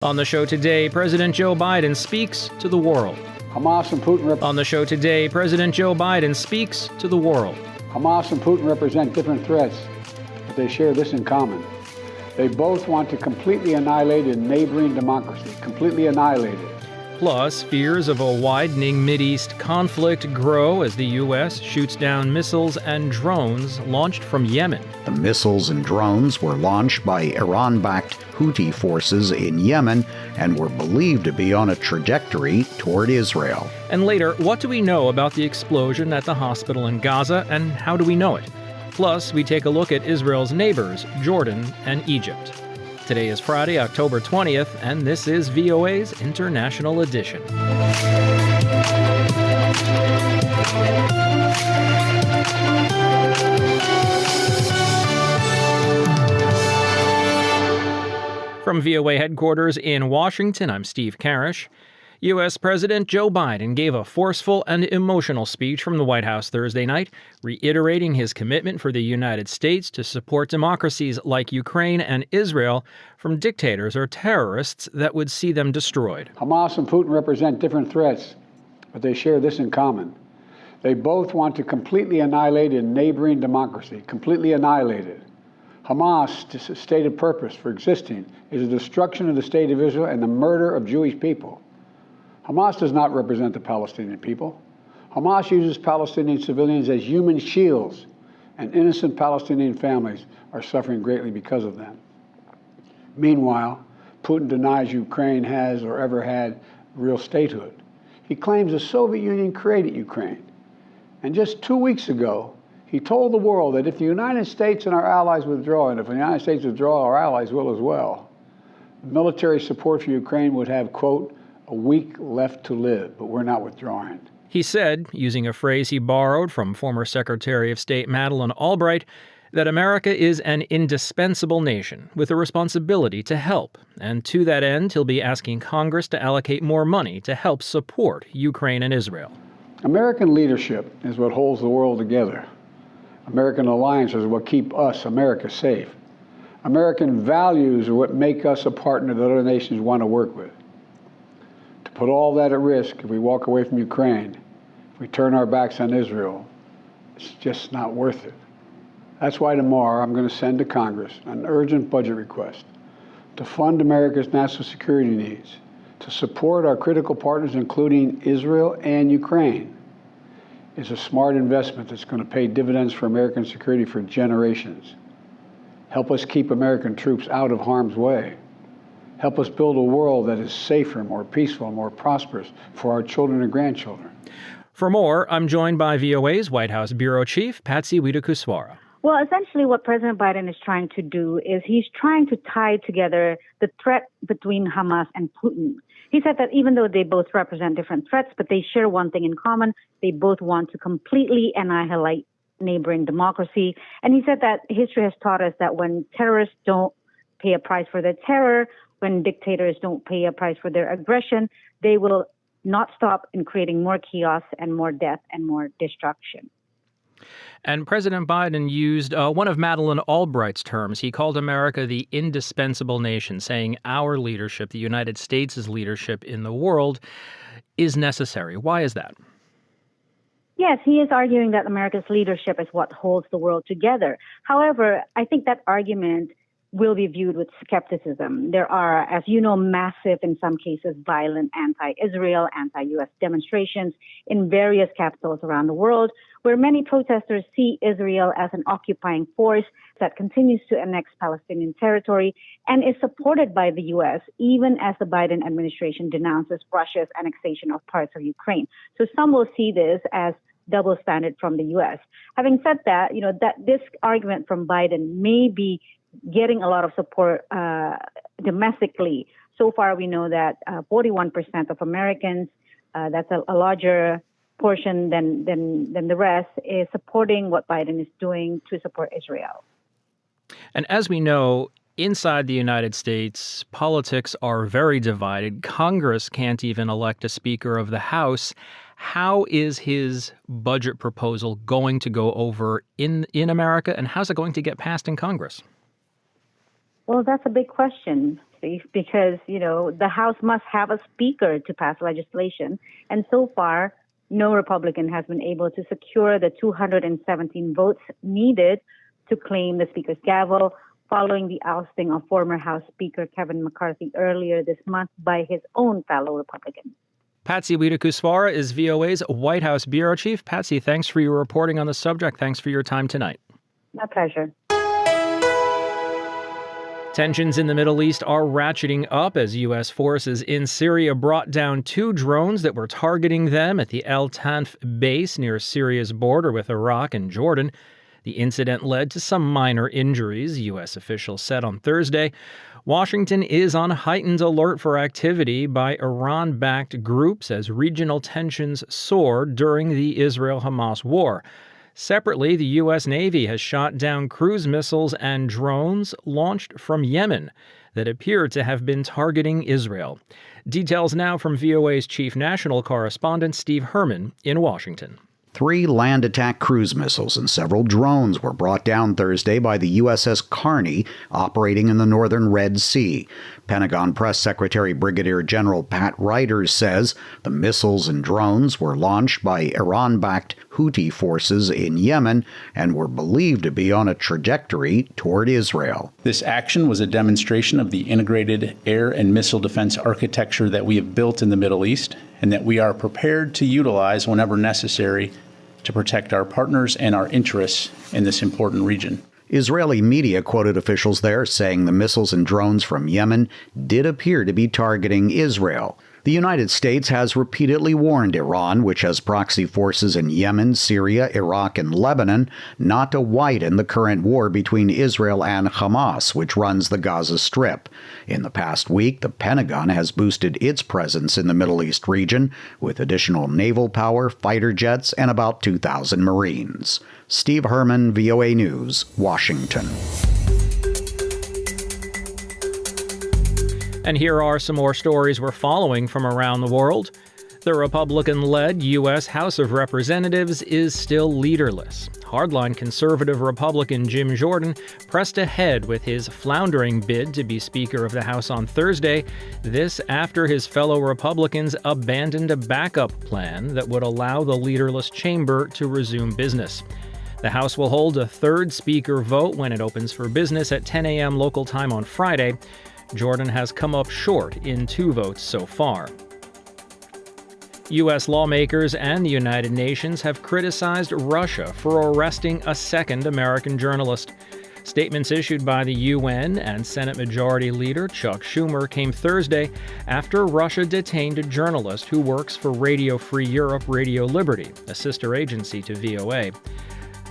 On the show today, President Joe Biden speaks to the world. Hamas and Putin On the show today, President Joe Biden speaks to the world. Hamas and Putin represent different threats, but they share this in common. They both want to completely annihilate a neighboring democracy, completely annihilate it. Plus, fears of a widening Mideast conflict grow as the U.S. shoots down missiles and drones launched from Yemen. The missiles and drones were launched by Iran-backed Houthi forces in Yemen and were believed to be on a trajectory toward Israel. And later, what do we know about the explosion at the hospital in Gaza, and how do we know it? Plus, we take a look at Israel's neighbors, Jordan and Egypt. Today is Friday, October 20th, and this is VOA's International Edition. From VOA headquarters in Washington, I'm Steve Karish. U.S. President Joe Biden gave a forceful and emotional speech from the White House Thursday night, reiterating his commitment for the United States to support democracies like Ukraine and Israel from dictators or terrorists that would see them destroyed. Hamas and Putin represent different threats, but they share this in common. They both want to completely annihilate a neighboring democracy, completely annihilate it. Hamas' stated purpose for existing is the destruction of the state of Israel and the murder of Jewish people. Hamas does not represent the Palestinian people. Hamas uses Palestinian civilians as human shields, and innocent Palestinian families are suffering greatly because of them. Meanwhile, Putin denies Ukraine has or ever had real statehood. He claims the Soviet Union created Ukraine. And just 2 weeks ago, he told the world that if the United States and our allies withdraw, and if the United States withdraw, our allies will as well, military support for Ukraine would have, quote, a week left to live, but we're not withdrawing. He said, using a phrase he borrowed from former Secretary of State Madeleine Albright, that America is an indispensable nation with a responsibility to help. And to that end, he'll be asking Congress to allocate more money to help support Ukraine and Israel. American leadership is what holds the world together. American alliances are what keep us, America, safe. American values are what make us a partner that other nations want to work with. To put all that at risk, if we walk away from Ukraine, if we turn our backs on Israel, it's just not worth it. That's why tomorrow I'm going to send to Congress an urgent budget request to fund America's national security needs, to support our critical partners, including Israel and Ukraine. It's a smart investment that's going to pay dividends for American security for generations. Help us keep American troops out of harm's way. Help us build a world that is safer, more peaceful, more prosperous for our children and grandchildren. For more, I'm joined by VOA's White House Bureau Chief, Patsy Widakuswara. Well, essentially what President Biden is trying to do is he's trying to tie together the threat between Hamas and Putin. He said that even though they both represent different threats, but they share one thing in common. They both want to completely annihilate neighboring democracy. And he said that history has taught us that when terrorists don't pay a price for their terror, when dictators don't pay a price for their aggression, they will not stop in creating more chaos and more death and more destruction. And President Biden used one of Madeleine Albright's terms. He called America the indispensable nation, saying our leadership, the United States' leadership in the world, is necessary. Why is that? Yes, he is arguing that America's leadership is what holds the world together. However, I think that argument will be viewed with skepticism. There are, as you know, massive, in some cases, violent anti-Israel, anti-U.S. demonstrations in various capitals around the world, where many protesters see Israel as an occupying force that continues to annex Palestinian territory and is supported by the U.S., even as the Biden administration denounces Russia's annexation of parts of Ukraine. So some will see this as double standard from the U.S. Having said that, that this argument from Biden may be getting a lot of support domestically. So far, we know that 41% of Americans, that's a larger portion than the rest, is supporting what Biden is doing to support Israel. And as we know, inside the United States, politics are very divided. Congress can't even elect a Speaker of the House. How is his budget proposal going to go over in America, and how's it going to get passed in Congress? Well, that's a big question. Steve, because, the House must have a speaker to pass legislation. And so far, no Republican has been able to secure the 217 votes needed to claim the Speaker's gavel, following the ousting of former House Speaker Kevin McCarthy earlier this month by his own fellow Republicans. Patsy Widakuswara is VOA's White House bureau chief. Patsy, thanks for your reporting on the subject. Thanks for your time tonight. My pleasure. Tensions in the Middle East are ratcheting up as U.S. forces in Syria brought down 2 drones that were targeting them at the El Tanf base near Syria's border with Iraq and Jordan. The incident led to some minor injuries, U.S. officials said on Thursday. Washington is on heightened alert for activity by Iran-backed groups as regional tensions soar during the Israel-Hamas war. Separately, the U.S. Navy has shot down cruise missiles and drones launched from Yemen that appear to have been targeting Israel. Details now from VOA's chief national correspondent, Steve Herman, in Washington. 3 land attack cruise missiles and several drones were brought down Thursday by the USS Carney, operating in the northern Red Sea. Pentagon Press Secretary Brigadier General Pat Ryder says the missiles and drones were launched by Iran-backed Houthi forces in Yemen and were believed to be on a trajectory toward Israel. This action was a demonstration of the integrated air and missile defense architecture that we have built in the Middle East and that we are prepared to utilize whenever necessary to protect our partners and our interests in this important region. Israeli media quoted officials there saying the missiles and drones from Yemen did appear to be targeting Israel. The United States has repeatedly warned Iran, which has proxy forces in Yemen, Syria, Iraq, and Lebanon, not to widen the current war between Israel and Hamas, which runs the Gaza Strip. In the past week, the Pentagon has boosted its presence in the Middle East region with additional naval power, fighter jets, and about 2,000 Marines. Steve Herman, VOA News, Washington. And here are some more stories we're following from around the world. The Republican-led U.S. House of Representatives is still leaderless. Hardline conservative Republican Jim Jordan pressed ahead with his floundering bid to be Speaker of the House on Thursday, this after his fellow Republicans abandoned a backup plan that would allow the leaderless chamber to resume business. The House will hold a third Speaker vote when it opens for business at 10 a.m. local time on Friday. Jordan has come up short in 2 votes so far. U.S. lawmakers and the United Nations have criticized Russia for arresting a second American journalist. Statements issued by the UN and Senate Majority Leader Chuck Schumer came Thursday after Russia detained a journalist who works for Radio Free Europe Radio Liberty, a sister agency to VOA.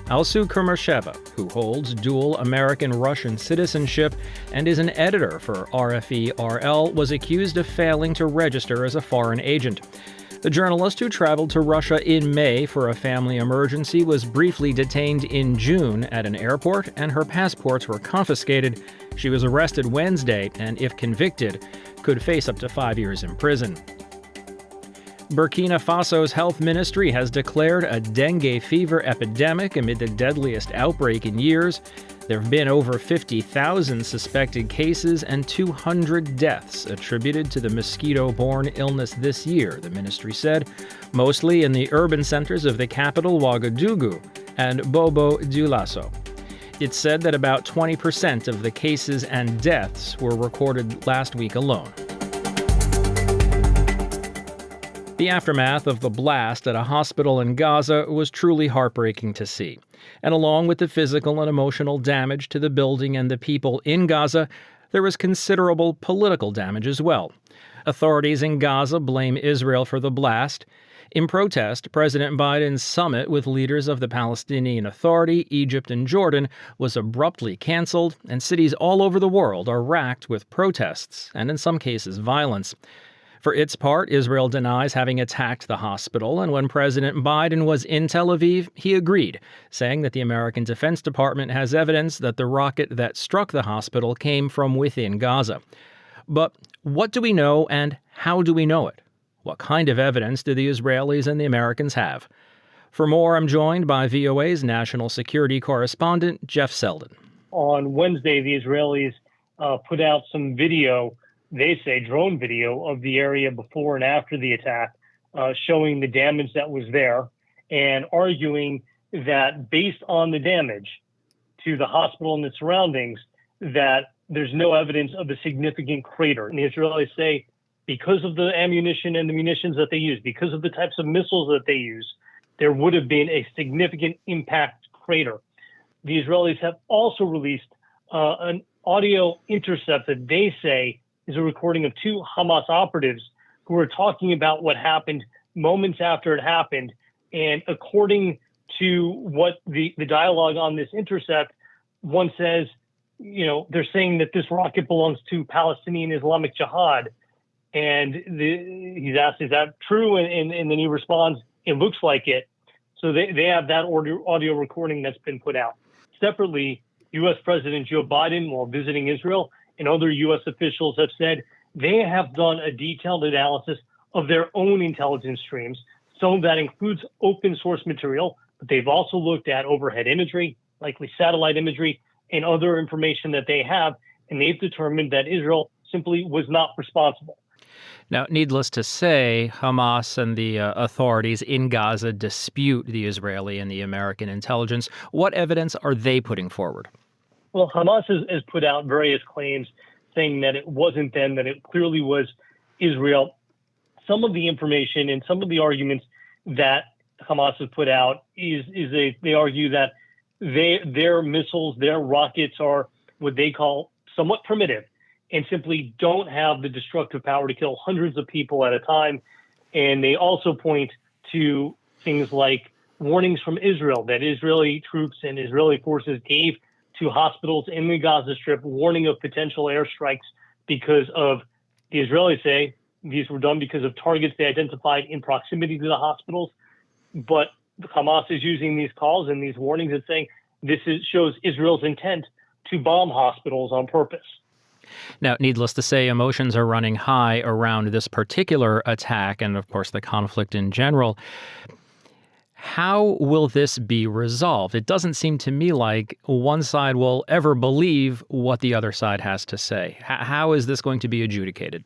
Alsu Kurmasheva, who holds dual American-Russian citizenship and is an editor for RFE-RL, was accused of failing to register as a foreign agent. The journalist, who traveled to Russia in May for a family emergency, was briefly detained in June at an airport, and her passports were confiscated. She was arrested Wednesday and, if convicted, could face up to 5 years in prison. Burkina Faso's health ministry has declared a dengue fever epidemic amid the deadliest outbreak in years. There have been over 50,000 suspected cases and 200 deaths attributed to the mosquito-borne illness this year, the ministry said, mostly in the urban centers of the capital Ouagadougou and Bobo Dioulasso. It said that about 20% of the cases and deaths were recorded last week alone. The aftermath of the blast at a hospital in Gaza was truly heartbreaking to see. And along with the physical and emotional damage to the building and the people in Gaza, there was considerable political damage as well. Authorities in Gaza blame Israel for the blast. In protest, President Biden's summit with leaders of the Palestinian Authority, Egypt, and Jordan was abruptly canceled, and cities all over the world are racked with protests and, in some cases, violence. For its part, Israel denies having attacked the hospital, and when President Biden was in Tel Aviv, he agreed, saying that the American Defense Department has evidence that the rocket that struck the hospital came from within Gaza. But what do we know, and how do we know it? What kind of evidence do the Israelis and the Americans have? For more, I'm joined by VOA's national security correspondent, Jeff Selden. On Wednesday, the Israelis put out some video, they say drone video, of the area before and after the attack, showing the damage that was there and arguing that based on the damage to the hospital and its surroundings, that there's no evidence of a significant crater. And the Israelis say because of the ammunition and the munitions that they use, because of the types of missiles that they use, there would have been a significant impact crater. The Israelis have also released an audio intercept that they say is a recording of two Hamas operatives who were talking about what happened moments after it happened. And according to what the dialogue on this intercept, one says, they're saying that this rocket belongs to Palestinian Islamic Jihad. And he's asked, is that true? And then he responds, it looks like it. So they have that audio recording that's been put out. Separately, U.S. President Joe Biden, while visiting Israel, and other U.S. officials have said they have done a detailed analysis of their own intelligence streams. Some of that includes open source material, but they've also looked at overhead imagery, likely satellite imagery, and other information that they have, and they've determined that Israel simply was not responsible. Now, needless to say, Hamas and the authorities in Gaza dispute the Israeli and the American intelligence. What evidence are they putting forward? Well, Hamas has put out various claims saying that it wasn't them, that it clearly was Israel. Some of the information and some of the arguments that Hamas has put out they argue that their missiles, their rockets are what they call somewhat primitive and simply don't have the destructive power to kill hundreds of people at a time. And they also point to things like warnings from Israel that Israeli troops and Israeli forces gave to hospitals in the Gaza Strip, warning of potential airstrikes because of, the Israelis say, these were done because of targets they identified in proximity to the hospitals. But Hamas is using these calls and these warnings and saying shows Israel's intent to bomb hospitals on purpose. Now, needless to say, emotions are running high around this particular attack and, of course, the conflict in general. How will this be resolved? It doesn't seem to me like one side will ever believe what the other side has to say. How is this going to be adjudicated?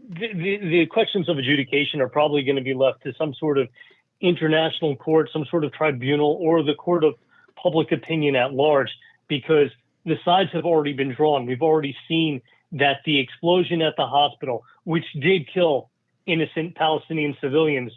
The questions of adjudication are probably going to be left to some sort of international court, some sort of tribunal, or the court of public opinion at large, because the sides have already been drawn. We've already seen that the explosion at the hospital, which did kill innocent Palestinian civilians,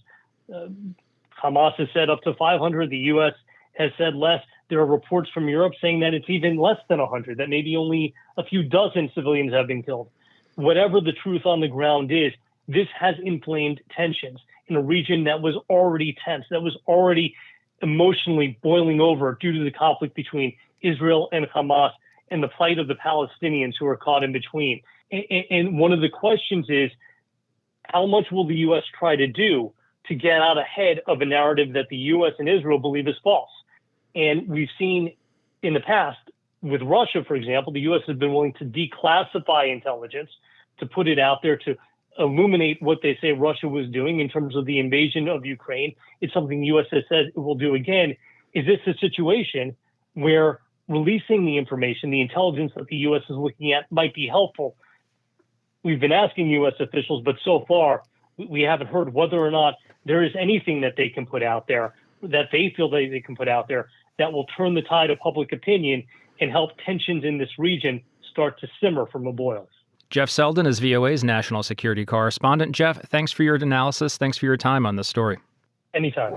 Hamas has said up to 500. The U.S. has said less. There are reports from Europe saying that it's even less than 100, that maybe only a few dozen civilians have been killed. Whatever the truth on the ground is, this has inflamed tensions in a region that was already tense, that was already emotionally boiling over due to the conflict between Israel and Hamas and the plight of the Palestinians who are caught in between. And one of the questions is, how much will the U.S. try to do to get out ahead of a narrative that the U.S. and Israel believe is false? And we've seen in the past with Russia, for example, the U.S. has been willing to declassify intelligence, to put it out there, to illuminate what they say Russia was doing in terms of the invasion of Ukraine. It's something the U.S. has said it will do again. Is this a situation where releasing the information, the intelligence that the U.S. is looking at, might be helpful? We've been asking U.S. officials, but so far we haven't heard whether or not there is anything that they can put out there, that they feel they can put out there, that will turn the tide of public opinion and help tensions in this region start to simmer from the boils. Jeff Selden is VOA's national security correspondent. Jeff, thanks for your analysis. Thanks for your time on this story. Anytime.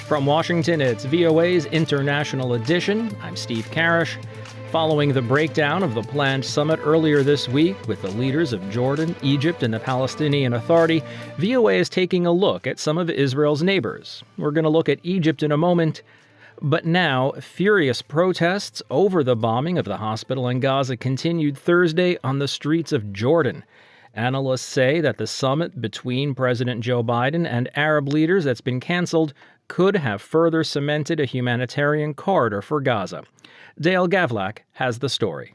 From Washington, it's VOA's International Edition. I'm Steve Karish. Following the breakdown of the planned summit earlier this week with the leaders of Jordan, Egypt, and the Palestinian Authority, VOA is taking a look at some of Israel's neighbors. We're going to look at Egypt in a moment. But now, furious protests over the bombing of the hospital in Gaza continued Thursday on the streets of Jordan. Analysts say that the summit between President Joe Biden and Arab leaders that's been canceled could have further cemented a humanitarian corridor for Gaza. Dale Gavlak has the story.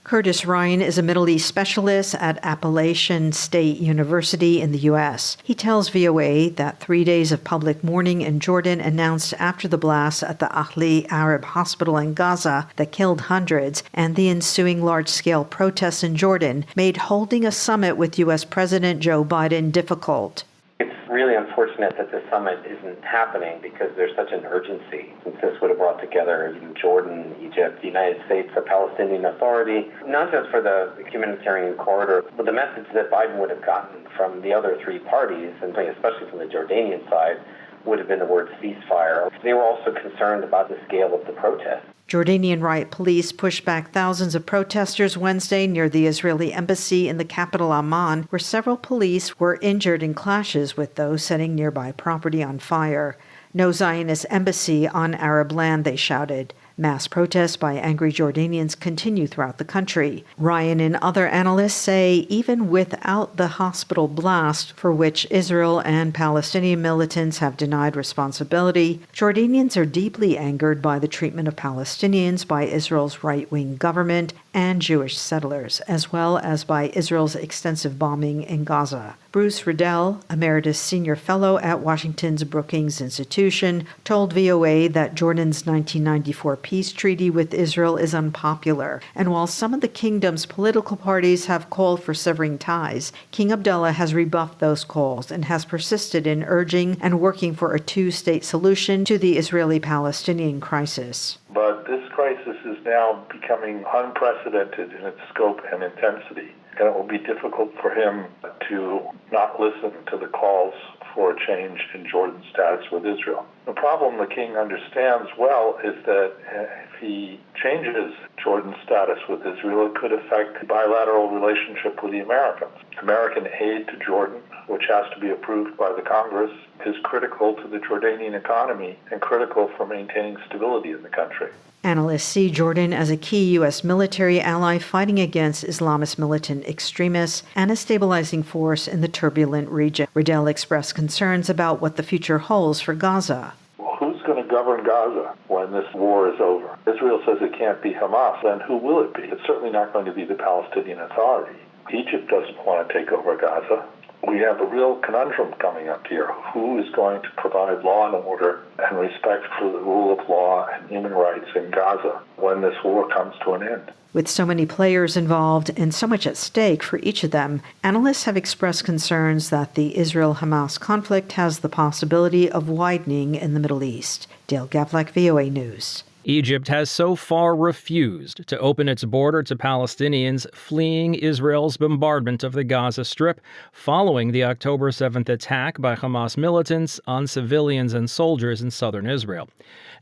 Curtis Ryan is a Middle East specialist at Appalachian State University in the U.S. He tells VOA that 3 days of public mourning in Jordan announced after the blast at the Ahli Arab Hospital in Gaza that killed hundreds and the ensuing large-scale protests in Jordan made holding a summit with U.S. President Joe Biden difficult. It's really unfortunate that this summit isn't happening because there's such an urgency, since this would have brought together Jordan, Egypt, the United States, the Palestinian Authority, not just for the humanitarian corridor, but the message that Biden would have gotten from the other three parties, and especially from the Jordanian side, would have been the word ceasefire. They were also concerned about the scale of the protest. Jordanian riot police pushed back thousands of protesters Wednesday near the Israeli embassy in the capital Amman, where several police were injured in clashes with those setting nearby property on fire. No Zionist embassy on Arab land, they shouted. Mass protests by angry Jordanians continue throughout the country. Ryan and other analysts say even without the hospital blast, for which Israel and Palestinian militants have denied responsibility, Jordanians are deeply angered by the treatment of Palestinians by Israel's right-wing government and Jewish settlers, as well as by Israel's extensive bombing in Gaza. Bruce Riddell, Emeritus Senior Fellow at Washington's Brookings Institution, told VOA that Jordan's 1994 peace treaty with Israel is unpopular, and while some of the kingdom's political parties have called for severing ties, King Abdullah has rebuffed those calls and has persisted in urging and working for a two-state solution to the Israeli-Palestinian crisis. But this crisis is now becoming unprecedented in its scope and intensity, and it will be difficult for him to not listen to the calls for a change in Jordan's status with Israel. The problem the king understands well is that if he changes Jordan's status with Israel, it could affect the bilateral relationship with the Americans. American aid to Jordan, which has to be approved by the Congress, is critical to the Jordanian economy and critical for maintaining stability in the country. Analysts see Jordan as a key U.S. military ally fighting against Islamist militant extremists and a stabilizing force in the turbulent region. Riddell expressed concerns about what the future holds for Gaza. Well, who's going to govern Gaza when this war is over? Israel says it can't be Hamas, then who will it be? It's certainly not going to be the Palestinian Authority. Egypt doesn't want to take over Gaza. We have a real conundrum coming up here. Who is going to provide law and order and respect for the rule of law and human rights in Gaza when this war comes to an end? With so many players involved and so much at stake for each of them, analysts have expressed concerns that the Israel-Hamas conflict has the possibility of widening in the Middle East. Dale Gavlak, VOA News. Egypt has so far refused to open its border to Palestinians fleeing Israel's bombardment of the Gaza Strip following the October 7th attack by Hamas militants on civilians and soldiers in southern Israel.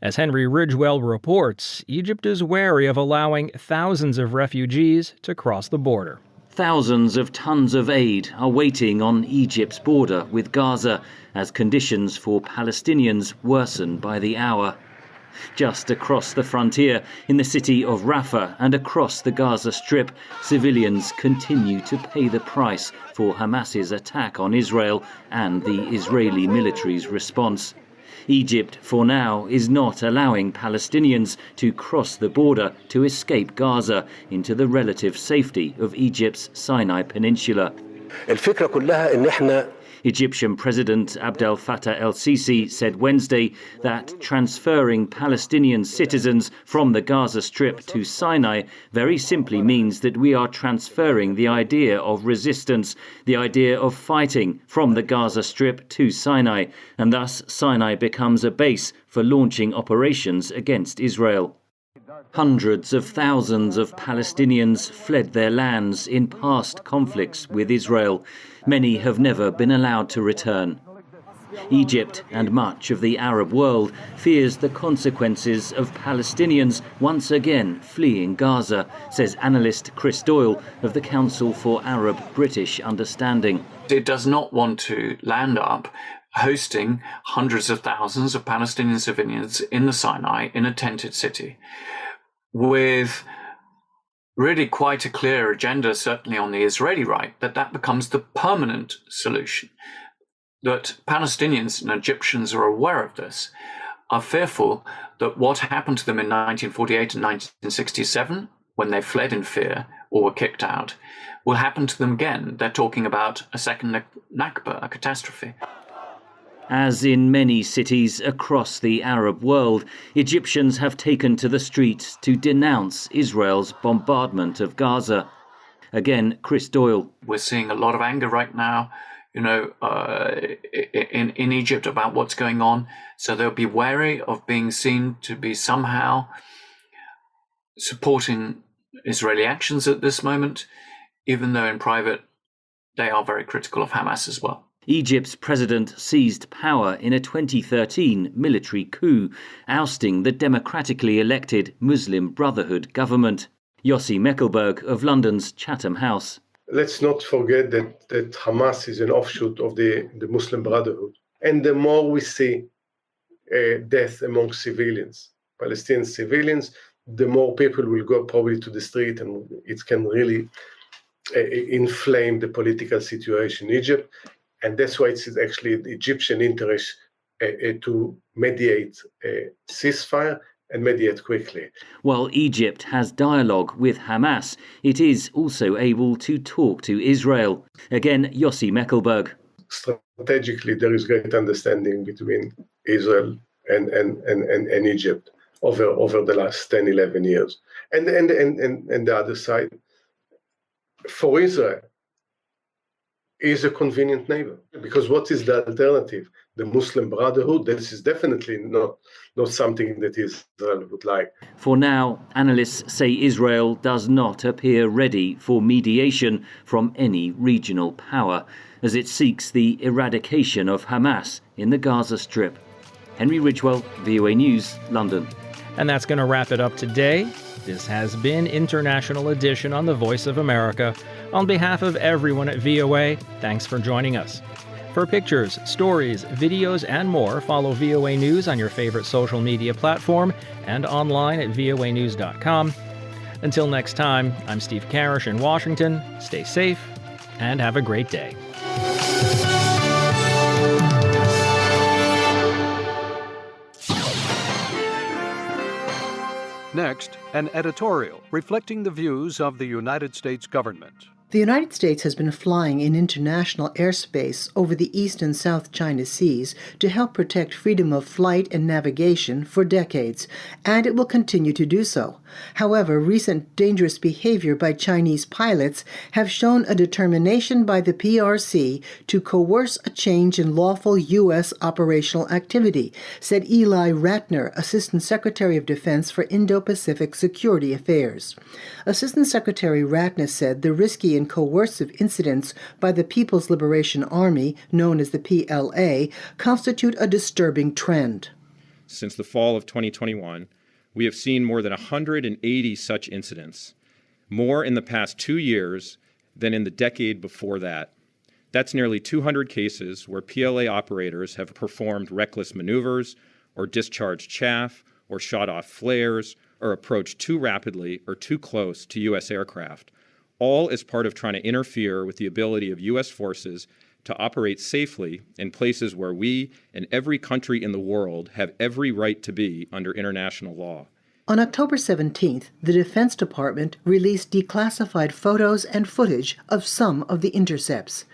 As Henry Ridgewell reports, Egypt is wary of allowing thousands of refugees to cross the border. Thousands of tons of aid are waiting on Egypt's border with Gaza as conditions for Palestinians worsen by the hour. Just across the frontier, in the city of Rafah and across the Gaza Strip, civilians continue to pay the price for Hamas's attack on Israel and the Israeli military's response. Egypt, for now, is not allowing Palestinians to cross the border to escape Gaza into the relative safety of Egypt's Sinai Peninsula. الفكرة كلها إن إحنا Egyptian President Abdel Fattah el-Sisi said Wednesday that transferring Palestinian citizens from the Gaza Strip to Sinai very simply means that we are transferring the idea of resistance, the idea of fighting from the Gaza Strip to Sinai, and thus Sinai becomes a base for launching operations against Israel. Hundreds of thousands of Palestinians fled their lands in past conflicts with Israel. Many have never been allowed to return. Egypt and much of the Arab world fears the consequences of Palestinians once again fleeing Gaza, says analyst Chris Doyle of the Council for Arab-British Understanding. It does not want to land up hosting hundreds of thousands of Palestinian civilians in the Sinai in a tented city, with really quite a clear agenda, certainly on the Israeli right, that becomes the permanent solution. That Palestinians and Egyptians are aware of this, are fearful that what happened to them in 1948 and 1967 when they fled in fear or were kicked out will happen to them again. They're talking about a second Nakba, a catastrophe. As in many cities across the Arab world, Egyptians have taken to the streets to denounce Israel's bombardment of Gaza. Again, Chris Doyle. We're seeing a lot of anger right now, in Egypt about what's going on. So they'll be wary of being seen to be somehow supporting Israeli actions at this moment, even though in private they are very critical of Hamas as well. Egypt's president seized power in a 2013 military coup, ousting the democratically elected Muslim Brotherhood government. Yossi Mekelberg of London's Chatham House. Let's not forget that Hamas is an offshoot of the Muslim Brotherhood. And the more we see death among civilians, Palestinian civilians, the more people will go probably to the street, and it can really inflame the political situation in Egypt. And that's why it's actually the Egyptian interest to mediate a ceasefire and mediate quickly. While Egypt has dialogue with Hamas, it is also able to talk to Israel. Again, Yossi Mekelberg. Strategically, there is great understanding between Israel and Egypt over the last 10, 11 years. And the other side, for Israel, is a convenient neighbor. Because what is the alternative? The Muslim Brotherhood? This is definitely not something that Israel would like. For now, analysts say Israel does not appear ready for mediation from any regional power, as it seeks the eradication of Hamas in the Gaza Strip. Henry Ridgewell, VOA News, London. And that's going to wrap it up today. This has been International Edition on the Voice of America. On behalf of everyone at VOA, thanks for joining us. For pictures, stories, videos, and more, follow VOA News on your favorite social media platform and online at voanews.com. Until next time, I'm Steve Karish in Washington. Stay safe and have a great day. Next, an editorial reflecting the views of the United States government. The United States has been flying in international airspace over the East and South China Seas to help protect freedom of flight and navigation for decades, and it will continue to do so. However, recent dangerous behavior by Chinese pilots have shown a determination by the PRC to coerce a change in lawful U.S. operational activity, said Eli Ratner, Assistant Secretary of Defense for Indo-Pacific Security Affairs. Assistant Secretary Ratner said the risky and coercive incidents by the People's Liberation Army, known as the PLA, constitute a disturbing trend. Since the fall of 2021, we have seen more than 180 such incidents, more in the past 2 years than in the decade before that. That's nearly 200 cases where PLA operators have performed reckless maneuvers or discharged chaff or shot off flares or approached too rapidly or too close to U.S. aircraft, all as part of trying to interfere with the ability of U.S. forces to operate safely in places where we and every country in the world have every right to be under international law. On October 17th, the Defense Department released declassified photos and footage of some of the intercepts.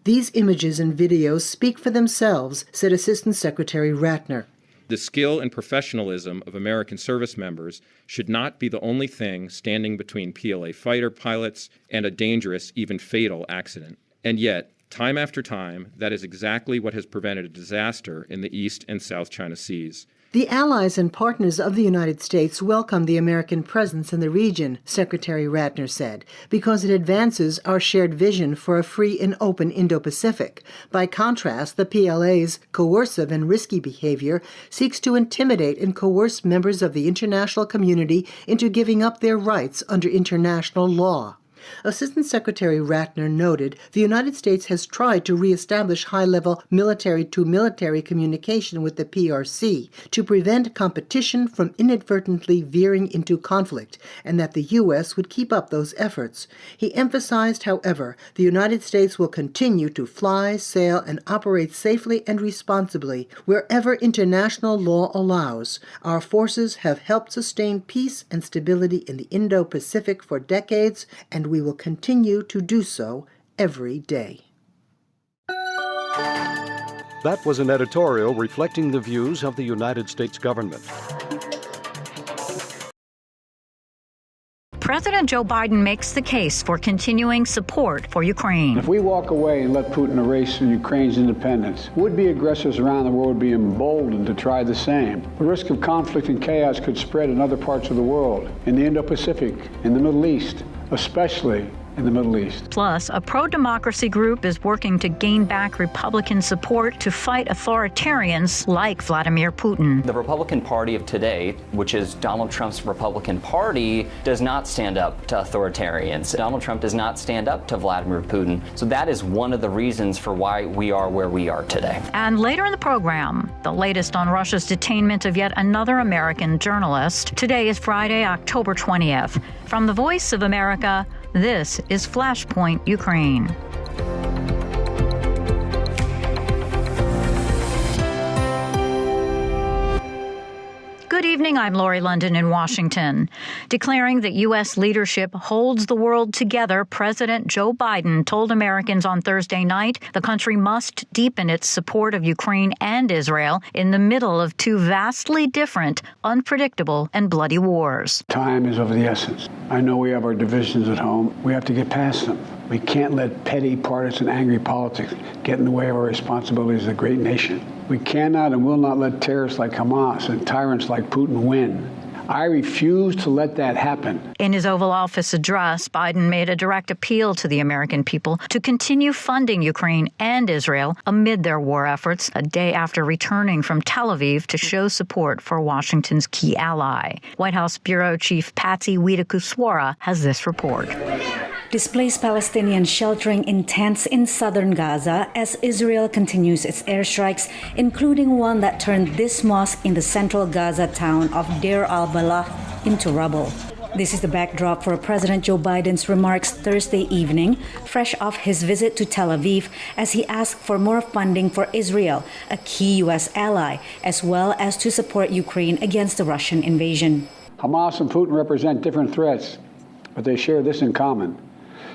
These images and videos speak for themselves, said Assistant Secretary Ratner. The skill and professionalism of American service members should not be the only thing standing between PLA fighter pilots and a dangerous, even fatal accident. And yet, time after time, that is exactly what has prevented a disaster in the East and South China Seas. The allies and partners of the United States welcome the American presence in the region, Secretary Ratner said, because it advances our shared vision for a free and open Indo-Pacific. By contrast, the PLA's coercive and risky behavior seeks to intimidate and coerce members of the international community into giving up their rights under international law. Assistant Secretary Ratner noted the United States has tried to reestablish high-level military-to-military communication with the PRC to prevent competition from inadvertently veering into conflict, and that the U.S. would keep up those efforts. He emphasized, however, the United States will continue to fly, sail, and operate safely and responsibly wherever international law allows. Our forces have helped sustain peace and stability in the Indo-Pacific for decades, and we will continue to do so every day. That was an editorial reflecting the views of the United States government. President Joe Biden makes the case for continuing support for Ukraine. If we walk away and let Putin erase Ukraine's independence, would-be aggressors around the world would be emboldened to try the same. The risk of conflict and chaos could spread in other parts of the world, in the Indo-Pacific, in the Middle East, especially in the Middle East. Plus, a pro-democracy group is working to gain back Republican support to fight authoritarians like Vladimir Putin. The Republican Party of today, which is Donald Trump's Republican Party, does not stand up to authoritarians. Donald Trump does not stand up to Vladimir Putin. So that is one of the reasons for why we are where we are today. And later in the program, the latest on Russia's detainment of yet another American journalist. Today is Friday, October 20th. From the Voice of America, this is Flashpoint Ukraine. Good evening, I'm Lori London in Washington. Declaring that U.S. leadership holds the world together, President Joe Biden told Americans on Thursday night the country must deepen its support of Ukraine and Israel in the middle of two vastly different, unpredictable, and bloody wars. Time is of the essence. I know we have our divisions at home. We have to get past them. We can't let petty, partisan, angry politics get in the way of our responsibilities as a great nation. We cannot and will not let terrorists like Hamas and tyrants like Putin win. I refuse to let that happen. In his Oval Office address, Biden made a direct appeal to the American people to continue funding Ukraine and Israel amid their war efforts, a day after returning from Tel Aviv to show support for Washington's key ally. White House Bureau Chief Patsy Widakuswara has this report. Displaced Palestinians sheltering in tents in southern Gaza as Israel continues its airstrikes, including one that turned this mosque in the central Gaza town of Deir al-Balah into rubble. This is the backdrop for President Joe Biden's remarks Thursday evening, fresh off his visit to Tel Aviv, as he asked for more funding for Israel, a key U.S. ally, as well as to support Ukraine against the Russian invasion. Hamas and Putin represent different threats, but they share this in common.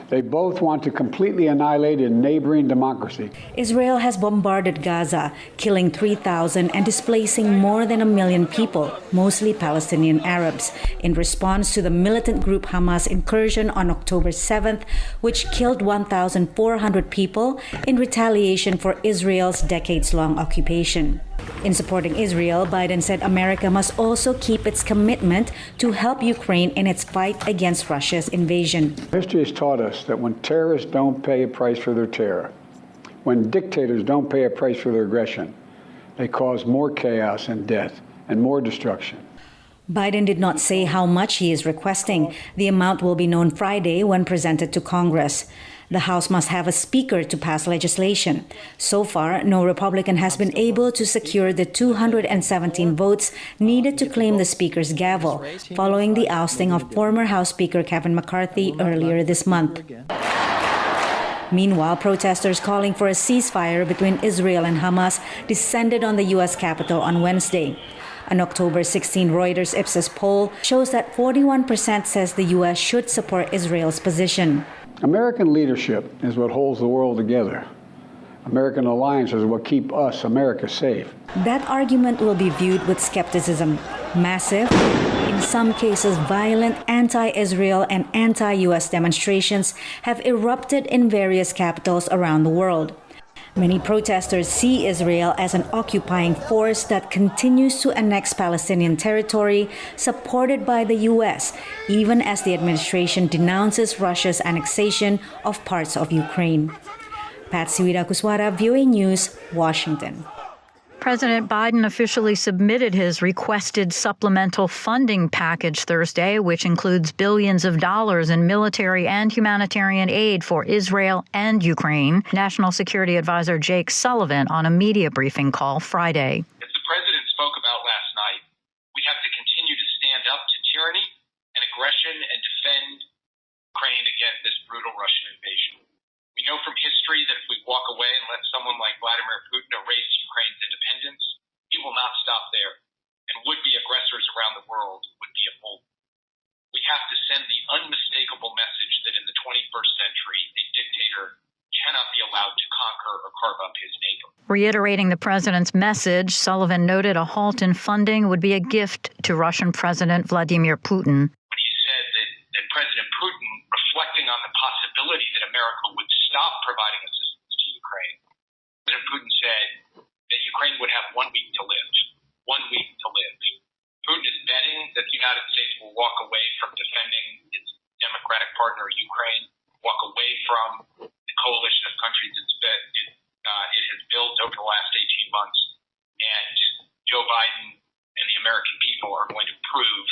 They both want to completely annihilate a neighboring democracy. Israel has bombarded Gaza, killing 3,000 and displacing more than 1 million people, mostly Palestinian Arabs, in response to the militant group Hamas incursion on October 7th, which killed 1,400 people in retaliation for Israel's decades-long occupation. In supporting Israel, Biden said America must also keep its commitment to help Ukraine in its fight against Russia's invasion. History has taught us that when terrorists don't pay a price for their terror, when dictators don't pay a price for their aggression, they cause more chaos and death and more destruction. Biden did not say how much he is requesting. The amount will be known Friday when presented to Congress. The House must have a speaker to pass legislation. So far, no Republican has been able to secure the 217 votes needed to claim the speaker's gavel, following the ousting of former House Speaker Kevin McCarthy earlier this month. Meanwhile, protesters calling for a ceasefire between Israel and Hamas descended on the U.S. Capitol on Wednesday. An October 16 Reuters Ipsos poll shows that 41% says the U.S. should support Israel's position. American leadership is what holds the world together. American alliances are what keep us, America, safe. That argument will be viewed with skepticism. Massive, in some cases violent anti-Israel and anti-U.S. demonstrations have erupted in various capitals around the world. Many protesters see Israel as an occupying force that continues to annex Palestinian territory supported by the U.S., even as the administration denounces Russia's annexation of parts of Ukraine. Patsy Widakuswara, VOA News, Washington. President Biden officially submitted his requested supplemental funding package Thursday, which includes billions of dollars in military and humanitarian aid for Israel and Ukraine. National Security Advisor Jake Sullivan on a media briefing call Friday. As the president spoke about last night, we have to continue to stand up to tyranny and aggression and defend Ukraine against this brutal Russian invasion. We know from history that if we walk away and let someone like Vladimir Putin erase Ukraine's independence, he will not stop there, and would-be aggressors around the world would be emboldened. We have to send the unmistakable message that in the 21st century, a dictator cannot be allowed to conquer or carve up his neighbor. Reiterating the president's message, Sullivan noted a halt in funding would be a gift to Russian President Vladimir Putin. When he said that President Putin, reflecting on the possibility that America would stop providing assistance to Ukraine, President Putin said that Ukraine would have 1 week to live. 1 week to live. Putin is betting that the United States will walk away from defending its democratic partner Ukraine, walk away from the coalition of countries it has built over the last 18 months, and Joe Biden and the American people are going to prove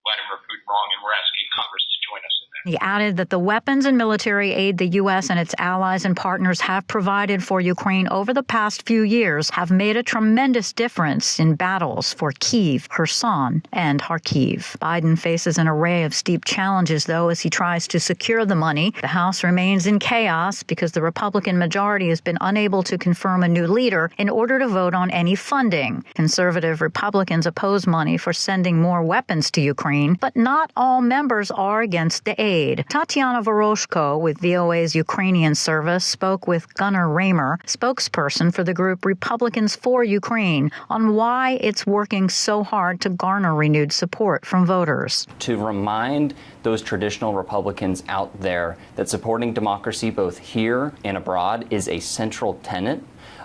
Vladimir Putin wrong, and we're asking Congress to join us in that. He added that the weapons and military aid the U.S. and its allies and partners have provided for Ukraine over the past few years have made a tremendous difference in battles for Kyiv, Kherson, and Kharkiv. Biden faces an array of steep challenges, though, as he tries to secure the money. The House remains in chaos because the Republican majority has been unable to confirm a new leader in order to vote on any funding. Conservative Republicans oppose money for sending more weapons to Ukraine, but not all members are against the aid. Tatiana Voroshko with VOA's Ukrainian service spoke with Gunnar Raymer, spokesperson for the group Republicans for Ukraine, on why it's working so hard to garner renewed support from voters. To remind those traditional Republicans out there that supporting democracy both here and abroad is a central tenet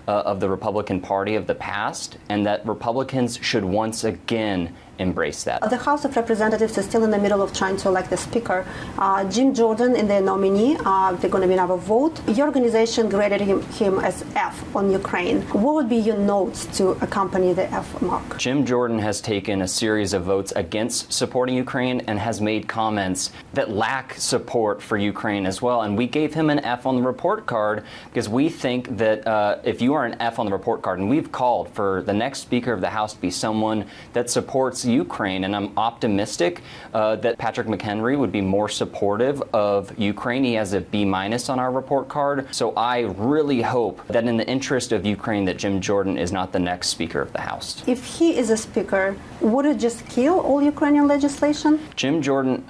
of the Republican Party of the past, and that Republicans should once again embrace that. The House of Representatives is still in the middle of trying to elect the speaker. Jim Jordan is their nominee. They're going to be another vote. Your organization graded him as F on Ukraine. What would be your notes to accompany the F mark? Jim Jordan has taken a series of votes against supporting Ukraine and has made comments that lack support for Ukraine as well. And we gave him an F on the report card because we think that if you are an F on the report card, and we've called for the next Speaker of the House to be someone that supports Ukraine, and I'm optimistic that Patrick McHenry would be more supportive of Ukraine. He has a B- on our report card. So I really hope that in the interest of Ukraine that Jim Jordan is not the next Speaker of the House. If he is a speaker, would it just kill all Ukrainian legislation? Jim Jordan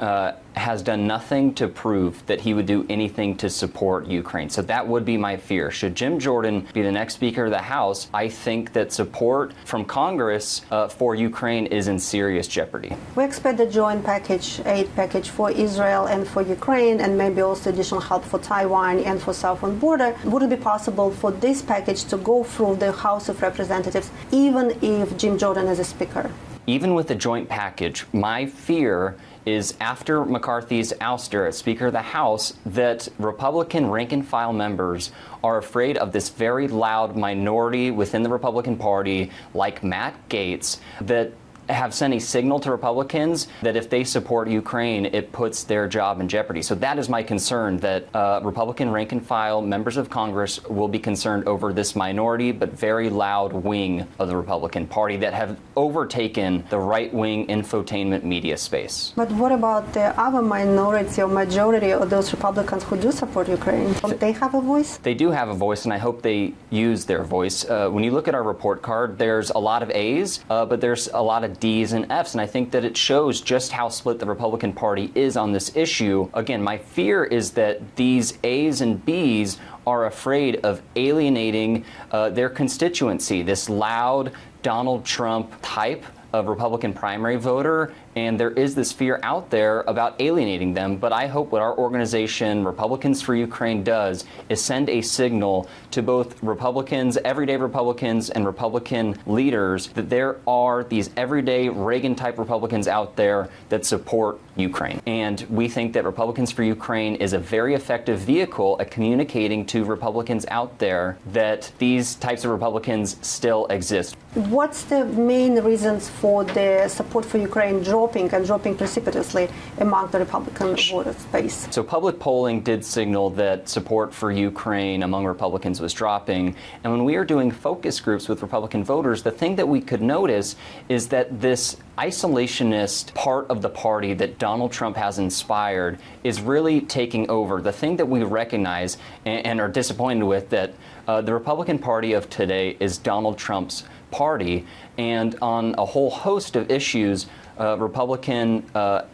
has done nothing to prove that he would do anything to support Ukraine. So that would be my fear. Should Jim Jordan be the next Speaker of the House, I think that support from Congress for Ukraine is in serious jeopardy. We expect the joint aid package for Israel and for Ukraine, and maybe also additional help for Taiwan and for southern border. Would it be possible for this package to go through the House of Representatives, even if Jim Jordan is a speaker? Even with the joint package, my fear is after McCarthy's ouster as Speaker of the House, that Republican rank-and-file members are afraid of this very loud minority within the Republican Party, like Matt Gaetz, that have sent a signal to Republicans that if they support Ukraine, it puts their job in jeopardy. So that is my concern, that Republican rank-and-file members of Congress will be concerned over this minority but very loud wing of the Republican Party that have overtaken the right-wing infotainment media space. But what about the other minority or majority of those Republicans who do support Ukraine? Don't they have a voice? They do have a voice, and I hope they use their voice. When you look at our report card, there's a lot of A's, but there's a lot of D's and F's, and I think that it shows just how split the Republican Party is on this issue. Again, my fear is that these A's and B's are afraid of alienating their constituency, this loud Donald Trump type of Republican primary voter, And there is this fear out there about alienating them. But I hope what our organization, Republicans for Ukraine, does is send a signal to both Republicans, everyday Republicans, and Republican leaders that there are these everyday Reagan-type Republicans out there that support Ukraine. And we think that Republicans for Ukraine is a very effective vehicle at communicating to Republicans out there that these types of Republicans still exist. What's the main reasons for the support for Ukraine dropping precipitously among the Republican voter base? So public polling did signal that support for Ukraine among Republicans was dropping. And when we are doing focus groups with Republican voters, the thing that we could notice is that this isolationist part of the party that Donald Trump has inspired is really taking over. The thing that we recognize and are disappointed with, that the Republican Party of today is Donald Trump's party, and on a whole host of issues,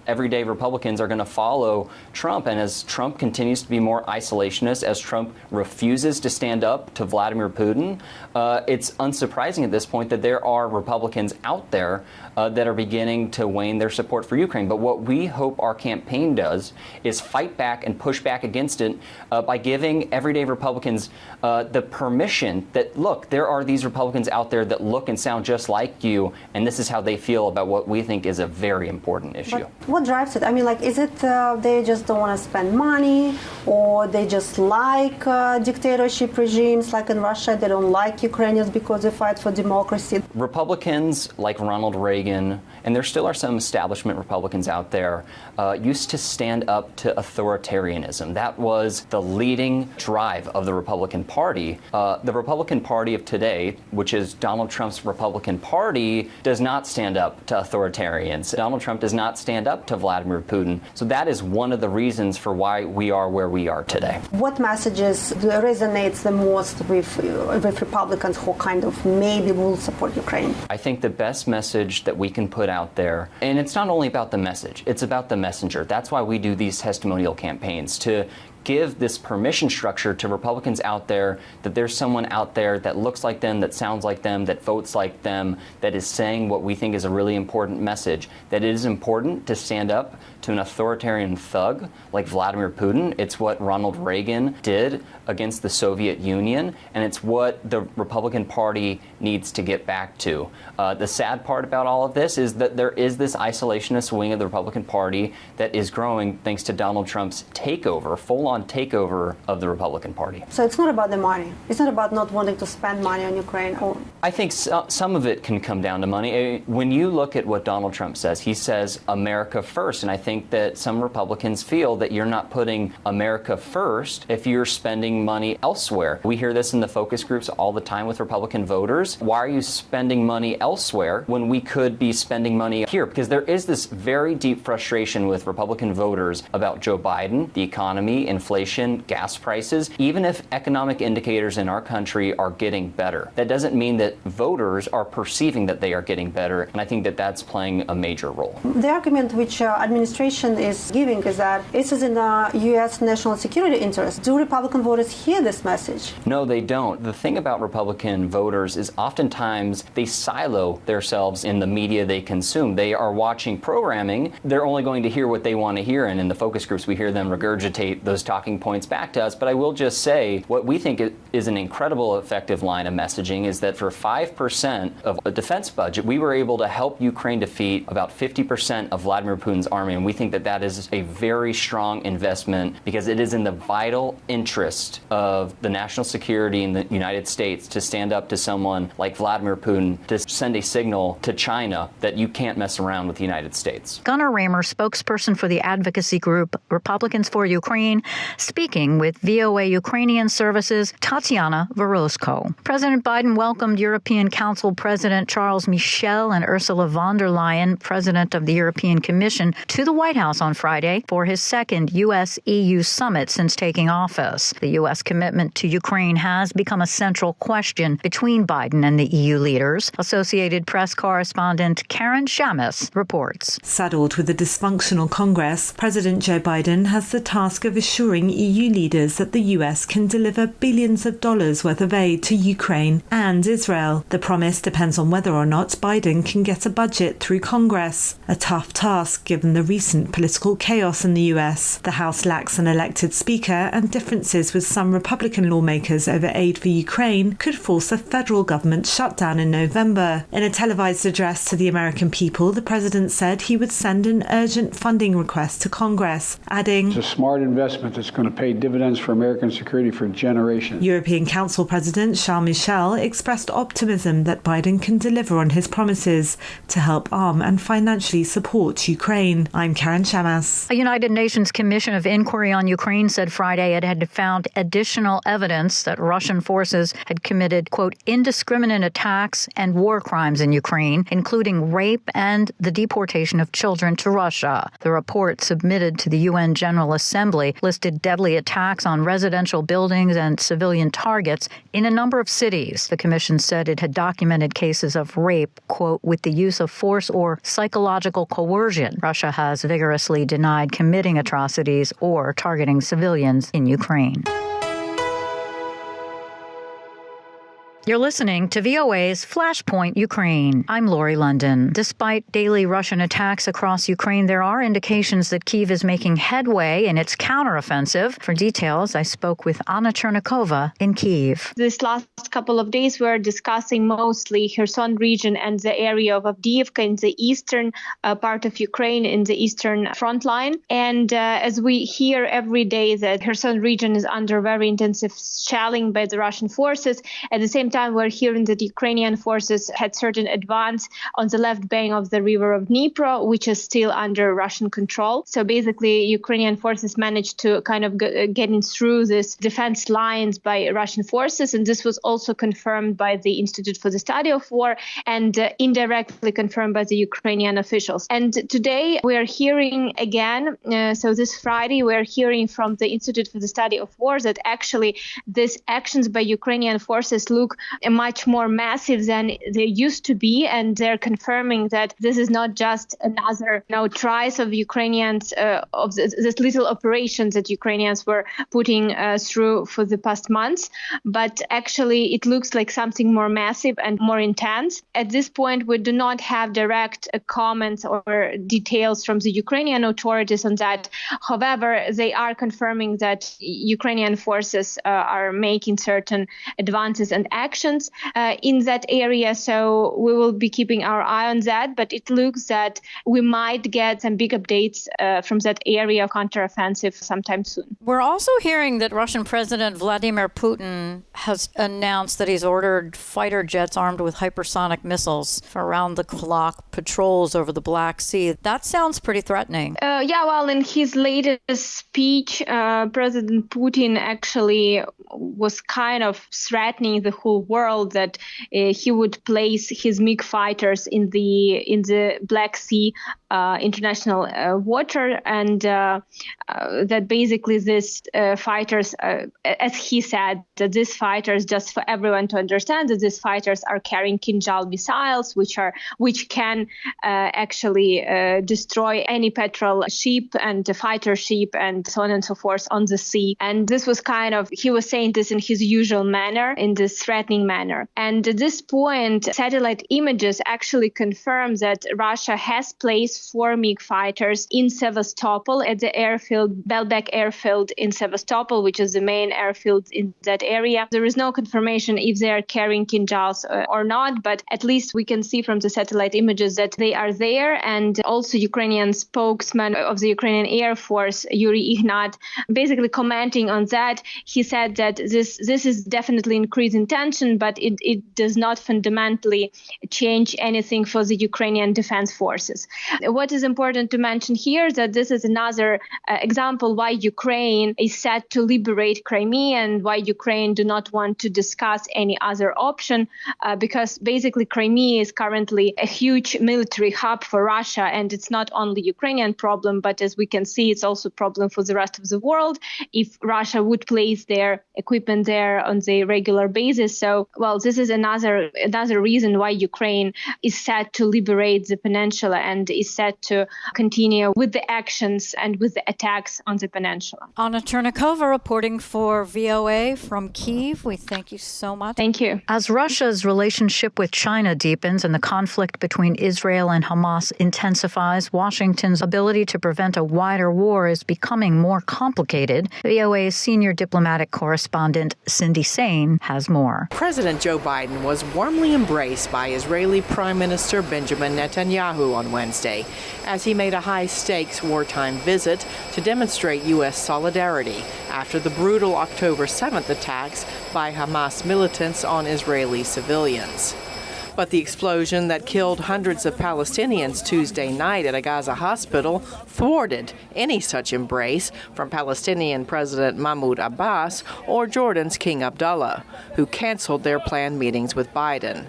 everyday Republicans are going to follow Trump. And as Trump continues to be more isolationist, as Trump refuses to stand up to Vladimir Putin, it's unsurprising at this point that there are Republicans out there that are beginning to wane their support for Ukraine. But what we hope our campaign does is fight back and push back against it by giving everyday Republicans the permission that, look, there are these Republicans out there that look and sound just like you, and this is how they feel about what we think is a very important issue. But what drives it? I mean, like, is it they just don't want to spend money, or they just like dictatorship regimes like in Russia? They don't like Ukrainians because they fight for democracy. Republicans like Ronald Reagan, and there still are some establishment Republicans out there, used to stand up to authoritarianism. That was the leading drive of the Republican Party. The Republican Party of today, which is Donald Trump's Republican Party, does not stand up to authoritarians. Donald Trump does not stand up to Vladimir Putin. So that is one of the reasons for why we are where we are today. What messages resonates the most with Republicans who kind of maybe will support Ukraine? I think the best message that we can put out there, and it's not only about the message, it's about the messenger. That's why we do these testimonial campaigns, to give this permission structure to Republicans out there that there's someone out there that looks like them, that sounds like them, that votes like them, that is saying what we think is a really important message, that it is important to stand up to an authoritarian thug like Vladimir Putin. It's what Ronald Reagan did against the Soviet Union, and it's what the Republican Party needs to get back to. The sad part about all of this is that there is this isolationist wing of the Republican Party that is growing thanks to Donald Trump's takeover, full-on takeover of the Republican Party. So it's not about the money. It's not about not wanting to spend money on Ukraine. I think some of it can come down to money. When you look at what Donald Trump says, he says America first, and I think that some Republicans feel that you're not putting America first if you're spending money elsewhere. We hear this in the focus groups all the time with Republican voters. Why are you spending money elsewhere when we could be spending money here? Because there is this very deep frustration with Republican voters about Joe Biden, the economy, inflation, gas prices. Even if economic indicators in our country are getting better, that doesn't mean that voters are perceiving that they are getting better, and I think that that's playing a major role. The argument which administration is giving is that it is in the U.S. national security interest. Do Republican voters hear this message? No, they don't. The thing about Republican voters is oftentimes they silo themselves in the media they consume. They are watching programming. They're only going to hear what they want to hear, and in the focus groups we hear them regurgitate those talking points back to us. But I will just say what we think is an incredible effective line of messaging is that for 5% of a defense budget, we were able to help Ukraine defeat about 50% of Vladimir Putin's army, and we think that that is a very strong investment because it is in the vital interest of the national security in the United States to stand up to someone like Vladimir Putin, to send a signal to China that you can't mess around with the United States. Gunnar Raymer, spokesperson for the advocacy group Republicans for Ukraine, speaking with VOA Ukrainian Services' Tatiana Vorozko. President Biden welcomed European Council President Charles Michel and Ursula von der Leyen, President of the European Commission, to the White House on Friday for his second U.S.-EU summit since taking office. The U.S. commitment to Ukraine has become a central question between Biden and the EU leaders. Associated Press correspondent Karen Shamus reports. Saddled with a dysfunctional Congress, President Joe Biden has the task of assuring EU leaders that the U.S. can deliver billions of dollars worth of aid to Ukraine and Israel Israel. The promise depends on whether or not Biden can get a budget through Congress, a tough task given the recent political chaos in the US. The House lacks an elected speaker, and differences with some Republican lawmakers over aid for Ukraine could force a federal government shutdown in November. In a televised address to the American people, the president said he would send an urgent funding request to Congress, adding, "It's a smart investment that's going to pay dividends for American security for generations." European Council President Charles Michel expressed optimism that Biden can deliver on his promises to help arm and financially support Ukraine. I'm Karen Shamas. A United Nations Commission of Inquiry on Ukraine said Friday it had found additional evidence that Russian forces had committed, quote, indiscriminate attacks and war crimes in Ukraine, including rape and the deportation of children to Russia. The report submitted to the UN General Assembly listed deadly attacks on residential buildings and civilian targets in a number of cities. The commission said it had documented cases of rape, quote, with the use of force or psychological coercion. Russia has vigorously denied committing atrocities or targeting civilians in Ukraine. You're listening to VOA's Flashpoint Ukraine. I'm Lori London. Despite daily Russian attacks across Ukraine, there are indications that Kyiv is making headway in its counteroffensive. For details, I spoke with Anna Chernikova in Kyiv. This last couple of days, we're discussing mostly Kherson region and the area of Avdiivka in the eastern part of Ukraine, in the eastern front line. And as we hear every day that Kherson region is under very intensive shelling by the Russian forces, at the same time, we're hearing that Ukrainian forces had certain advance on the left bank of the river of Dnipro, which is still under Russian control. So basically, Ukrainian forces managed to kind of getting through this defense lines by Russian forces. And this was also confirmed by the Institute for the Study of War and indirectly confirmed by the Ukrainian officials. And today we are hearing again, so this Friday, we're hearing from the Institute for the Study of War that actually these actions by Ukrainian forces look much more massive than they used to be, and they're confirming that this is not just another tries of Ukrainians of this little operations that Ukrainians were putting through for the past months, but actually it looks like something more massive and more intense. At this point, we do not have direct comments or details from the Ukrainian authorities on that. However, they are confirming that Ukrainian forces are making certain advances and actions in that area. So we will be keeping our eye on that. But it looks that we might get some big updates from that area of counteroffensive sometime soon. We're also hearing that Russian President Vladimir Putin has announced that he's ordered fighter jets armed with hypersonic missiles for round-the-clock patrols over the Black Sea. That sounds pretty threatening. Well, in his latest speech, President Putin actually was kind of threatening the whole world that he would place his MiG fighters in the Black Sea international water, and that basically these fighters, as he said, that these fighters, just for everyone to understand, that these fighters are carrying Kinjal missiles, which can actually destroy any petrol ship and fighter ship and so on and so forth on the sea. And this was he was saying this in his usual manner, in this threatening manner. And at this point, satellite images actually confirm that Russia has placed 4 MiG fighters in Sevastopol at the airfield, Belbek airfield in Sevastopol, which is the main airfield in that area. There is no confirmation if they are carrying Kinjals or not, but at least we can see from the satellite images that they are there. And also Ukrainian spokesman of the Ukrainian Air Force, Yuri Ignat, basically commenting on that, he said that this is definitely increasing tension, but it does not fundamentally change anything for the Ukrainian defense forces. What is important to mention here is that this is another example why Ukraine is set to liberate Crimea and why Ukraine do not want to discuss any other option, because basically Crimea is currently a huge military hub for Russia, and it's not only Ukrainian problem, but as we can see, it's also a problem for the rest of the world if Russia would place their equipment there on the regular basis. So, this is another reason why Ukraine is set to liberate the peninsula and is set to continue with the actions and with the attacks on the peninsula. Anna Chernikova reporting for VOA from Kyiv. We thank you so much. Thank you. As Russia's relationship with China deepens and the conflict between Israel and Hamas intensifies, Washington's ability to prevent a wider war is becoming more complicated. VOA's senior diplomatic correspondent Cindy Sain has more. President Joe Biden was warmly embraced by Israeli Prime Minister Benjamin Netanyahu on Wednesday as he made a high-stakes wartime visit to demonstrate U.S. solidarity after the brutal October 7th attacks by Hamas militants on Israeli civilians. But the explosion that killed hundreds of Palestinians Tuesday night at a Gaza hospital thwarted any such embrace from Palestinian President Mahmoud Abbas or Jordan's King Abdullah, who canceled their planned meetings with Biden.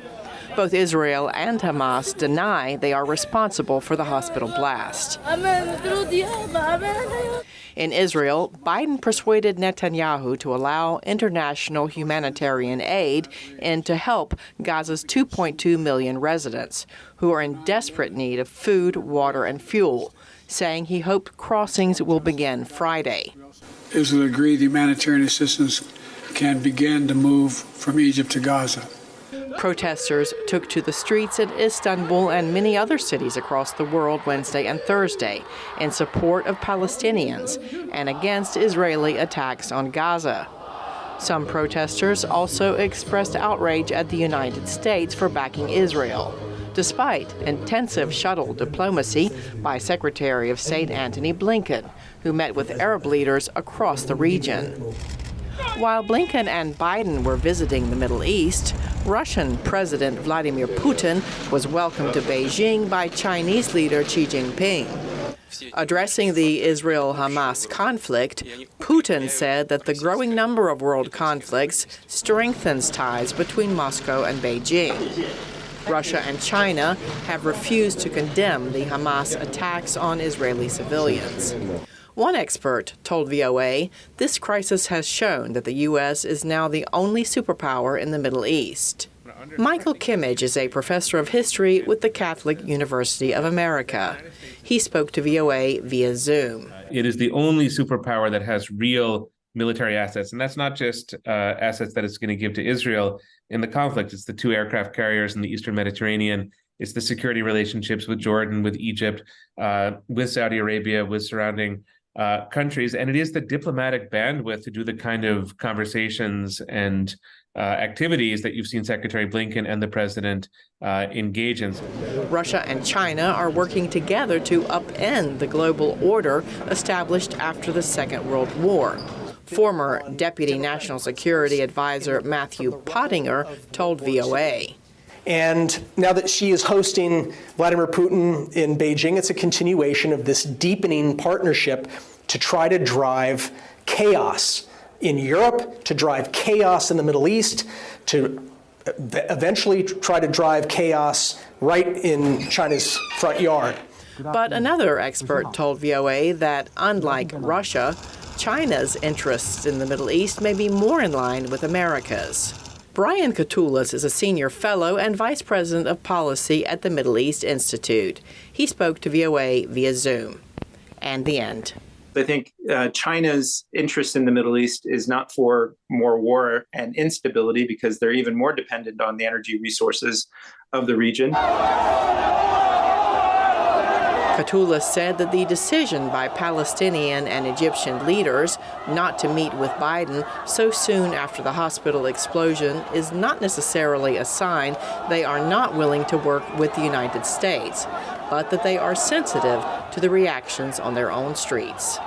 Both Israel and Hamas deny they are responsible for the hospital blast. In Israel, Biden persuaded Netanyahu to allow international humanitarian aid in to help Gaza's 2.2 million residents, who are in desperate need of food, water, and fuel, saying he hoped crossings will begin Friday. Israel agreed the humanitarian assistance can begin to move from Egypt to Gaza. Protesters took to the streets in Istanbul and many other cities across the world Wednesday and Thursday in support of Palestinians and against Israeli attacks on Gaza. Some protesters also expressed outrage at the United States for backing Israel, despite intensive shuttle diplomacy by Secretary of State Antony Blinken, who met with Arab leaders across the region. While Blinken and Biden were visiting the Middle East, Russian President Vladimir Putin was welcomed to Beijing by Chinese leader Xi Jinping. Addressing the Israel-Hamas conflict, Putin said that the growing number of world conflicts strengthens ties between Moscow and Beijing. Russia and China have refused to condemn the Hamas attacks on Israeli civilians. One expert told VOA this crisis has shown that the U.S. is now the only superpower in the Middle East. Michael Kimmage is a professor of history with the Catholic University of America. He spoke to VOA via Zoom. It is the only superpower that has real military assets, and that's not just assets that it's going to give to Israel in the conflict. It's the 2 aircraft carriers in the Eastern Mediterranean. It's the security relationships with Jordan, with Egypt, with Saudi Arabia, with surrounding countries, and it is the diplomatic bandwidth to do the kind of conversations and activities that you've seen Secretary Blinken and the president engage in. Russia and China are working together to upend the global order established after the Second World War. Former Deputy National Security Advisor Matthew Pottinger told VOA. And now that she is hosting Vladimir Putin in Beijing, it's a continuation of this deepening partnership to try to drive chaos in Europe, to drive chaos in the Middle East, to eventually try to drive chaos right in China's front yard. But another expert told VOA that, unlike Russia, China's interests in the Middle East may be more in line with America's. Brian Katulis is a senior fellow and vice president of policy at the Middle East Institute. He spoke to VOA via Zoom. And the end. I think China's interest in the Middle East is not for more war and instability, because they're even more dependent on the energy resources of the region. Katulis said that the decision by Palestinian and Egyptian leaders not to meet with Biden so soon after the hospital explosion is not necessarily a sign they are not willing to work with the United States, but that they are sensitive to the reactions on their own streets.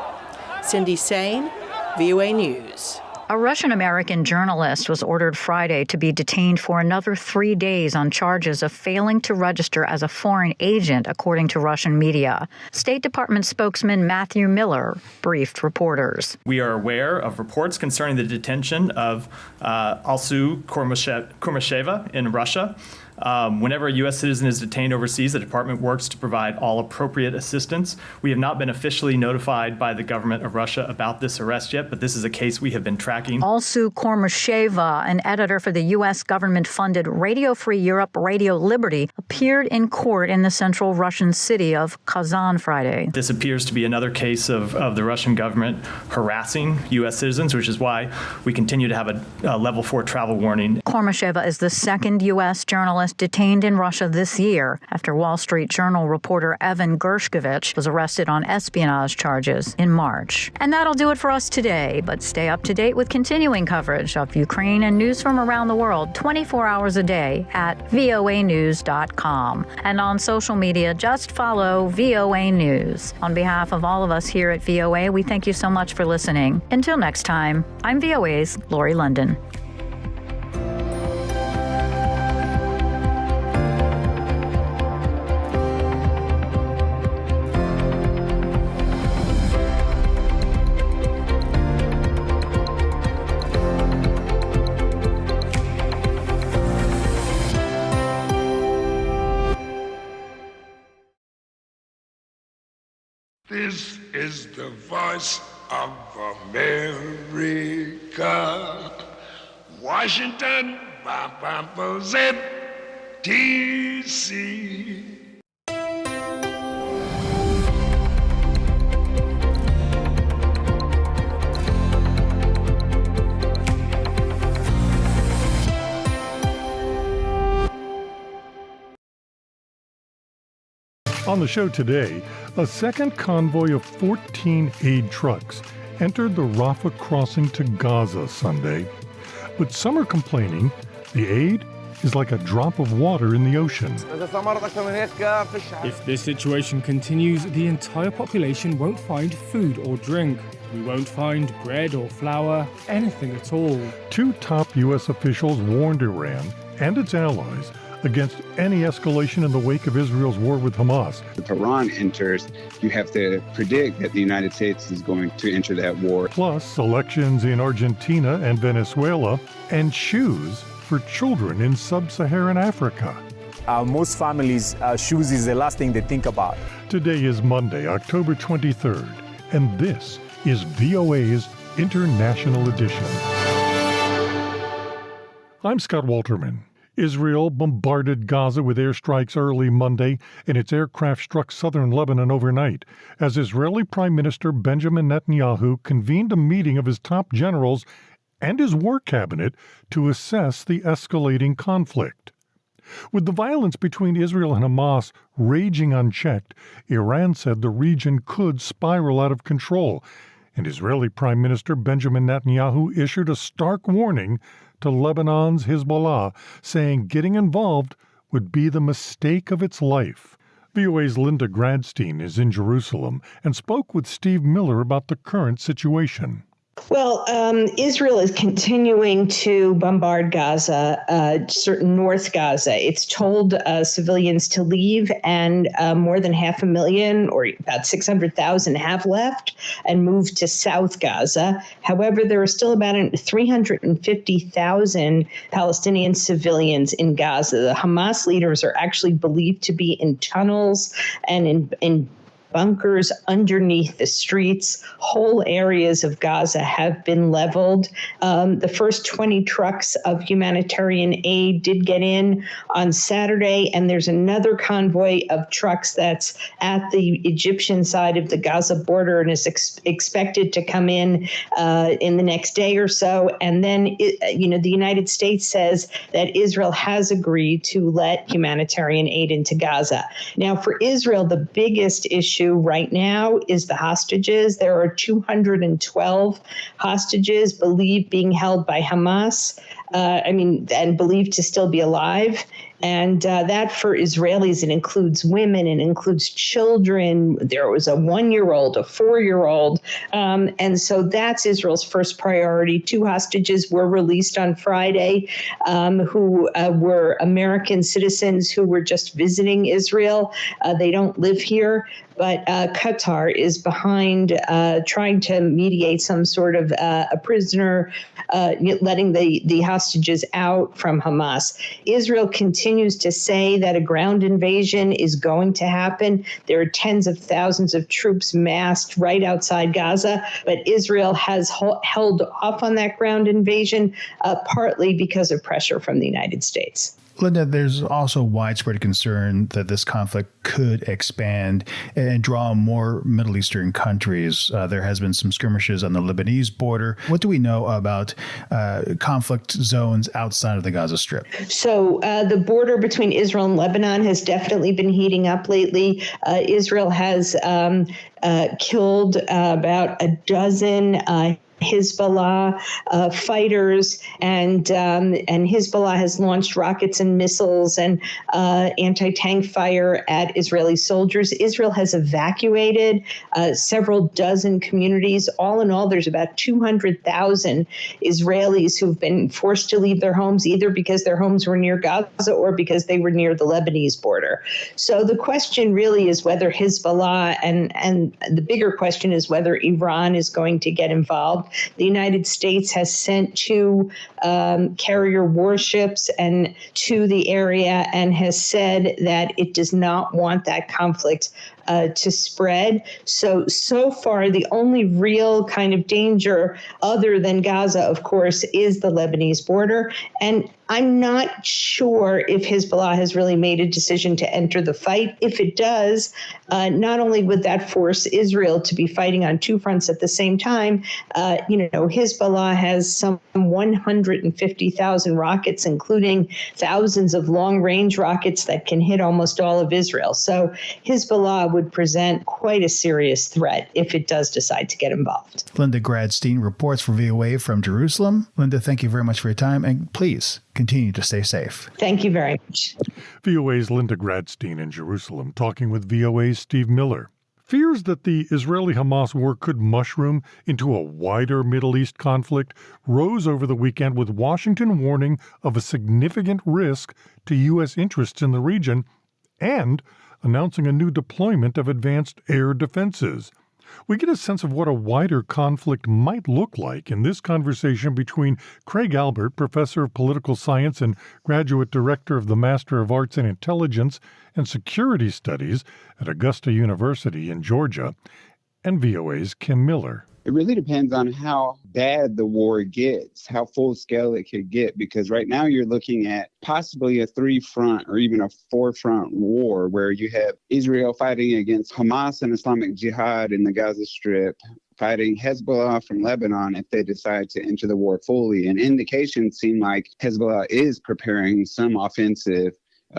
Cindy Sain, VOA News. A Russian-American journalist was ordered Friday to be detained for another 3 days on charges of failing to register as a foreign agent, according to Russian media. State Department spokesman Matthew Miller briefed reporters. We are aware of reports concerning the detention of Alsu Kurmasheva in Russia. Whenever a U.S. citizen is detained overseas, the department works to provide all appropriate assistance. We have not been officially notified by the government of Russia about this arrest yet, but this is a case we have been tracking. Alsu Kormasheva, an editor for the U.S. government-funded Radio Free Europe Radio Liberty, appeared in court in the central Russian city of Kazan Friday. This appears to be another case of the Russian government harassing U.S. citizens, which is why we continue to have a level 4 travel warning. Kormasheva is the second U.S. journalist detained in Russia this year after Wall Street Journal reporter Evan Gershkovich was arrested on espionage charges in March. And that'll do it for us today, but stay up to date with continuing coverage of Ukraine and news from around the world 24 hours a day at voanews.com. And on social media, just follow VOA News. On behalf of all of us here at VOA, we thank you so much for listening. Until next time, I'm VOA's Lori London. This is the voice of America. Washington, D.C. On the show today, a second convoy of 14 aid trucks entered the Rafah crossing to Gaza Sunday. But some are complaining the aid is like a drop of water in the ocean. If this situation continues, the entire population won't find food or drink. We won't find bread or flour, anything at all. Two top U.S. officials warned Iran and its allies against any escalation in the wake of Israel's war with Hamas. If Iran enters, you have to predict that the United States is going to enter that war. Plus, elections in Argentina and Venezuela, and shoes for children in sub-Saharan Africa. Most families, shoes is the last thing they think about. Today is Monday, October 23rd, and this is VOA's International Edition. I'm Scott Walterman. Israel bombarded Gaza with airstrikes early Monday, and its aircraft struck southern Lebanon overnight, as Israeli Prime Minister Benjamin Netanyahu convened a meeting of his top generals and his war cabinet to assess the escalating conflict. With the violence between Israel and Hamas raging unchecked, Iran said the region could spiral out of control, and Israeli Prime Minister Benjamin Netanyahu issued a stark warning to Lebanon's Hezbollah, saying getting involved would be the mistake of its life. VOA's Linda Gradstein is in Jerusalem and spoke with Steve Miller about the current situation. Well, Israel is continuing to bombard Gaza, certain North Gaza. It's told civilians to leave, and more than 500,000, or about 600,000, have left and moved to South Gaza. However, there are still about 350,000 Palestinian civilians in Gaza. The Hamas leaders are actually believed to be in tunnels and in bunkers underneath the streets. Whole areas of Gaza have been leveled. The first 20 trucks of humanitarian aid did get in on Saturday, and there's another convoy of trucks that's at the Egyptian side of the Gaza border and is expected to come in the next day or so. And then, the United States says that Israel has agreed to let humanitarian aid into Gaza. Now, for Israel, the biggest issue right now is the hostages. There are 212 hostages believed being held by Hamas, and believed to still be alive. And that for Israelis, it includes women, it includes children. There was a 1-year-old, a 4-year-old. And so that's Israel's first priority. 2 hostages were released on Friday who were American citizens who were just visiting Israel. They don't live here, but Qatar is behind trying to mediate some sort of a prisoner, letting the hostages out from Hamas. Israel continues continues to say that a ground invasion is going to happen. There are tens of thousands of troops massed right outside Gaza, but Israel has held off on that ground invasion, partly because of pressure from the United States. Linda, there's also widespread concern that this conflict could expand and draw more Middle Eastern countries. There has been some skirmishes on the Lebanese border. What do we know about conflict zones outside of the Gaza Strip? So the border between Israel and Lebanon has definitely been heating up lately. Israel has killed about a dozen Hezbollah fighters, and Hezbollah has launched rockets and missiles and anti-tank fire at Israeli soldiers. Israel has evacuated several dozen communities. All in all, there's about 200,000 Israelis who've been forced to leave their homes, either because their homes were near Gaza or because they were near the Lebanese border. So the question really is whether Hezbollah, and the bigger question is whether Iran is going to get involved. The United States has sent two carrier warships and to the area and has said that it does not want that conflict to spread. So far, the only real kind of danger other than Gaza, of course, is the Lebanese border. And I'm not sure if Hezbollah has really made a decision to enter the fight. If it does, not only would that force Israel to be fighting on two fronts at the same time, Hezbollah has some 150,000 rockets, including thousands of long-range rockets that can hit almost all of Israel. So Hezbollah would present quite a serious threat if it does decide to get involved. Linda Gradstein reports for VOA from Jerusalem. Linda, thank you very much for your time, and please continue to stay safe. Thank you very much. VOA's Linda Gradstein in Jerusalem talking with VOA's Steve Miller. Fears that the Israeli-Hamas war could mushroom into a wider Middle East conflict rose over the weekend, with Washington warning of a significant risk to U.S. interests in the region and announcing a new deployment of advanced air defenses. We get a sense of what a wider conflict might look like in this conversation between Craig Albert, professor of political science and graduate director of the Master of Arts in Intelligence and Security Studies at Augusta University in Georgia, and VOA's Kim Miller. It really depends on how bad the war gets, how full scale it could get, because right now you're looking at possibly a 3-front or even a 4-front war where you have Israel fighting against Hamas and Islamic Jihad in the Gaza Strip, fighting Hezbollah from Lebanon if they decide to enter the war fully. And indications seem like Hezbollah is preparing some offensive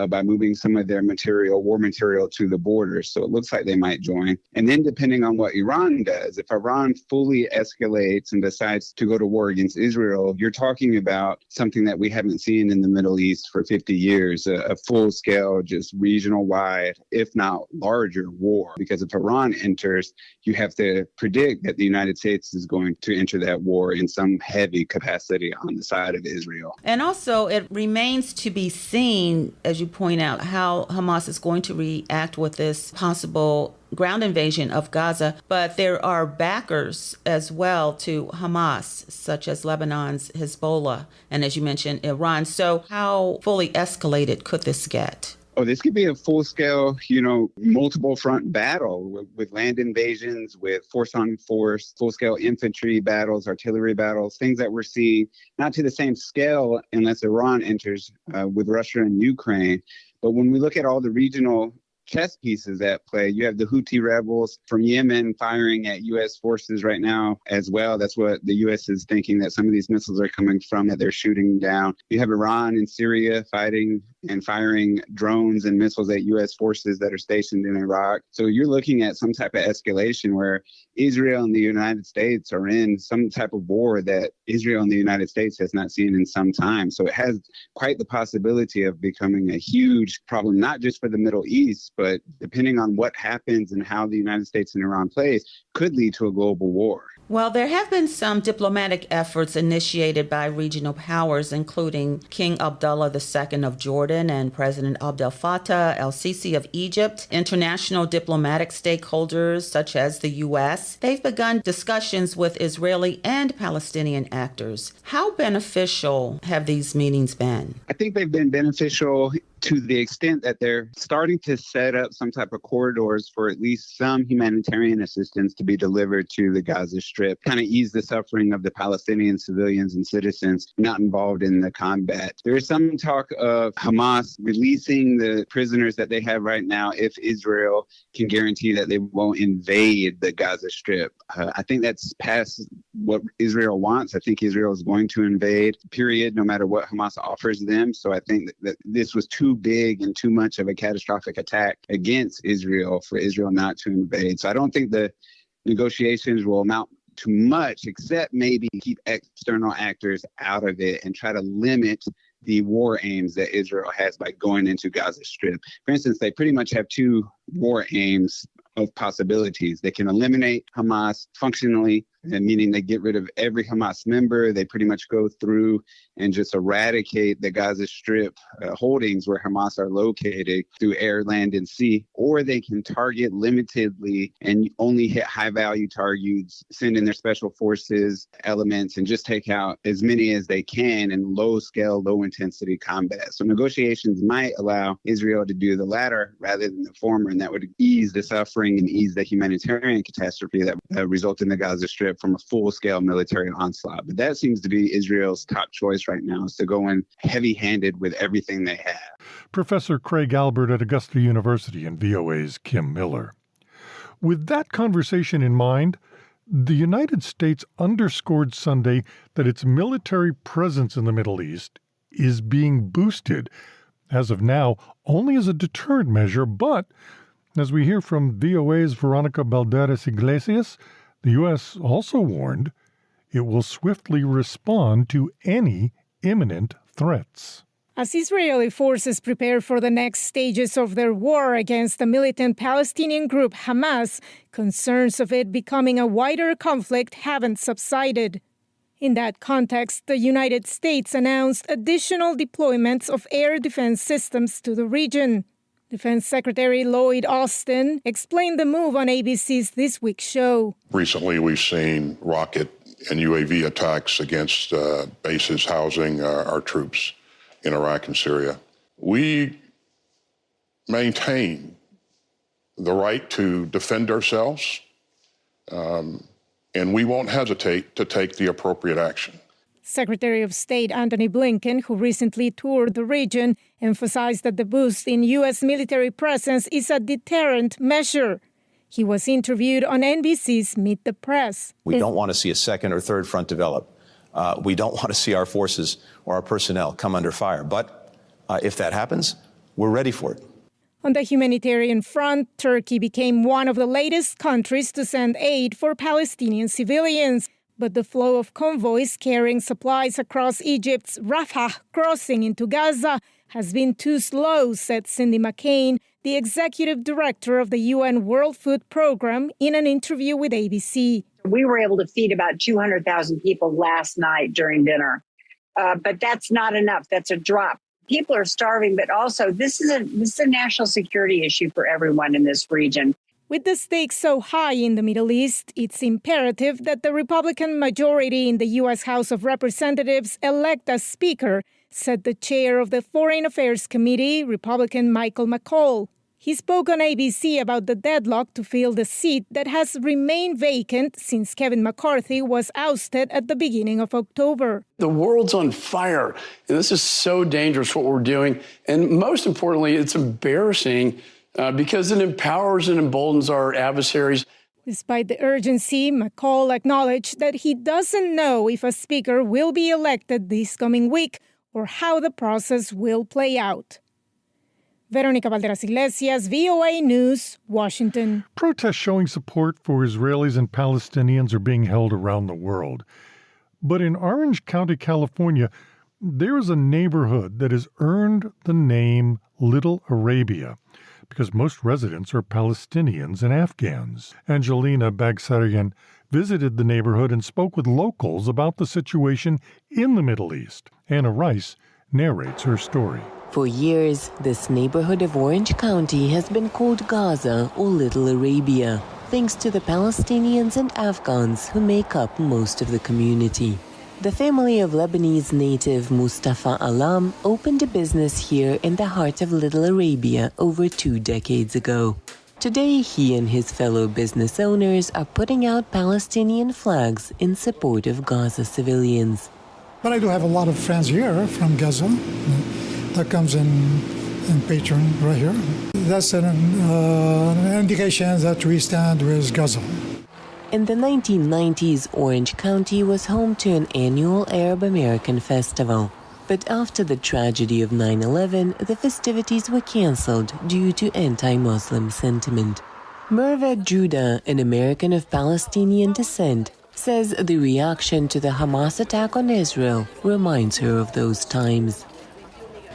by moving some of their war material to the border. So it looks like they might join. And then depending on what Iran does, if Iran fully escalates and decides to go to war against Israel, you're talking about something that we haven't seen in the Middle East for 50 years, a full-scale, just regional-wide, if not larger war. Because if Iran enters, you have to predict that the United States is going to enter that war in some heavy capacity on the side of Israel. And also, it remains to be seen, as you point out, how Hamas is going to react with this possible ground invasion of Gaza. But there are backers as well to Hamas, such as Lebanon's Hezbollah, and as you mentioned, Iran. So how fully escalated could this get? Oh, this could be a full-scale, multiple front battle with land invasions, with force-on-force, full-scale infantry battles, artillery battles, things that we're seeing, not to the same scale unless Iran enters with Russia and Ukraine. But when we look at all the regional chess pieces at play, you have the Houthi rebels from Yemen firing at U.S. forces right now as well. That's what the U.S. is thinking, that some of these missiles are coming from, that they're shooting down. You have Iran and Syria fighting and firing drones and missiles at U.S. forces that are stationed in Iraq. So you're looking at some type of escalation where Israel and the United States are in some type of war that Israel and the United States has not seen in some time. So it has quite the possibility of becoming a huge problem, not just for the Middle East, but depending on what happens and how the United States and Iran plays, could lead to a global war. Well, there have been some diplomatic efforts initiated by regional powers, including King Abdullah II of Jordan and President Abdel Fattah el-Sisi of Egypt. International diplomatic stakeholders, such as the U.S., they've begun discussions with Israeli and Palestinian actors. How beneficial have these meetings been? I think they've been beneficial to the extent that they're starting to set up some type of corridors for at least some humanitarian assistance to be delivered to the Gaza Strip, kind of ease the suffering of the Palestinian civilians and citizens not involved in the combat. There is some talk of Hamas releasing the prisoners that they have right now if Israel can guarantee that they won't invade the Gaza Strip. I think that's past what Israel wants. I think Israel is going to invade, period, no matter what Hamas offers them. So I think that this was too big and too much of a catastrophic attack against Israel for Israel not to invade. So I don't think the negotiations will amount to much, except maybe keep external actors out of it and try to limit the war aims that Israel has by going into Gaza Strip. For instance, they pretty much have two war aims of possibilities. They can eliminate Hamas functionally, meaning they get rid of every Hamas member. They pretty much go through and just eradicate the Gaza Strip holdings where Hamas are located through air, land, and sea. Or they can target limitedly and only hit high-value targets, send in their special forces elements, and just take out as many as they can in low-scale, low-intensity combat. So negotiations might allow Israel to do the latter rather than the former, and that would ease the suffering and ease the humanitarian catastrophe that resulted in the Gaza Strip from a full-scale military onslaught. But that seems to be Israel's top choice right now, is to go in heavy-handed with everything they have. Professor Craig Albert at Augusta University and VOA's Kim Miller. With that conversation in mind, the United States underscored Sunday that its military presence in the Middle East is being boosted, as of now, only as a deterrent measure, but as we hear from VOA's Veronica Balderas Iglesias, the U.S. also warned it will swiftly respond to any imminent threats. As Israeli forces prepare for the next stages of their war against the militant Palestinian group Hamas, concerns of it becoming a wider conflict haven't subsided. In that context, the United States announced additional deployments of air defense systems to the region. Defense Secretary Lloyd Austin explained the move on ABC's This Week show. Recently, we've seen rocket and UAV attacks against bases housing our troops in Iraq and Syria. We maintain the right to defend ourselves, and we won't hesitate to take the appropriate action. Secretary of State Antony Blinken, who recently toured the region, emphasized that the boost in U.S. military presence is a deterrent measure. He was interviewed on NBC's Meet the Press. We don't want to see a second or third front develop. We don't want to see our forces or our personnel come under fire. But if that happens, we're ready for it. On the humanitarian front, Turkey became one of the latest countries to send aid for Palestinian civilians. But the flow of convoys carrying supplies across Egypt's Rafah crossing into Gaza has been too slow, said Cindy McCain, the executive director of the UN World Food Program, in an interview with ABC. We were able to feed about 200,000 people last night during dinner. But that's not enough. That's a drop. People are starving, but also this is a national security issue for everyone in this region. With the stakes so high in the Middle East, it's imperative that the Republican majority in the U.S. House of Representatives elect a speaker, said the chair of the Foreign Affairs Committee, Republican Michael McCaul. He spoke on ABC about the deadlock to fill the seat that has remained vacant since Kevin McCarthy was ousted at the beginning of October. The world's on fire, and this is so dangerous what we're doing. And most importantly, it's embarrassing because it empowers and emboldens our adversaries. Despite the urgency, McCaul acknowledged that he doesn't know if a speaker will be elected this coming week or how the process will play out. Veronica Balderas Iglesias, VOA News, Washington. Protests showing support for Israelis and Palestinians are being held around the world. But in Orange County, California, there is a neighborhood that has earned the name Little Arabia, because most residents are Palestinians and Afghans. Angelina Bagsarian visited the neighborhood and spoke with locals about the situation in the Middle East. Anna Rice narrates her story. For years, this neighborhood of Orange County has been called Gaza or Little Arabia, thanks to the Palestinians and Afghans who make up most of the community. The family of Lebanese native Mustafa Alam opened a business here in the heart of Little Arabia over 2 decades ago. Today, he and his fellow business owners are putting out Palestinian flags in support of Gaza civilians. But I do have a lot of friends here from Gaza that comes in patron right here. That's an indication that we stand with Gaza. In the 1990s, Orange County was home to an annual Arab American festival. But after the tragedy of 9/11, the festivities were canceled due to anti-Muslim sentiment. Merva Judah, an American of Palestinian descent, says the reaction to the Hamas attack on Israel reminds her of those times.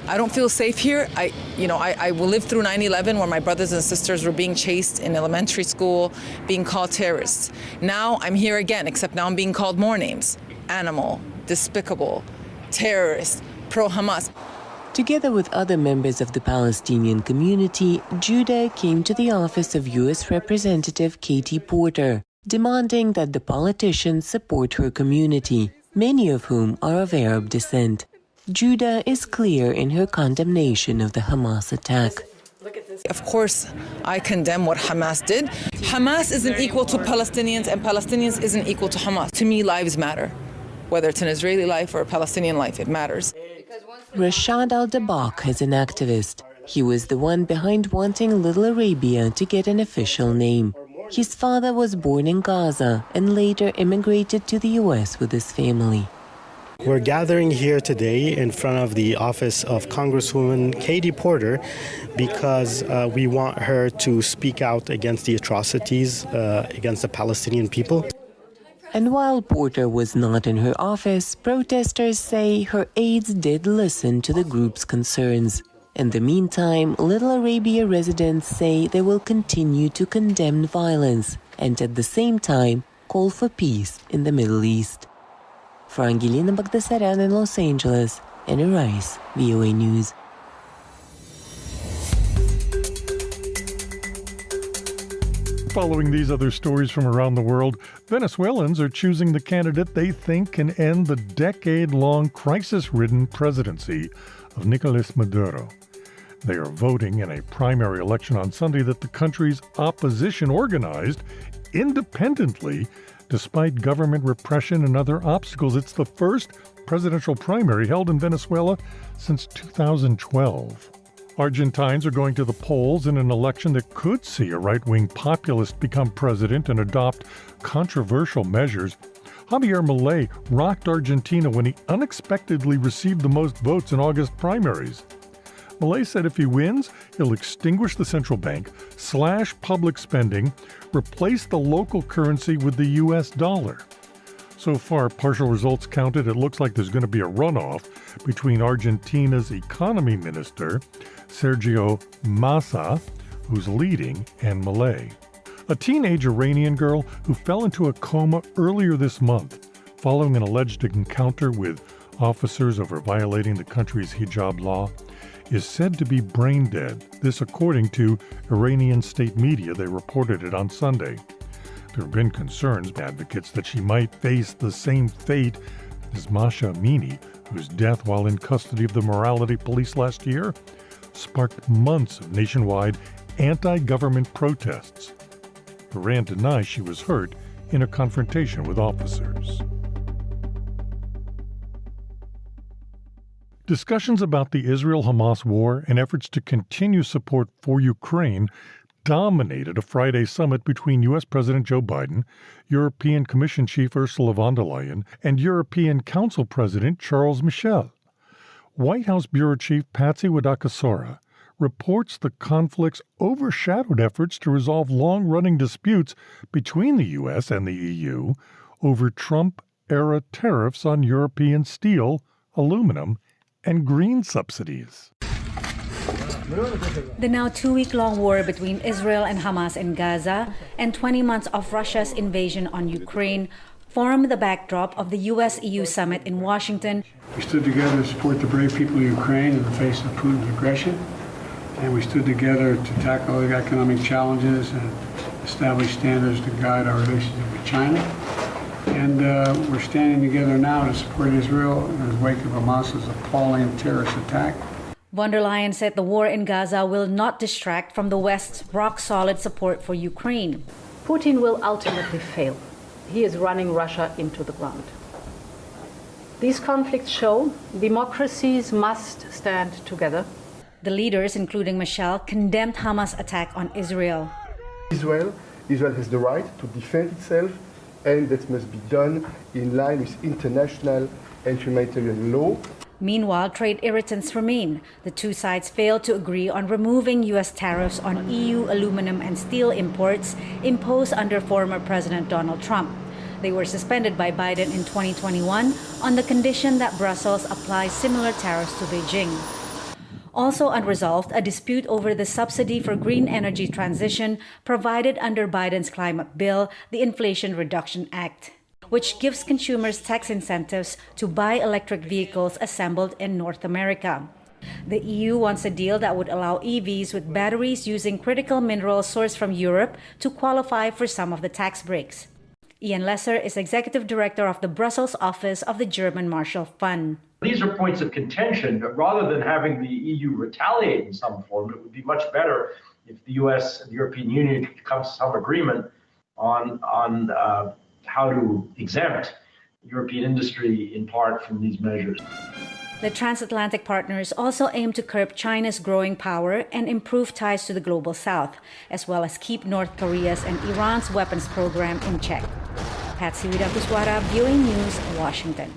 I don't feel safe here. I will live through 9/11 where my brothers and sisters were being chased in elementary school, being called terrorists. Now I'm here again, except now I'm being called more names. Animal, despicable, terrorist, pro-Hamas. Together with other members of the Palestinian community, Judah came to the office of U.S. Representative Katie Porter, demanding that the politicians support her community, many of whom are of Arab descent. Judah is clear in her condemnation of the Hamas attack. Of course, I condemn what Hamas did. Hamas isn't equal to Palestinians, and Palestinians isn't equal to Hamas. To me, lives matter. Whether it's an Israeli life or a Palestinian life, it matters. Rashad al-Dabak is an activist. He was the one behind wanting Little Arabia to get an official name. His father was born in Gaza and later immigrated to the U.S. with his family. We're gathering here today in front of the office of Congresswoman Katie Porter because we want her to speak out against the atrocities against the Palestinian people. And while Porter was not in her office, protesters say her aides did listen to the group's concerns. In the meantime, Little Arabia residents say they will continue to condemn violence and at the same time call for peace in the Middle East. For Angelina Bagdasaran in Los Angeles, Anna Rice, VOA News. Following these other stories from around the world, Venezuelans are choosing the candidate they think can end the decade-long crisis-ridden presidency of Nicolás Maduro. They are voting in a primary election on Sunday that the country's opposition organized independently despite government repression and other obstacles. It's the first presidential primary held in Venezuela since 2012. Argentines are going to the polls in an election that could see a right-wing populist become president and adopt controversial measures. Javier Milei rocked Argentina when he unexpectedly received the most votes in August primaries. Milei said if he wins, he'll extinguish the central bank, slash public spending, replace the local currency with the U.S. dollar. So far, partial results counted, it looks like there's going to be a runoff between Argentina's economy minister, Sergio Massa, who's leading, and Milei. A teenage Iranian girl who fell into a coma earlier this month following an alleged encounter with officers over violating the country's hijab law is said to be brain dead. This according to Iranian state media. They reported it on Sunday. There have been concerns, advocates, that she might face the same fate as Masha Amini, whose death while in custody of the morality police last year sparked months of nationwide anti-government protests. Iran denies she was hurt in a confrontation with officers. Discussions about the Israel-Hamas war and efforts to continue support for Ukraine dominated a Friday summit between U.S. President Joe Biden, European Commission Chief Ursula von der Leyen, and European Council President Charles Michel. White House Bureau Chief Patsy Widakuswara reports the conflicts overshadowed efforts to resolve long-running disputes between the U.S. and the EU over Trump-era tariffs on European steel, aluminum, and green subsidies. The now 2-week-long war between Israel and Hamas in Gaza and 20 months of Russia's invasion on Ukraine form the backdrop of the U.S.-EU summit in Washington. We stood together to support the brave people of Ukraine in the face of Putin's aggression, and we stood together to tackle the economic challenges and establish standards to guide our relationship with China. And we're standing together now to support Israel in the wake of Hamas's appalling terrorist attack. Von der Leyen said the war in Gaza will not distract from the West's rock-solid support for Ukraine. Putin will ultimately fail. He is running Russia into the ground. These conflicts show democracies must stand together. The leaders, including Michel, condemned Hamas' attack on Israel. Israel has the right to defend itself, and that must be done in line with international and humanitarian law. Meanwhile, trade irritants remain. The two sides failed to agree on removing U.S. tariffs on EU aluminum and steel imports imposed under former President Donald Trump. They were suspended by Biden in 2021 on the condition that Brussels apply similar tariffs to Beijing. Also unresolved, a dispute over the subsidy for green energy transition provided under Biden's climate bill, the Inflation Reduction Act, which gives consumers tax incentives to buy electric vehicles assembled in North America. The EU wants a deal that would allow EVs with batteries using critical minerals sourced from Europe to qualify for some of the tax breaks. Ian Lesser is executive director of the Brussels office of the German Marshall Fund. These are points of contention, but rather than having the EU retaliate in some form, it would be much better if the US and the European Union could come to some agreement on how to exempt European industry in part from these measures. The transatlantic partners also aim to curb China's growing power and improve ties to the global south, as well as keep North Korea's and Iran's weapons program in check. Patsy Widakuswara, VOA News, Washington.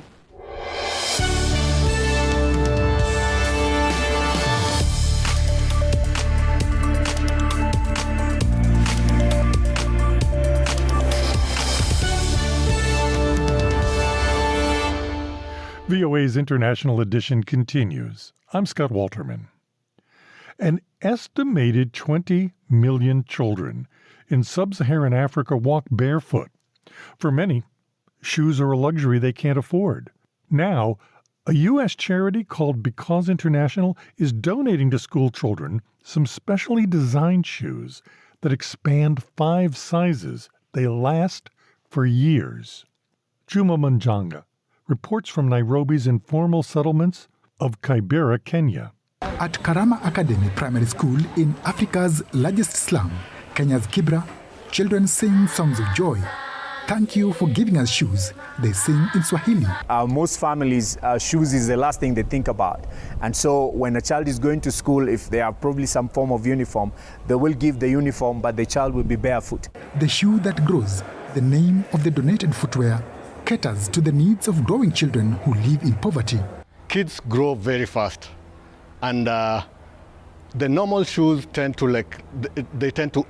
VOA's International Edition continues. I'm Scott Walterman. An estimated 20 million children in sub-Saharan Africa walk barefoot. For many, shoes are a luxury they can't afford. Now, a U.S. charity called Because International is donating to school children some specially designed shoes that expand 5 sizes. They last for years. Juma Manjanga reports from Nairobi's informal settlements of Kibera, Kenya. At Karama Academy Primary School in Africa's largest slum, Kenya's Kibera, children sing songs of joy. Thank you for giving us shoes, they sing in Swahili. Most families, shoes is the last thing they think about. And so when a child is going to school, if they have probably some form of uniform, they will give the uniform, but the child will be barefoot. The shoe that grows, the name of the donated footwear, caters to the needs of growing children who live in poverty. Kids grow very fast, and the normal shoes tend to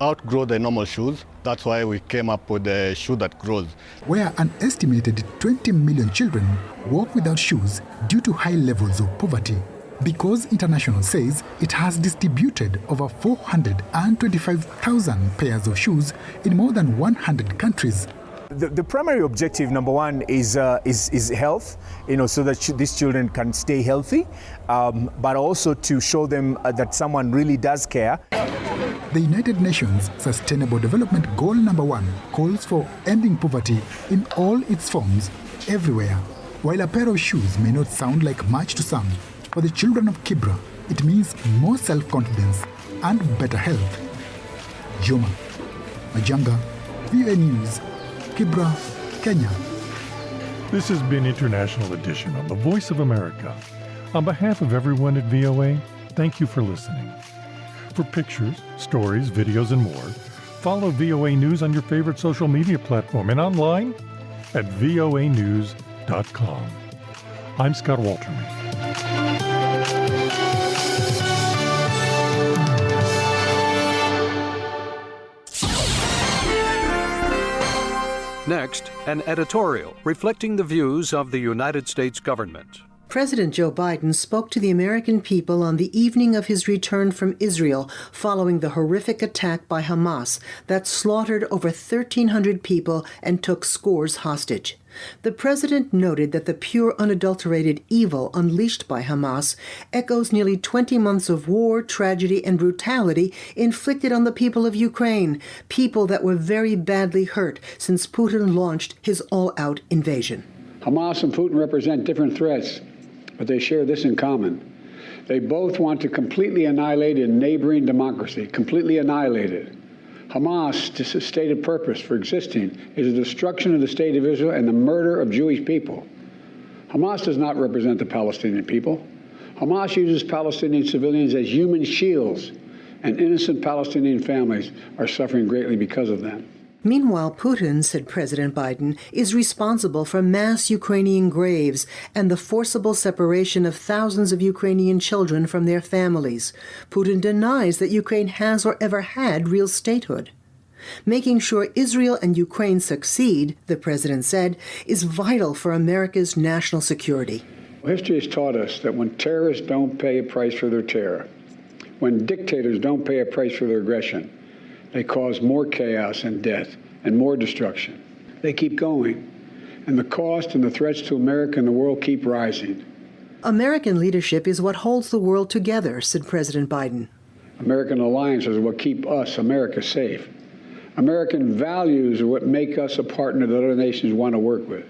outgrow the normal shoes. That's why we came up with a shoe that grows. Where an estimated 20 million children walk without shoes due to high levels of poverty. Because International says it has distributed over 425,000 pairs of shoes in more than 100 countries. The primary objective, number one, is health, so that these children can stay healthy, but also to show them that someone really does care. The United Nations Sustainable Development Goal number 1 calls for ending poverty in all its forms, everywhere. While a pair of shoes may not sound like much to some, for the children of Kibera, it means more self-confidence and better health. Juma Majanga, VOA News, Kibera, Kenya. This has been International Edition on the Voice of America. On behalf of everyone at VOA, thank you for listening. For pictures, stories, videos, and more, follow VOA News on your favorite social media platform and online at voanews.com. I'm Scott Walterman. Next, an editorial reflecting the views of the United States government. President Joe Biden spoke to the American people on the evening of his return from Israel following the horrific attack by Hamas that slaughtered over 1,300 people and took scores hostage. The president noted that the pure, unadulterated evil unleashed by Hamas echoes nearly 20 months of war, tragedy, and brutality inflicted on the people of Ukraine, people that were very badly hurt since Putin launched his all-out invasion. Hamas and Putin represent different threats, but they share this in common. They both want to completely annihilate a neighboring democracy, completely annihilate it. Hamas' stated purpose for existing is the destruction of the state of Israel and the murder of Jewish people. Hamas does not represent the Palestinian people. Hamas uses Palestinian civilians as human shields, and innocent Palestinian families are suffering greatly because of them. Meanwhile, Putin, said President Biden, is responsible for mass Ukrainian graves and the forcible separation of thousands of Ukrainian children from their families. Putin denies that Ukraine has or ever had real statehood. Making sure Israel and Ukraine succeed, the president said, is vital for America's national security. History has taught us that when terrorists don't pay a price for their terror, when dictators don't pay a price for their aggression, they cause more chaos and death and more destruction. They keep going, and the cost and the threats to America and the world keep rising. American leadership is what holds the world together, said President Biden. American alliances are what keep us, America, safe. American values are what make us a partner that other nations want to work with.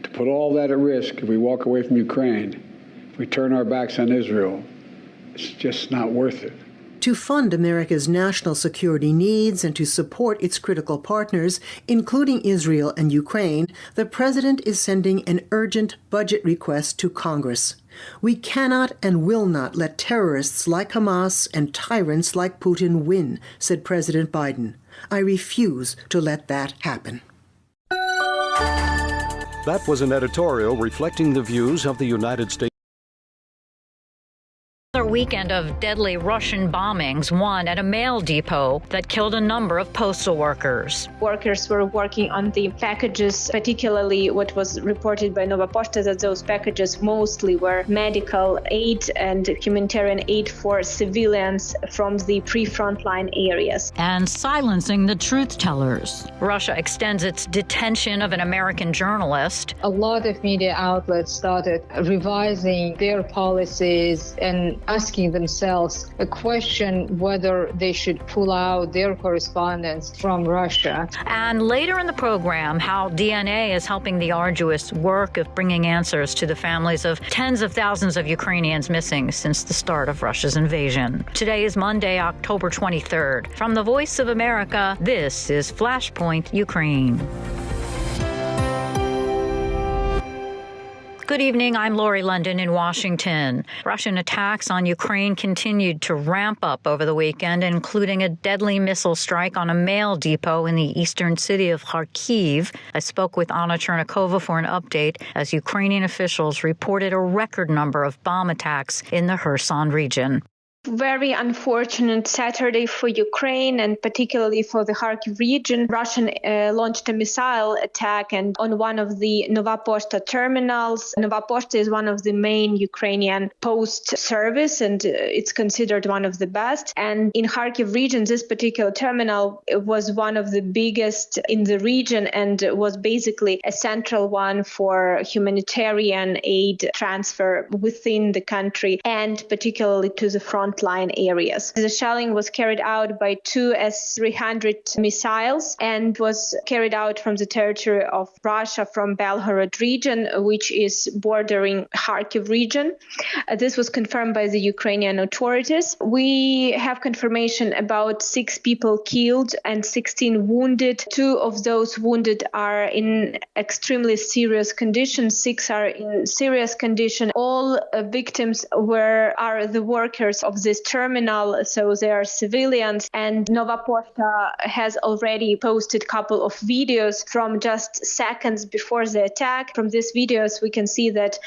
To put all that at risk if we walk away from Ukraine, if we turn our backs on Israel, it's just not worth it. To fund America's national security needs and to support its critical partners, including Israel and Ukraine, the president is sending an urgent budget request to Congress. We cannot and will not let terrorists like Hamas and tyrants like Putin win, said President Biden. I refuse to let that happen. That was an editorial reflecting the views of the United States. Another weekend of deadly Russian bombings, one at a mail depot that killed a number of postal workers. Workers were working on the packages, particularly what was reported by Nova Pošta, that those packages mostly were medical aid and humanitarian aid for civilians from the pre-frontline areas. And silencing the truth tellers. Russia extends its detention of an American journalist. A lot of media outlets started revising their policies and asking themselves a question whether they should pull out their correspondence from Russia. And later in the program, how DNA is helping the arduous work of bringing answers to the families of tens of thousands of Ukrainians missing since the start of Russia's invasion. Today is Monday, October 23rd. From the Voice of America, this is Flashpoint Ukraine. Good evening, I'm Lori London in Washington. Russian attacks on Ukraine continued to ramp up over the weekend, including a deadly missile strike on a mail depot in the eastern city of Kharkiv. I spoke with Anna Chernikova for an update as Ukrainian officials reported a record number of bomb attacks in the Kherson region. Very unfortunate Saturday for Ukraine and particularly for the Kharkiv region. Russia launched a missile attack and on one of the Nova Pošta terminals. Nova Pošta is one of the main Ukrainian post service and it's considered one of the best. And in Kharkiv region, this particular terminal was one of the biggest in the region and was basically a central one for humanitarian aid transfer within the country and particularly to the front line areas. The shelling was carried out by two S-300 missiles and was carried out from the territory of Russia from Belgorod region, which is bordering Kharkiv region. This was confirmed by the Ukrainian authorities. We have confirmation about 6 people killed and 16 wounded. 2 of those wounded are in extremely serious condition. 6 are in serious condition. All victims are the workers of this terminal, so they are civilians. And Nova Pošta has already posted a couple of videos from just seconds before the attack. From these videos, we can see that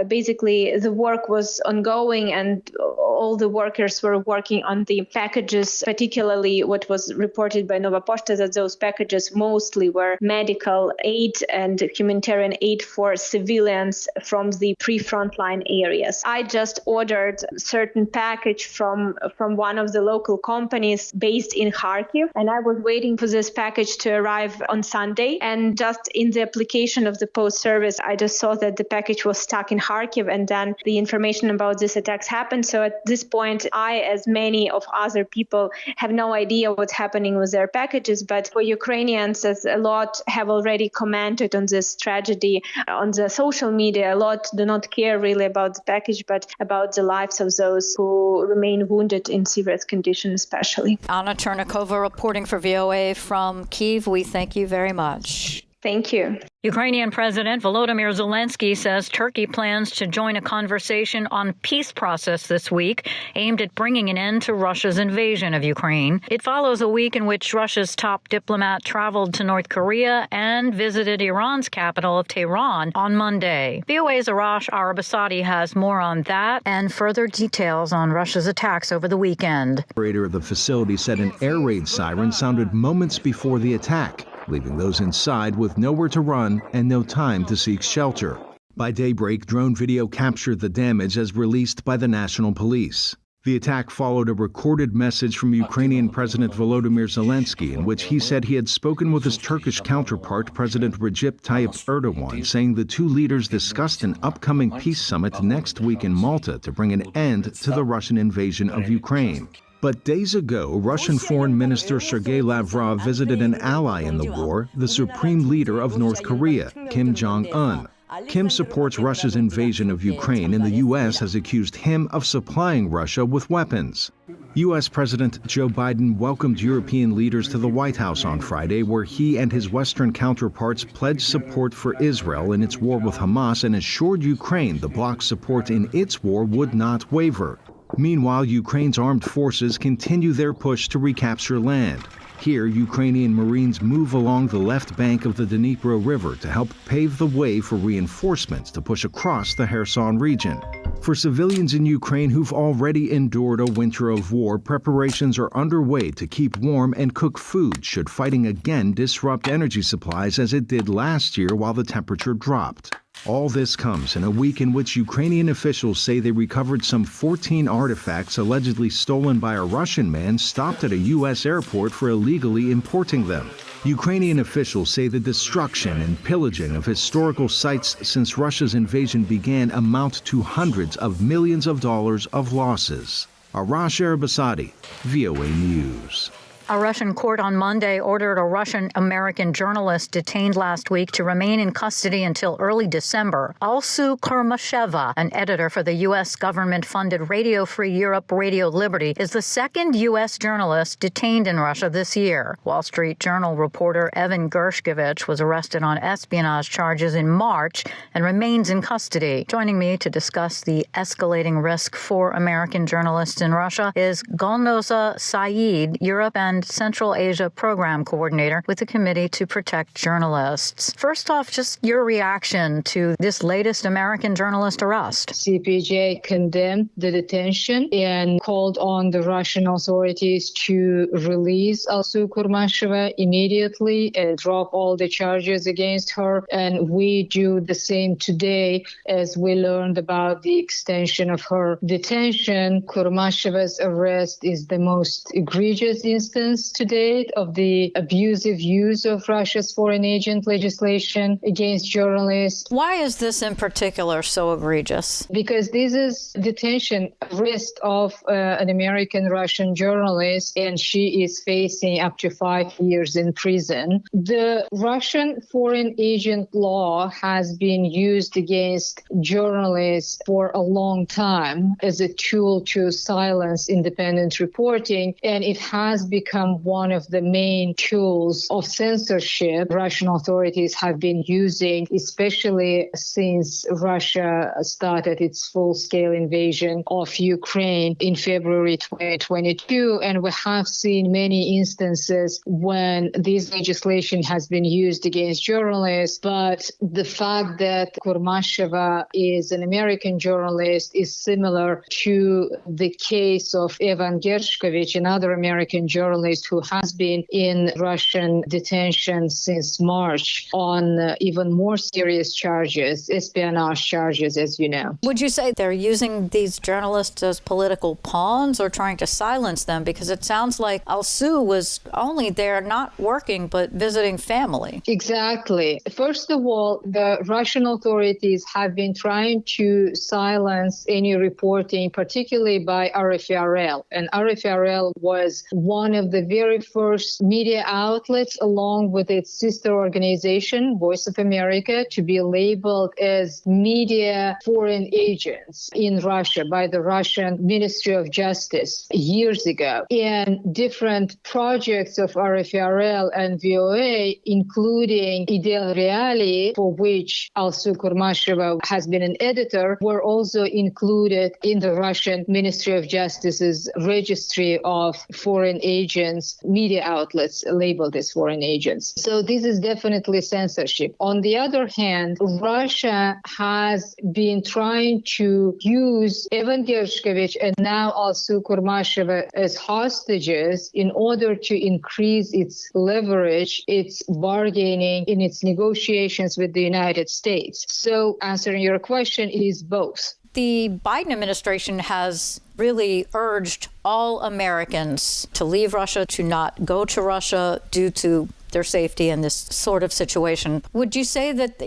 basically the work was ongoing and all the workers were working on the packages, particularly what was reported by Nova Pošta, that those packages mostly were medical aid and humanitarian aid for civilians from the pre-frontline areas. I just ordered a certain package from one of the local companies based in Kharkiv. And I was waiting for this package to arrive on Sunday. And just in the application of the post service, I just saw that the package was stuck in Kharkiv, and then the information about these attacks happened. So at this point, I, as many of other people, have no idea what's happening with their packages. But for Ukrainians, as a lot have already commented on this tragedy on the social media, a lot do not care really about the package, but about the lives of those who remain wounded in serious condition, especially. Anna Chernikova reporting for VOA from Kyiv. We thank you very much. Thank you. Ukrainian President Volodymyr Zelensky says Turkey plans to join a conversation on peace process this week aimed at bringing an end to Russia's invasion of Ukraine. It follows a week in which Russia's top diplomat traveled to North Korea and visited Iran's capital of Tehran on Monday. VOA's Arash Arabasadi has more on that and further details on Russia's attacks over the weekend. The operator of the facility said an air raid siren sounded moments before the attack, leaving those inside with nowhere to run and no time to seek shelter. By daybreak, drone video captured the damage as released by the National Police. The attack followed a recorded message from Ukrainian President Volodymyr Zelensky in which he said he had spoken with his Turkish counterpart, President Recep Tayyip Erdogan, saying the two leaders discussed an upcoming peace summit next week in Malta to bring an end to the Russian invasion of Ukraine. But days ago, Russian Foreign Minister Sergei Lavrov visited an ally in the war, the supreme leader of North Korea, Kim Jong-un. Kim supports Russia's invasion of Ukraine, and the U.S. has accused him of supplying Russia with weapons. U.S. President Joe Biden welcomed European leaders to the White House on Friday, where he and his Western counterparts pledged support for Israel in its war with Hamas and assured Ukraine the bloc's support in its war would not waver. Meanwhile, Ukraine's armed forces continue their push to recapture land. Here, Ukrainian Marines move along the left bank of the Dnipro River to help pave the way for reinforcements to push across the Kherson region. For civilians in Ukraine who've already endured a winter of war, preparations are underway to keep warm and cook food should fighting again disrupt energy supplies as it did last year while the temperature dropped. All this comes in a week in which Ukrainian officials say they recovered some 14 artifacts allegedly stolen by a Russian man stopped at a U.S. airport for illegally importing them. Ukrainian officials say the destruction and pillaging of historical sites since Russia's invasion began amount to hundreds of millions of dollars of losses. Arash Arabasadi, VOA News. A Russian court on Monday ordered a Russian-American journalist detained last week to remain in custody until early December. Alsu Kurmasheva, an editor for the U.S. government-funded Radio Free Europe Radio Liberty, is the second U.S. journalist detained in Russia this year. Wall Street Journal reporter Evan Gershkovich was arrested on espionage charges in March and remains in custody. Joining me to discuss the escalating risk for American journalists in Russia is Golnoza Saeed, Europe and Central Asia Program Coordinator with the Committee to Protect Journalists. First off, just your reaction to this latest American journalist arrest. CPJ condemned the detention and called on the Russian authorities to release Alsu Kurmasheva immediately and drop all the charges against her. And we do the same today as we learned about the extension of her detention. Kurmasheva's arrest is the most egregious instance to date of the abusive use of Russia's foreign agent legislation against journalists. Why is this in particular so egregious? Because this is detention arrest of an American-Russian journalist, and she is facing up to 5 years in prison. The Russian foreign agent law has been used against journalists for a long time as a tool to silence independent reporting, and it has become one of the main tools of censorship Russian authorities have been using, especially since Russia started its full-scale invasion of Ukraine in February 2022. And we have seen many instances when this legislation has been used against journalists. But the fact that Kurmasheva is an American journalist is similar to the case of Evan Gershkovich, another American journalist journalist who has been in Russian detention since March on even more serious charges, espionage charges, as you know. Would you say they're using these journalists as political pawns or trying to silence them? Because it sounds like Alsu was only there not working but visiting family. Exactly. First of all, the Russian authorities have been trying to silence any reporting, particularly by RFRL. And RFRL was one of the very first media outlets, along with its sister organization, Voice of America, to be labeled as media foreign agents in Russia by the Russian Ministry of Justice years ago. And different projects of RFRL and VOA, including Ideal Reali, for which Alsu Kurmasheva has been an editor, were also included in the Russian Ministry of Justice's registry of foreign agents, media outlets labeled as foreign agents. So this is definitely censorship. On the other hand, Russia has been trying to use Evan Gershkovich and now Alsu Kurmasheva as hostages in order to increase its leverage, its bargaining in its negotiations with the United States. So answering your question, it is both. The Biden administration has really urged all Americans to leave Russia, to not go to Russia due to their safety in this sort of situation. Would you say that,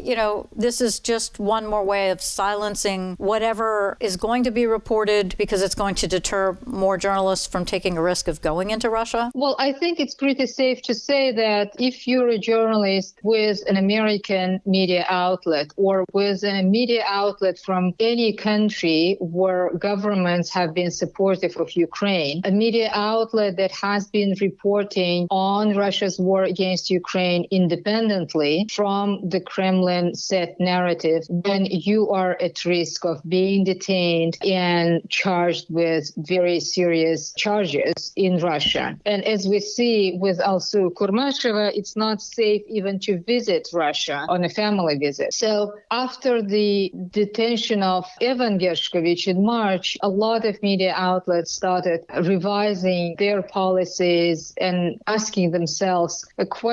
this is just one more way of silencing whatever is going to be reported because it's going to deter more journalists from taking a risk of going into Russia? Well, I think it's pretty safe to say that if you're a journalist with an American media outlet or with a media outlet from any country where governments have been supportive of Ukraine, a media outlet that has been reporting on Russia's war against Ukraine independently from the Kremlin set narrative, then you are at risk of being detained and charged with very serious charges in Russia. And as we see with Alsu Kurmasheva, it's not safe even to visit Russia on a family visit. So after the detention of Evan Gershkovich in March, a lot of media outlets started revising their policies and asking themselves a question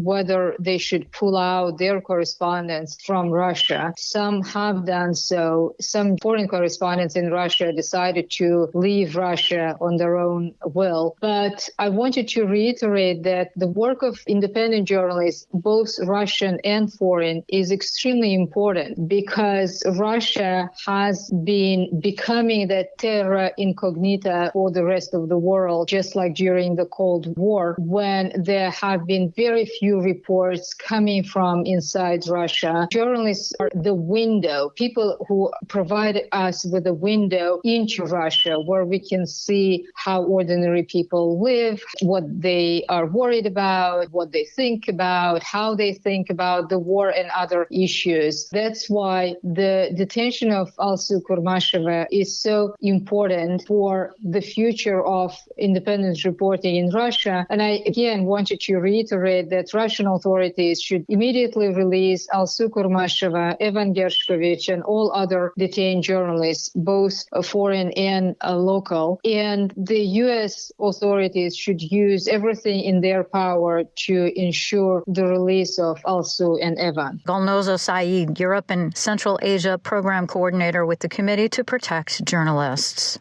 whether they should pull out their correspondence from Russia. Some have done so. Some foreign correspondents in Russia decided to leave Russia on their own will. But I wanted to reiterate that the work of independent journalists, both Russian and foreign, is extremely important because Russia has been becoming that terra incognita for the rest of the world, just like during the Cold War, when there have been very few reports coming from inside Russia. Journalists are the window, people who provide us with a window into Russia where we can see how ordinary people live, what they are worried about, what they think about, how they think about the war and other issues. That's why the detention of Alsu Kurmasheva is so important for the future of independent reporting in Russia. And I again wanted to reiterate that Russian authorities should immediately release Alsu Kurmasheva, Evan Gershkovich, and all other detained journalists, both foreign and local. And the U.S. authorities should use everything in their power to ensure the release of Alsu and Evan. Golnoza Saeed, Europe and Central Asia Program Coordinator with the Committee to Protect Journalists.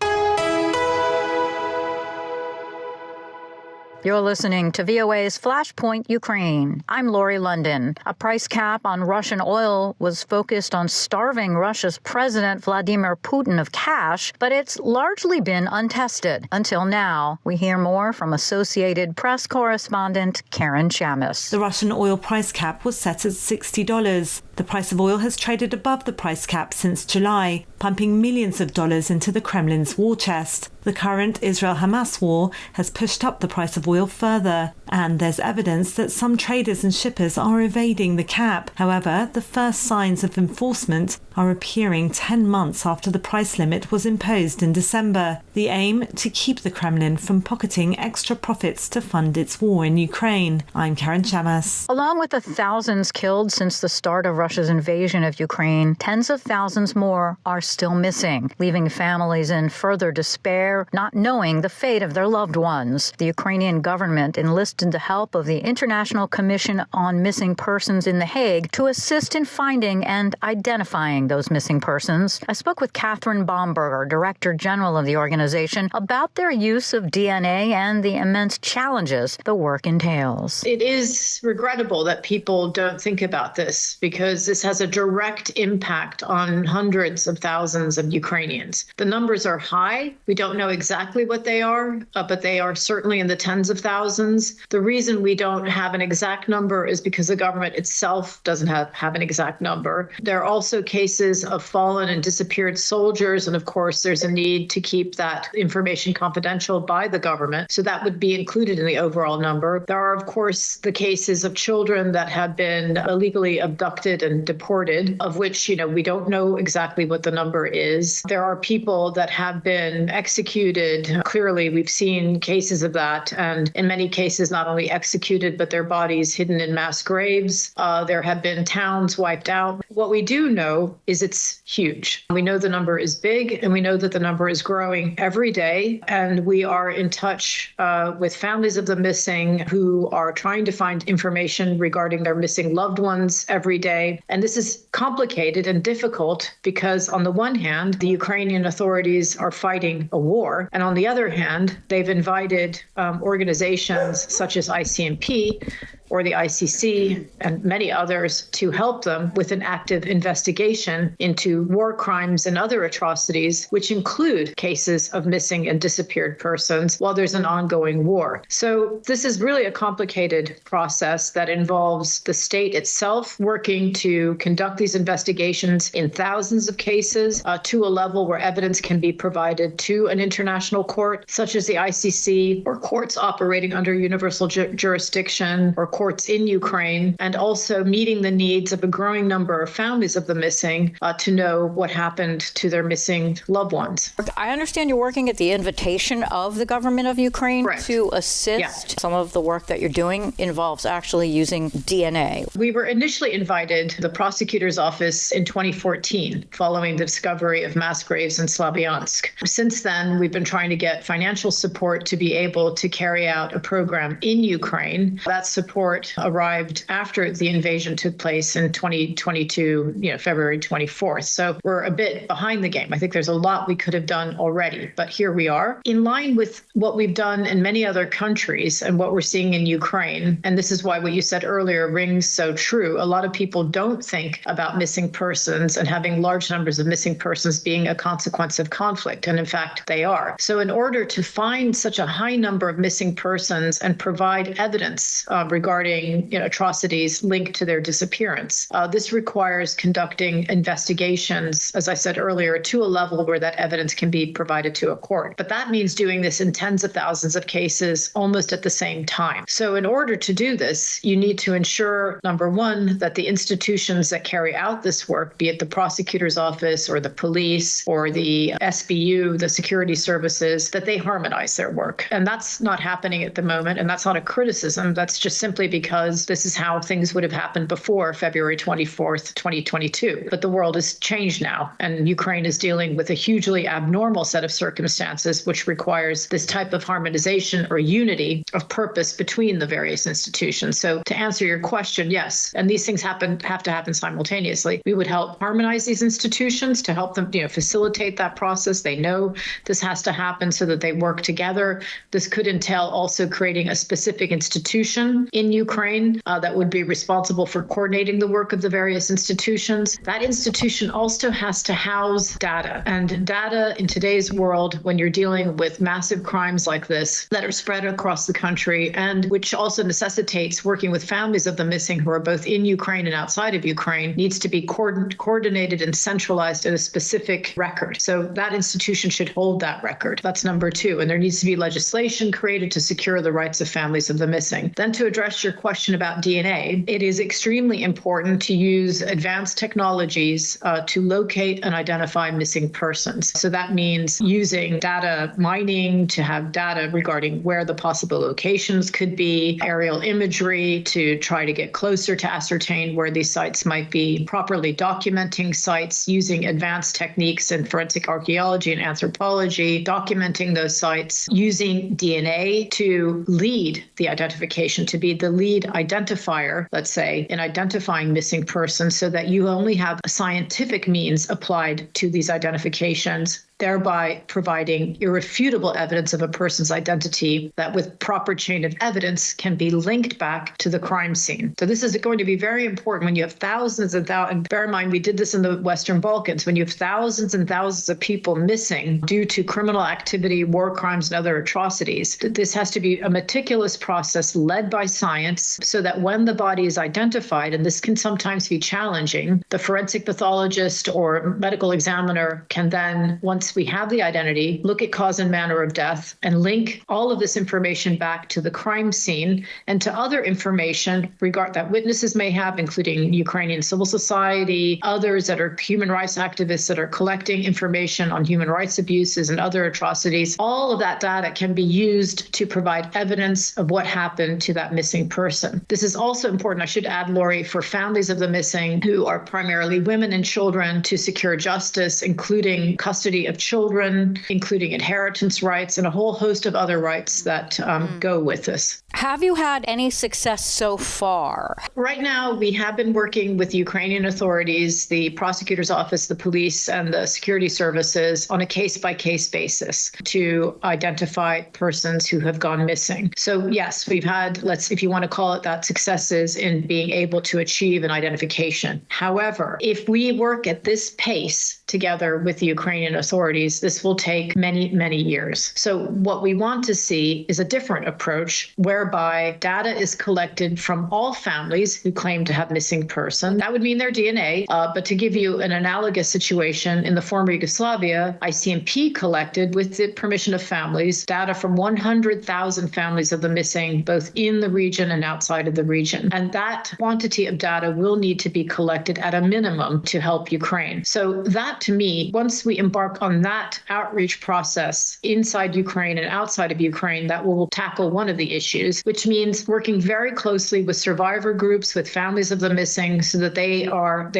You're listening to VOA's Flashpoint Ukraine. I'm Lori London. A price cap on Russian oil was focused on starving Russia's President Vladimir Putin of cash, but it's largely been untested. Until now, we hear more from Associated Press correspondent Karen Chamis. The Russian oil price cap was set at $60. The price of oil has traded above the price cap since July, pumping millions of dollars into the Kremlin's war chest. The current Israel-Hamas war has pushed up the price of oil further, and there's evidence that some traders and shippers are evading the cap. However, the first signs of enforcement are appearing 10 months after the price limit was imposed in December. The aim to keep the Kremlin from pocketing extra profits to fund its war in Ukraine. I'm Karen Chamas. Along with the thousands killed since the start of Russia's invasion of Ukraine, tens of thousands more are still missing, leaving families in further despair, not knowing the fate of their loved ones. The Ukrainian government enlisted the help of the International Commission on Missing Persons in The Hague to assist in finding and identifying those missing persons. I spoke with Catherine Bomberger, Director General of the organization, about their use of DNA and the immense challenges the work entails. It is regrettable that people don't think about this because this has a direct impact on hundreds of thousands of Ukrainians. The numbers are high. We don't know exactly what they are, but they are certainly in the tens of thousands. The reason we don't have an exact number is because the government itself doesn't have an exact number. There are also cases of fallen and disappeared soldiers, and of course there's a need to keep that information confidential by the government, so that would be included in the overall number. There are, of course, the cases of children that have been illegally abducted and deported, of which, we don't know exactly what the number is. There are people that have been executed. Clearly, we've seen cases of that, and in many cases, not only executed, but their bodies hidden in mass graves. There have been towns wiped out. What we do know is it's huge. We know the number is big, and we know that the number is growing every day, and we are in touch with families of the missing who are trying to find information regarding their missing loved ones every day. And this is complicated and difficult because on the one hand, the Ukrainian authorities are fighting a war, and on the other hand, they've invited organizations such as ICMP or the ICC and many others to help them with an active investigation into war crimes and other atrocities, which include cases of missing and disappeared persons while there's an ongoing war. So this is really a complicated process that involves the state itself working to conduct these investigations in thousands of cases to a level where evidence can be provided to an international court, such as the ICC or courts operating under universal jurisdiction or courts in Ukraine, and also meeting the needs of a growing number of families of the missing to know what happened to their missing loved ones. I understand you're working at the invitation of the government of Ukraine to assist. Yeah. Some of the work that you're doing involves actually using DNA. We were initially invited to the prosecutor's office in 2014 following the discovery of mass graves in Slavyansk. Since then, we've been trying to get financial support to be able to carry out a program in Ukraine. That support arrived after the invasion took place in 2022, February 24th. So we're a bit behind the game. I think there's a lot we could have done already, but here we are. In line with what we've done in many other countries and what we're seeing in Ukraine, and this is why what you said earlier rings so true. A lot of people don't think about missing persons and having large numbers of missing persons being a consequence of conflict, and in fact, they are. So in order to find such a high number of missing persons and provide evidence regarding atrocities linked to their disappearance, this requires conducting investigations, as I said earlier, to a level where that evidence can be provided to a court. But that means doing this in tens of thousands of cases almost at the same time. So in order to do this, you need to ensure, number one, that the institutions that carry out this work, be it the prosecutor's office or the police or the SBU, the security services, that they harmonize their work. And that's not happening at the moment. And that's not a criticism. That's just simply because this is how things would have happened before February 24th, 2022. But the world has changed now, and Ukraine is dealing with a hugely abnormal set of circumstances, which requires this type of harmonization or unity of purpose between the various institutions. So to answer your question, yes, and these things have to happen simultaneously. We would help harmonize these institutions to help them, facilitate that process. They know this has to happen so that they work together. This could entail also creating a specific institution in Ukraine that would be responsible for coordinating the work of the various institutions. That institution also has to house data. And data in today's world, when you're dealing with massive crimes like this that are spread across the country, and which also necessitates working with families of the missing who are both in Ukraine and outside of Ukraine, needs to be coordinated and centralized in a specific record. So that institution should hold that record. That's number two. And there needs to be legislation created to secure the rights of families of the missing. Then to address your your question about DNA, it is extremely important to use advanced technologies to locate and identify missing persons. So that means using data mining to have data regarding where the possible locations could be, aerial imagery to try to get closer to ascertain where these sites might be, properly documenting sites using advanced techniques in forensic archaeology and anthropology, documenting those sites, using DNA to lead the identification, to be the lead identifier, let's say, in identifying missing persons, so that you only have scientific means applied to these identifications, thereby providing irrefutable evidence of a person's identity that with proper chain of evidence can be linked back to the crime scene. So this is going to be very important when you have thousands and thousands, and bear in mind, we did this in the Western Balkans, when you have thousands and thousands of people missing due to criminal activity, war crimes, and other atrocities. This has to be a meticulous process led by science so that when the body is identified, and this can sometimes be challenging, the forensic pathologist or medical examiner can then, once we have the identity, look at cause and manner of death and link all of this information back to the crime scene and to other information that witnesses may have, including Ukrainian civil society, others that are human rights activists that are collecting information on human rights abuses and other atrocities. All of that data can be used to provide evidence of what happened to that missing person. This is also important, I should add, Lori, for families of the missing who are primarily women and children to secure justice, including custody of children, including inheritance rights, and a whole host of other rights that go with this. Have you had any success so far? Right now, we have been working with Ukrainian authorities, the prosecutor's office, the police, and the security services on a case-by-case basis to identify persons who have gone missing. So yes, we've had, if you want to call it that, successes in being able to achieve an identification. However, if we work at this pace together with the Ukrainian authorities, this will take many, many years. So what we want to see is a different approach whereby data is collected from all families who claim to have missing person. That would mean their DNA. But to give you an analogous situation, in the former Yugoslavia, ICMP collected, with the permission of families, data from 100,000 families of the missing, both in the region and outside of the region. And that quantity of data will need to be collected at a minimum to help Ukraine. So that, to me, once we embark on that outreach process inside Ukraine and outside of Ukraine, that will tackle one of the issues, which means working very closely with survivor groups, with families of the missing, so that they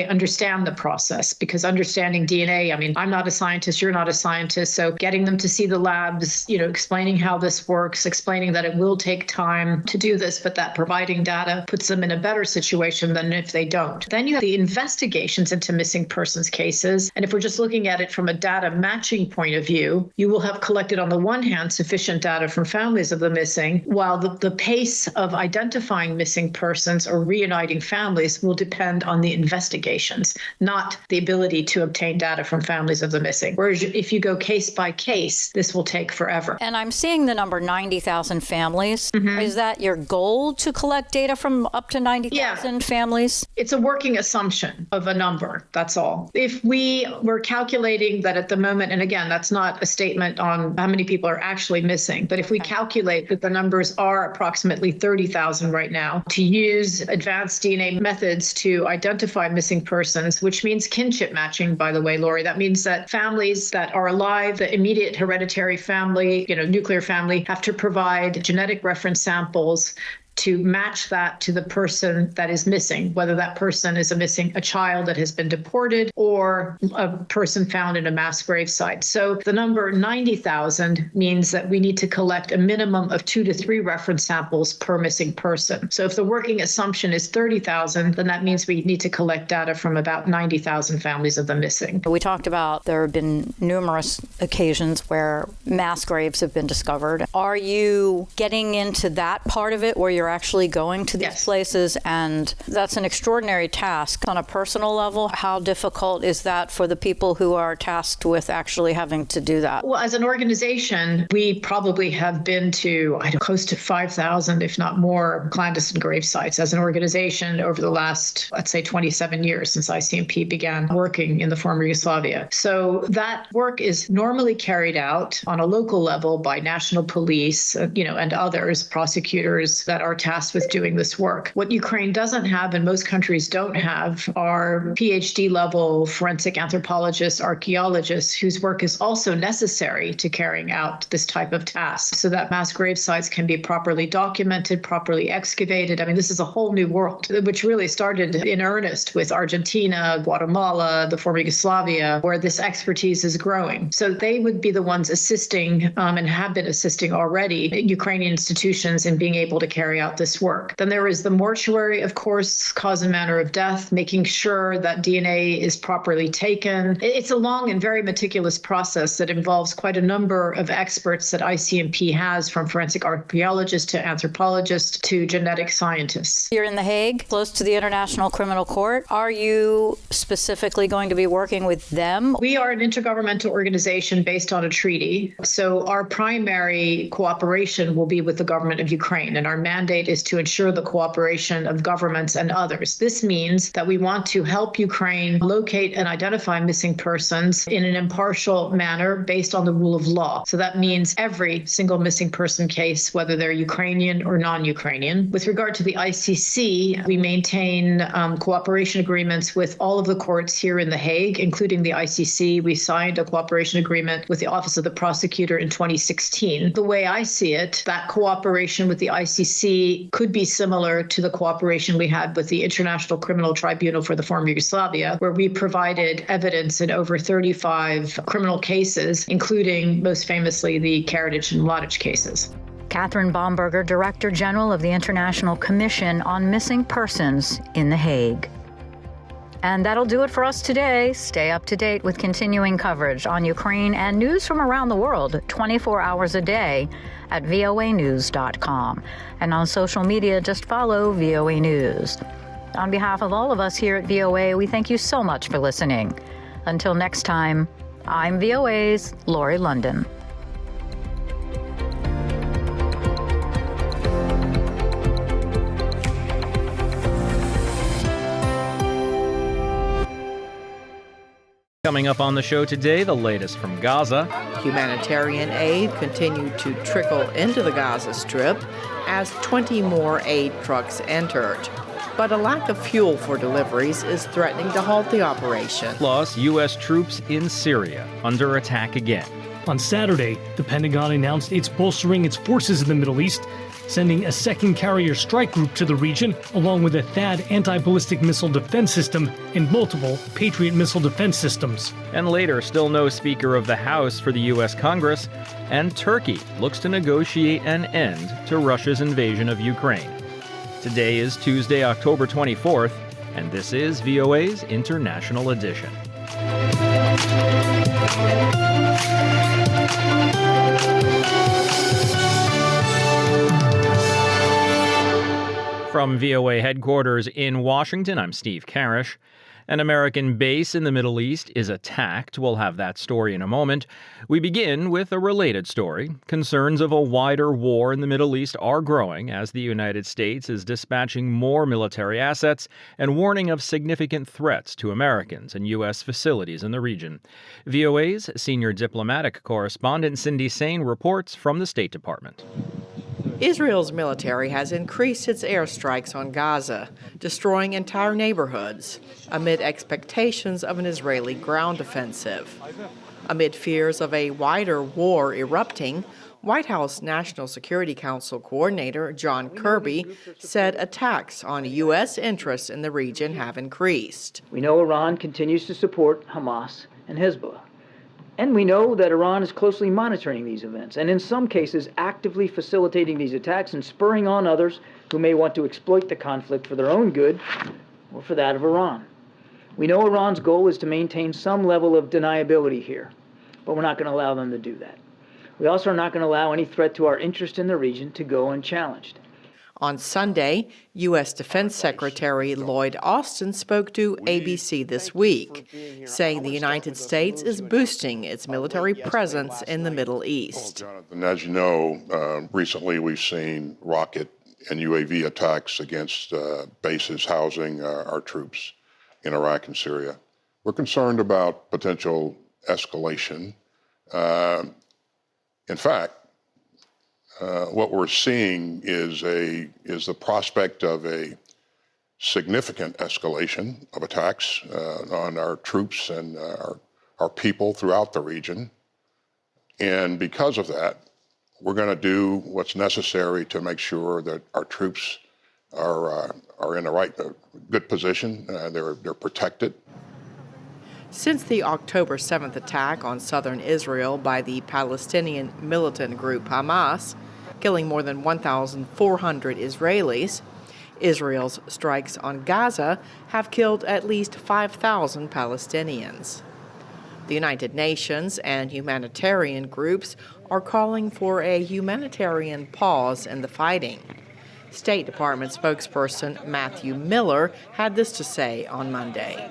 understand the process. Because understanding DNA, I mean, I'm not a scientist, you're not a scientist, so getting them to see the labs, explaining how this works, explaining that it will take time to do this, but that providing data puts them in a better situation than if they don't. Then you have the investigations into missing persons cases. And if we're just looking at it from a data matching point of view, you will have collected, on the one hand, sufficient data from families of the missing, while the pace of identifying missing persons or reuniting families will depend on the investigations, not the ability to obtain data from families of the missing. Whereas if you go case by case, this will take forever. And I'm seeing the number 90,000 families. Mm-hmm. Is that your goal, to collect data from up to 90,000 families? It's a working assumption of a number, that's all. If we were calculating that at the moment, and again, that's not a statement on how many people are actually missing, but if we calculate that the numbers are approximately 30,000 right now, to use advanced DNA methods to identify missing persons, which means kinship matching, by the way, Lori. That means that families that are alive, the immediate hereditary family, nuclear family, have to provide genetic reference samples to match that to the person that is missing, whether that person is a child that has been deported or a person found in a mass grave site. So the number 90,000 means that we need to collect a minimum of 2 to 3 reference samples per missing person. So if the working assumption is 30,000, then that means we need to collect data from about 90,000 families of the missing. We talked about there have been numerous occasions where mass graves have been discovered. Are you getting into that part of it where you're actually going to these places? And that's an extraordinary task. On a personal level, how difficult is that for the people who are tasked with actually having to do that? Well, as an organization, we probably have been to close to 5,000, if not more, clandestine grave sites as an organization over the last, let's say, 27 years since ICMP began working in the former Yugoslavia. So that work is normally carried out on a local level by national police, and others, prosecutors that are tasked with doing this work. What Ukraine doesn't have, and most countries don't have, are PhD level forensic anthropologists, archaeologists, whose work is also necessary to carrying out this type of task so that mass grave sites can be properly documented, properly excavated. I mean, this is a whole new world, which really started in earnest with Argentina, Guatemala, the former Yugoslavia, where this expertise is growing. So they would be the ones assisting and have been assisting already Ukrainian institutions in being able to carry out this work. Then there is the mortuary, of course, cause and manner of death, making sure that DNA is properly taken. It's a long and very meticulous process that involves quite a number of experts that ICMP has, from forensic archaeologists to anthropologists to genetic scientists. You're in The Hague, close to the International Criminal Court. Are you specifically going to be working with them? We are an intergovernmental organization based on a treaty. So our primary cooperation will be with the government of Ukraine, and our mandate is to ensure the cooperation of governments and others. This means that we want to help Ukraine locate and identify missing persons in an impartial manner based on the rule of law. So that means every single missing person case, whether they're Ukrainian or non-Ukrainian. With regard to the ICC, we maintain cooperation agreements with all of the courts here in The Hague, including the ICC. We signed a cooperation agreement with the Office of the Prosecutor in 2016. The way I see it, that cooperation with the ICC could be similar to the cooperation we had with the International Criminal Tribunal for the former Yugoslavia, where we provided evidence in over 35 criminal cases, including most famously the Karadzic and Mladic cases. Catherine Bomberger, Director General of the International Commission on Missing Persons in The Hague. And that'll do it for us today. Stay up to date with continuing coverage on Ukraine and news from around the world 24 hours a day at voanews.com. And on social media, just follow VOA News. On behalf of all of us here at VOA, we thank you so much for listening. Until next time, I'm VOA's Lori London. Coming up on the show today, the latest from Gaza. Humanitarian aid continued to trickle into the Gaza Strip as 20 more aid trucks entered. But a lack of fuel for deliveries is threatening to halt the operation. Plus, U.S. troops in Syria under attack again. On Saturday, the Pentagon announced it's bolstering its forces in the Middle East, sending a second carrier strike group to the region, along with a THAAD anti-ballistic missile defense system and multiple Patriot missile defense systems. And later, still no Speaker of the House for the U.S. Congress, and Turkey looks to negotiate an end to Russia's invasion of Ukraine. Today is Tuesday, October 24th, and this is VOA's International Edition. From VOA headquarters in Washington, I'm Steve Karish. An American base in the Middle East is attacked. We'll have that story in a moment. We begin with a related story. Concerns of a wider war in the Middle East are growing as the United States is dispatching more military assets and warning of significant threats to Americans and U.S. facilities in the region. VOA's senior diplomatic correspondent Cindy Sain reports from the State Department. Israel's military has increased its airstrikes on Gaza, destroying entire neighborhoods, amid expectations of an Israeli ground offensive. Amid fears of a wider war erupting, White House National Security Council Coordinator John Kirby said attacks on U.S. interests in the region have increased. We know Iran continues to support Hamas and Hezbollah. And we know that Iran is closely monitoring these events and in some cases actively facilitating these attacks and spurring on others who may want to exploit the conflict for their own good or for that of Iran. We know Iran's goal is to maintain some level of deniability here, but we're not going to allow them to do that. We also are not going to allow any threat to our interest in the region to go unchallenged. On Sunday, U.S. Defense Secretary Lloyd Austin spoke to ABC This Week, saying the United States is boosting its military presence in the Middle East. Jonathan, as you know, recently we've seen rocket and UAV attacks against bases housing our troops in Iraq and Syria. We're concerned about potential escalation. In fact, what we're seeing is the prospect of a significant escalation of attacks on our troops and our people throughout the region. And because of that, we're going to do what's necessary to make sure that our troops are in a good position. They're protected. Since the October 7th attack on southern Israel by the Palestinian militant group Hamas, killing more than 1,400 Israelis, Israel's strikes on Gaza have killed at least 5,000 Palestinians. The United Nations and humanitarian groups are calling for a humanitarian pause in the fighting. State Department spokesperson Matthew Miller had this to say on Monday.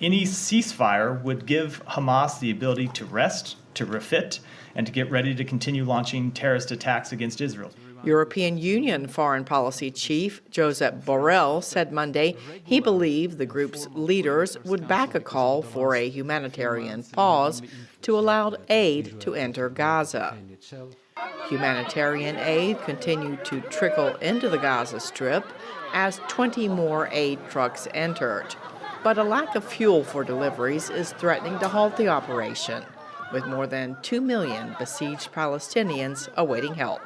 Any ceasefire would give Hamas the ability to rest, to refit, and to get ready to continue launching terrorist attacks against Israel. European Union Foreign Policy Chief Josep Borrell said Monday he believed the group's leaders would back a call for a humanitarian pause to allow aid to enter Gaza. Humanitarian aid continued to trickle into the Gaza Strip as 20 more aid trucks entered. But a lack of fuel for deliveries is threatening to halt the operation, with more than 2 million besieged Palestinians awaiting help.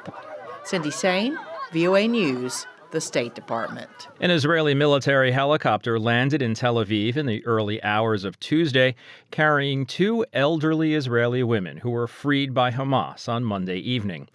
Cindy Sain, VOA News, the State Department. An Israeli military helicopter landed in Tel Aviv in the early hours of Tuesday, carrying 2 elderly Israeli women who were freed by Hamas on Monday evening.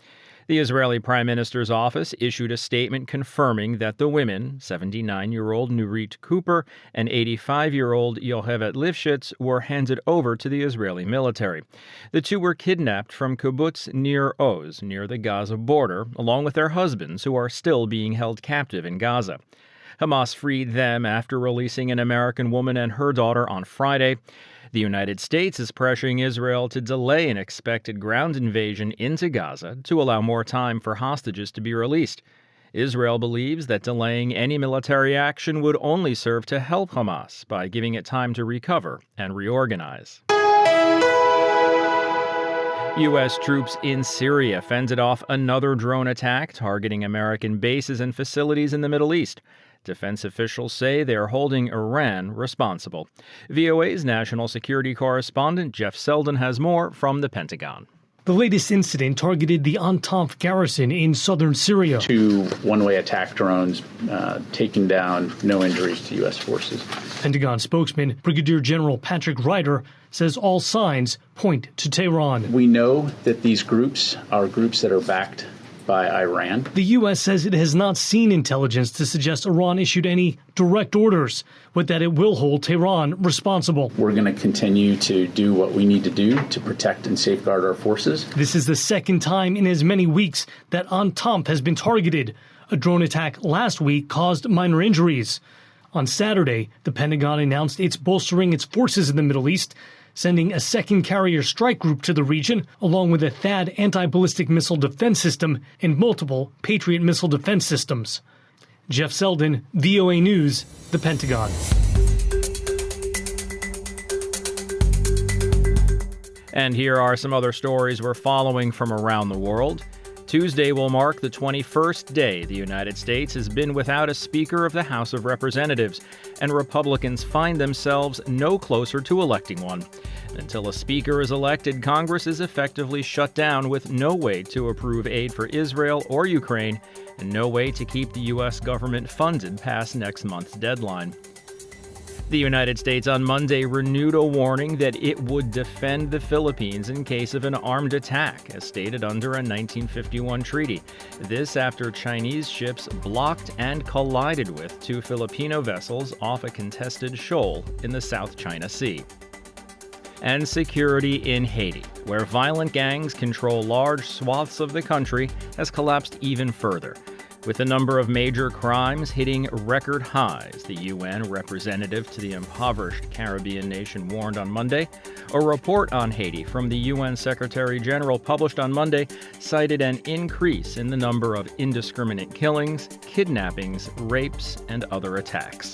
The Israeli Prime Minister's office issued a statement confirming that the women, 79-year-old Nurit Cooper and 85-year-old Yohevet Lifshitz, were handed over to the Israeli military. The two were kidnapped from kibbutz Nir Oz, near the Gaza border, along with their husbands, who are still being held captive in Gaza. Hamas freed them after releasing an American woman and her daughter on Friday. The United States is pressuring Israel to delay an expected ground invasion into Gaza to allow more time for hostages to be released. Israel believes that delaying any military action would only serve to help Hamas by giving it time to recover and reorganize. U.S. troops in Syria fended off another drone attack targeting American bases and facilities in the Middle East. Defense officials say they are holding Iran responsible. VOA's national security correspondent Jeff Selden has more from the Pentagon. The latest incident targeted the Antanf garrison in southern Syria. 2 one-way attack drones taking down, no injuries to U.S. forces. Pentagon spokesman Brigadier General Patrick Ryder says all signs point to Tehran. We know that these groups are groups that are backed by Iran. The U.S. says it has not seen intelligence to suggest Iran issued any direct orders, but that it will hold Tehran responsible. We're going to continue to do what we need to do to protect and safeguard our forces. This is the second time in as many weeks that Antanf has been targeted. A drone attack last week caused minor injuries. On Saturday, the Pentagon announced it's bolstering its forces in the Middle East, sending a second carrier strike group to the region, along with a THAAD anti-ballistic missile defense system and multiple Patriot missile defense systems. Jeff Selden, VOA News, the Pentagon. And here are some other stories we're following from around the world. Tuesday will mark the 21st day the United States has been without a Speaker of the House of Representatives, and Republicans find themselves no closer to electing one. Until a Speaker is elected, Congress is effectively shut down with no way to approve aid for Israel or Ukraine, and no way to keep the U.S. government funded past next month's deadline. The United States on Monday renewed a warning that it would defend the Philippines in case of an armed attack, as stated under a 1951 treaty. This after Chinese ships blocked and collided with 2 Filipino vessels off a contested shoal in the South China Sea. And security in Haiti, where violent gangs control large swaths of the country, has collapsed even further. With the number of major crimes hitting record highs, the UN representative to the impoverished Caribbean nation warned on Monday. A report on Haiti from the UN Secretary General published on Monday cited an increase in the number of indiscriminate killings, kidnappings, rapes, and other attacks.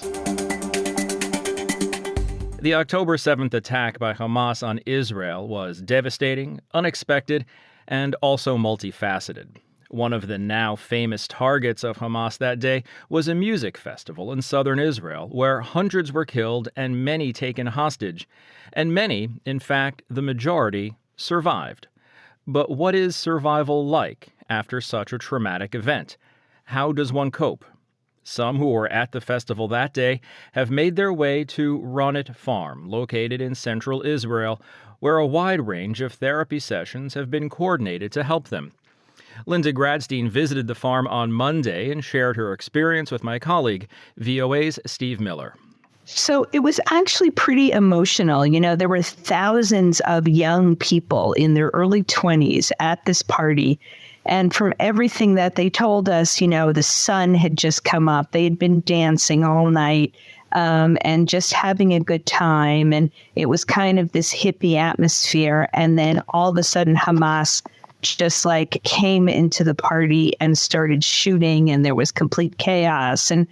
The October 7th attack by Hamas on Israel was devastating, unexpected, and also multifaceted. One of the now famous targets of Hamas that day was a music festival in southern Israel where hundreds were killed and many taken hostage. And many, in fact, the majority, survived. But what is survival like after such a traumatic event? How does one cope? Some who were at the festival that day have made their way to Ronit Farm, located in central Israel, where a wide range of therapy sessions have been coordinated to help them. Linda Gradstein visited the farm on Monday and shared her experience with my colleague, VOA's Steve Miller. So it was actually pretty emotional. You know, there were thousands of young people in their early 20s at this party. And from everything that they told us, you know, the sun had just come up. They had been dancing all night and just having a good time. And it was kind of this hippie atmosphere. And then all of a sudden, Hamas just like came into the party and started shooting, and there was complete chaos. And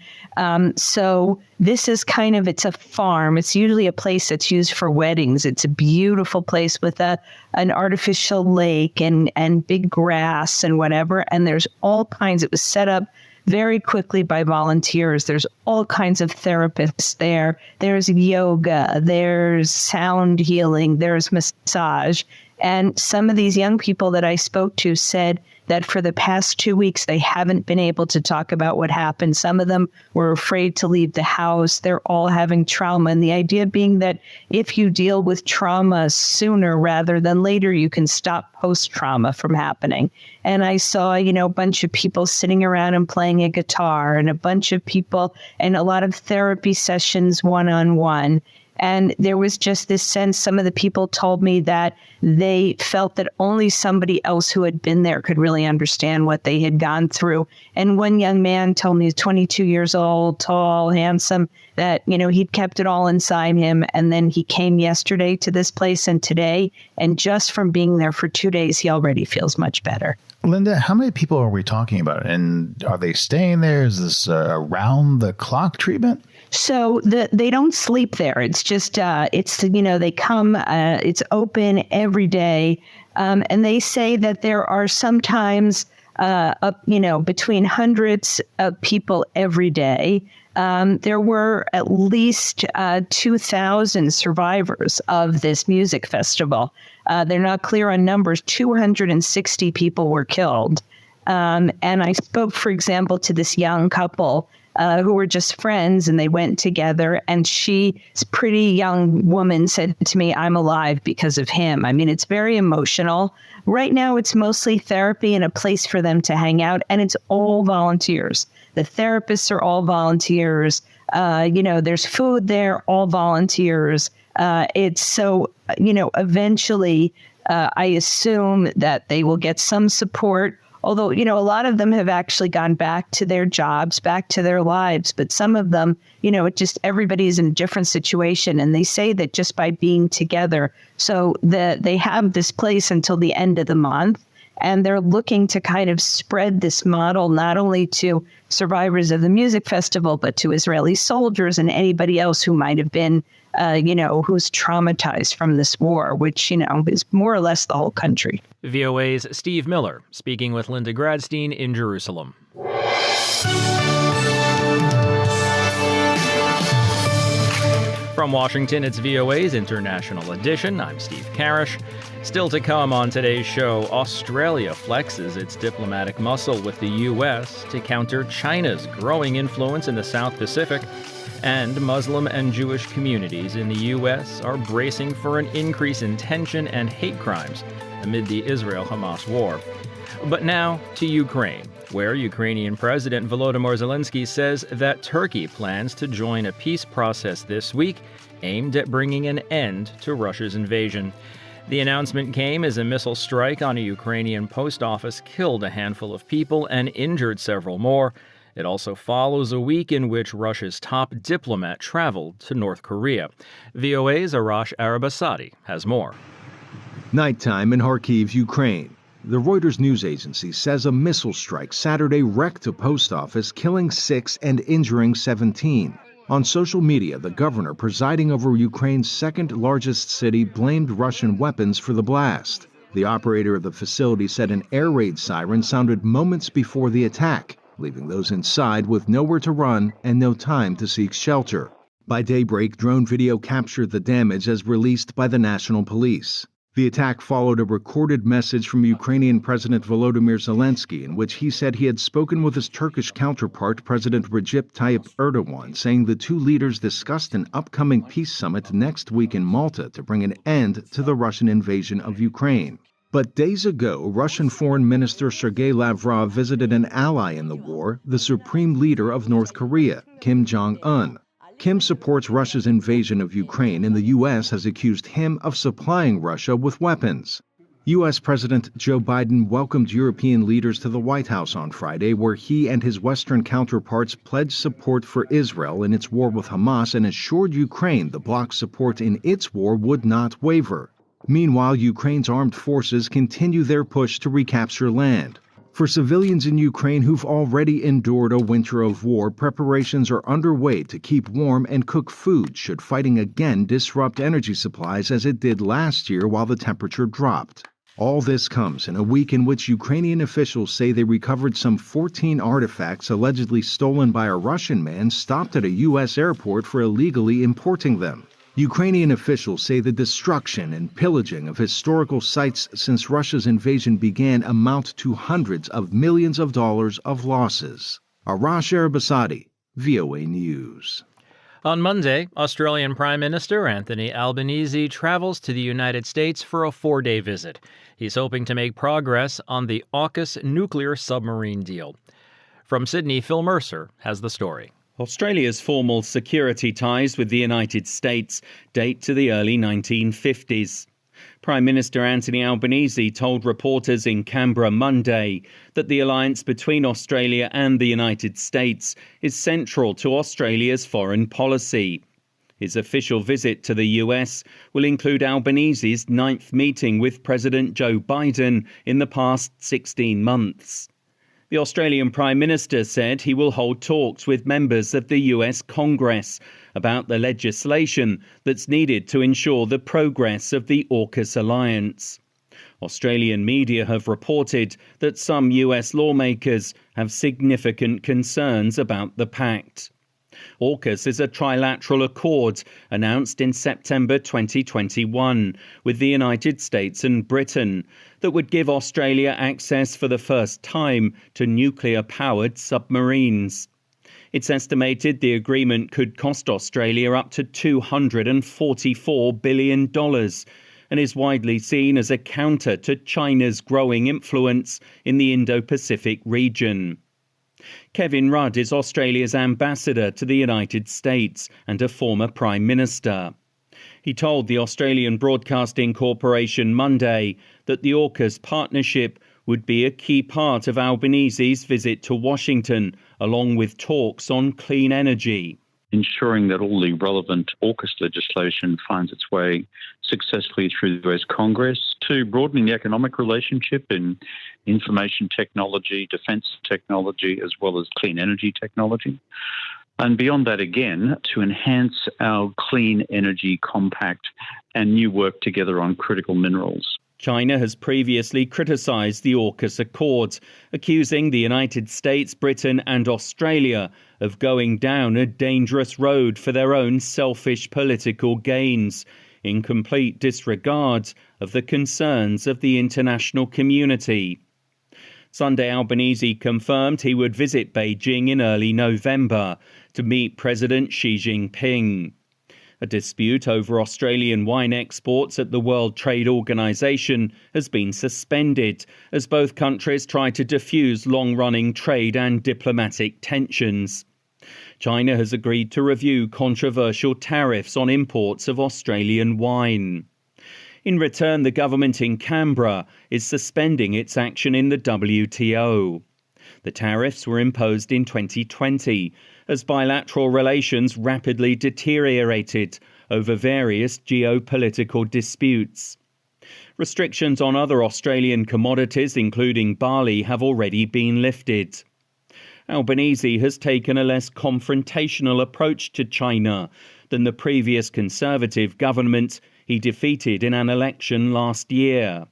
so this is kind of, it's a farm. It's usually a place that's used for weddings. It's a beautiful place with an artificial lake and big grass and whatever. And there's all kinds, it was set up very quickly by volunteers. There's all kinds of therapists there. There's yoga, there's sound healing, there's massage. And some of these young people that I spoke to said that for the past 2 weeks, they haven't been able to talk about what happened. Some of them were afraid to leave the house. They're all having trauma. And the idea being that if you deal with trauma sooner rather than later, you can stop post-trauma from happening. And I saw, you know, a bunch of people sitting around and playing a guitar, and a bunch of people and a lot of therapy sessions one-on-one. And there was just this sense, some of the people told me that they felt that only somebody else who had been there could really understand what they had gone through. And one young man told me, he's 22 years old, tall, handsome, that, you know, he'd kept it all inside him. And then he came yesterday to this place and today. And just from being there for 2 days, he already feels much better. Linda, how many people are we talking about? And are they staying there? Is this around the clock treatment? So they don't sleep there. It's just, you know, they come, it's open every day. And they say that there are sometimes, you know, between hundreds of people every day. There were at least 2,000 survivors of this music festival. They're not clear on numbers. 260 people were killed. And I spoke, for example, to this young couple who were just friends, and they went together. And this pretty young woman said to me, "I'm alive because of him." I mean, it's very emotional. Right now, it's mostly therapy and a place for them to hang out. And it's all volunteers. The therapists are all volunteers. You know, there's food there, all volunteers. It's so, you know, eventually, I assume that they will get some support. Although, you know, a lot of them have actually gone back to their jobs, back to their lives. But some of them, you know, everybody's in a different situation. And they say that just by being together, so that they have this place until the end of the month. And they're looking to kind of spread this model not only to survivors of the music festival, but to Israeli soldiers and anybody else who might have been, you know, who's traumatized from this war, which, you know, is more or less the whole country. VOA's Steve Miller speaking with Linda Gradstein in Jerusalem. From Washington, it's VOA's International Edition. I'm Steve Karish. Still to come on today's show, Australia flexes its diplomatic muscle with the U.S. to counter China's growing influence in the South Pacific. And Muslim and Jewish communities in the U.S. are bracing for an increase in tension and hate crimes amid the Israel-Hamas war. But now to Ukraine, where Ukrainian President Volodymyr Zelensky says that Turkey plans to join a peace process this week aimed at bringing an end to Russia's invasion. The announcement came as a missile strike on a Ukrainian post office killed a handful of people and injured several more. It also follows a week in which Russia's top diplomat traveled to North Korea. VOA's Arash Arabasadi has more. Nighttime in Kharkiv, Ukraine. The Reuters news agency says a missile strike Saturday wrecked a post office, killing 6 and injuring 17. On social media, the governor presiding over Ukraine's second largest city blamed Russian weapons for the blast. The operator of the facility said an air raid siren sounded moments before the attack, leaving those inside with nowhere to run and no time to seek shelter. By daybreak, drone video captured the damage as released by the National Police. The attack followed a recorded message from Ukrainian President Volodymyr Zelensky in which he said he had spoken with his Turkish counterpart, President Recep Tayyip Erdogan, saying the two leaders discussed an upcoming peace summit next week in Malta to bring an end to the Russian invasion of Ukraine. But days ago, Russian Foreign Minister Sergei Lavrov visited an ally in the war, the supreme leader of North Korea, Kim Jong-un. Kim supports Russia's invasion of Ukraine, and the U.S. has accused him of supplying Russia with weapons. U.S. President Joe Biden welcomed European leaders to the White House on Friday, where he and his Western counterparts pledged support for Israel in its war with Hamas and assured Ukraine the bloc's support in its war would not waver. Meanwhile, Ukraine's armed forces continue their push to recapture land. For civilians in Ukraine who've already endured a winter of war, preparations are underway to keep warm and cook food should fighting again disrupt energy supplies as it did last year while the temperature dropped. All this comes in a week in which Ukrainian officials say they recovered some 14 artifacts allegedly stolen by a Russian man stopped at a U.S. airport for illegally importing them. Ukrainian officials say the destruction and pillaging of historical sites since Russia's invasion began amount to hundreds of millions of dollars of losses. Arash Arabasadi, VOA News. On Monday, Australian Prime Minister Anthony Albanese travels to the United States for a 4-day visit. He's hoping to make progress on the AUKUS nuclear submarine deal. From Sydney, Phil Mercer has the story. Australia's formal security ties with the United States date to the early 1950s. Prime Minister Anthony Albanese told reporters in Canberra Monday that the alliance between Australia and the United States is central to Australia's foreign policy. His official visit to the US will include Albanese's 9th meeting with President Joe Biden in the past 16 months. The Australian Prime Minister said he will hold talks with members of the US Congress about the legislation that's needed to ensure the progress of the AUKUS alliance. Australian media have reported that some US lawmakers have significant concerns about the pact. AUKUS is a trilateral accord announced in September 2021 with the United States and Britain that would give Australia access for the first time to nuclear-powered submarines. It's estimated the agreement could cost Australia up to $244 billion and is widely seen as a counter to China's growing influence in the Indo-Pacific region. Kevin Rudd is Australia's ambassador to the United States and a former Prime Minister. He told the Australian Broadcasting Corporation Monday that the AUKUS partnership would be a key part of Albanese's visit to Washington, along with talks on clean energy. Ensuring that all the relevant AUKUS legislation finds its way successfully through the US Congress, to broadening the economic relationship in information technology, defence technology, as well as clean energy technology. And beyond that, again, to enhance our clean energy compact and new work together on critical minerals. China has previously criticised the AUKUS Accords, accusing the United States, Britain and Australia of going down a dangerous road for their own selfish political gains, in complete disregard of the concerns of the international community. Sunday, Albanese confirmed he would visit Beijing in early November to meet President Xi Jinping. A dispute over Australian wine exports at the World Trade Organization has been suspended as both countries try to diffuse long-running trade and diplomatic tensions. China has agreed to review controversial tariffs on imports of Australian wine. In return, the government in Canberra is suspending its action in the WTO. The tariffs were imposed in 2020 as bilateral relations rapidly deteriorated over various geopolitical disputes. Restrictions on other Australian commodities, including barley, have already been lifted. Albanese has taken a less confrontational approach to China than the previous Conservative government he defeated in an election last year.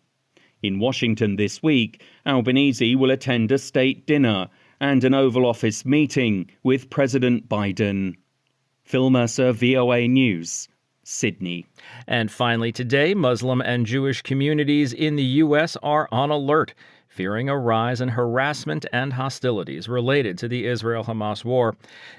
In Washington this week, Albanese will attend a state dinner and an Oval Office meeting with President Biden. Phil Mercer, VOA News, Sydney. And finally today, Muslim and Jewish communities in the U.S. are on alert, fearing a rise in harassment and hostilities related to the Israel-Hamas war.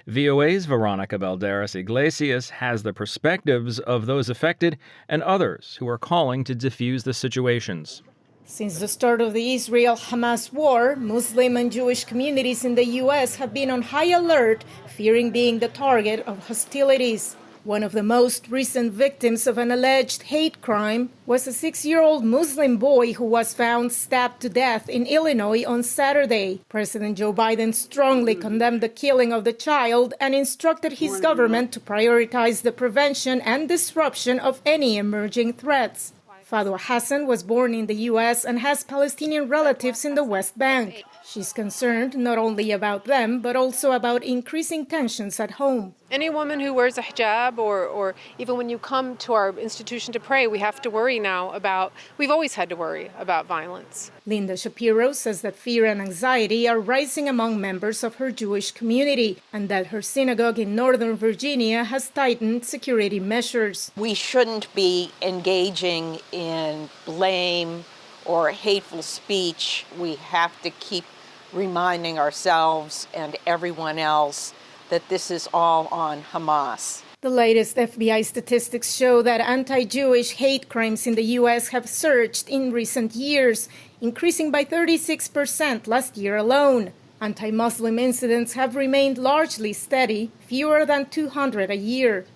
VOA's Veronica Balderas Iglesias has the perspectives of those affected and others who are calling to defuse the situations. Since the start of the Israel-Hamas war, Muslim and Jewish communities in the U.S. have been on high alert, fearing being the target of hostilities. One of the most recent victims of an alleged hate crime was a 6-year-old Muslim boy who was found stabbed to death in Illinois on Saturday. President Joe Biden strongly condemned the killing of the child and instructed his government to prioritize the prevention and disruption of any emerging threats. Fadwa Hassan was born in the U.S. and has Palestinian relatives in the West Bank. She's concerned not only about them, but also about increasing tensions at home. Any woman who wears a hijab or even when you come to our institution to pray, we have to worry now we've always had to worry about violence. Linda Shapiro says that fear and anxiety are rising among members of her Jewish community and that her synagogue in Northern Virginia has tightened security measures. We shouldn't be engaging in blame or hateful speech. We have to keep reminding ourselves and everyone else that this is all on Hamas. The latest FBI statistics show that anti-Jewish hate crimes in the U.S. have surged in recent years, increasing by 36% last year alone. Anti-Muslim incidents have remained largely steady, fewer than 200 a year.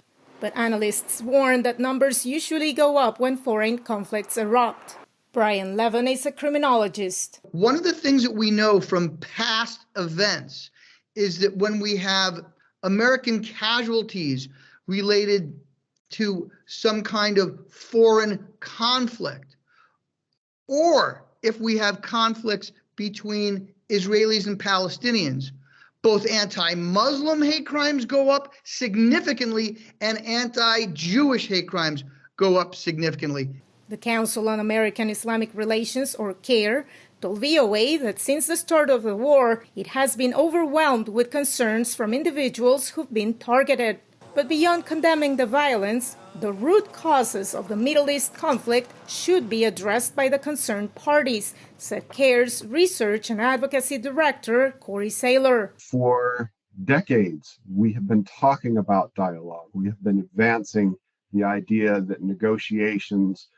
But analysts warn that numbers usually go up when foreign conflicts erupt. Brian Levin is a criminologist. One of the things that we know from past events is that when we have American casualties related to some kind of foreign conflict, or if we have conflicts between Israelis and Palestinians, both anti-Muslim hate crimes go up significantly and anti-Jewish hate crimes go up significantly. The Council on American Islamic Relations, or CAIR, told VOA that since the start of the war, it has been overwhelmed with concerns from individuals who've been targeted. But beyond condemning the violence, the root causes of the Middle East conflict should be addressed by the concerned parties, said CAIR's Research and Advocacy Director, Corey Saylor. For decades, we have been talking about dialogue. We have been advancing the idea that negotiations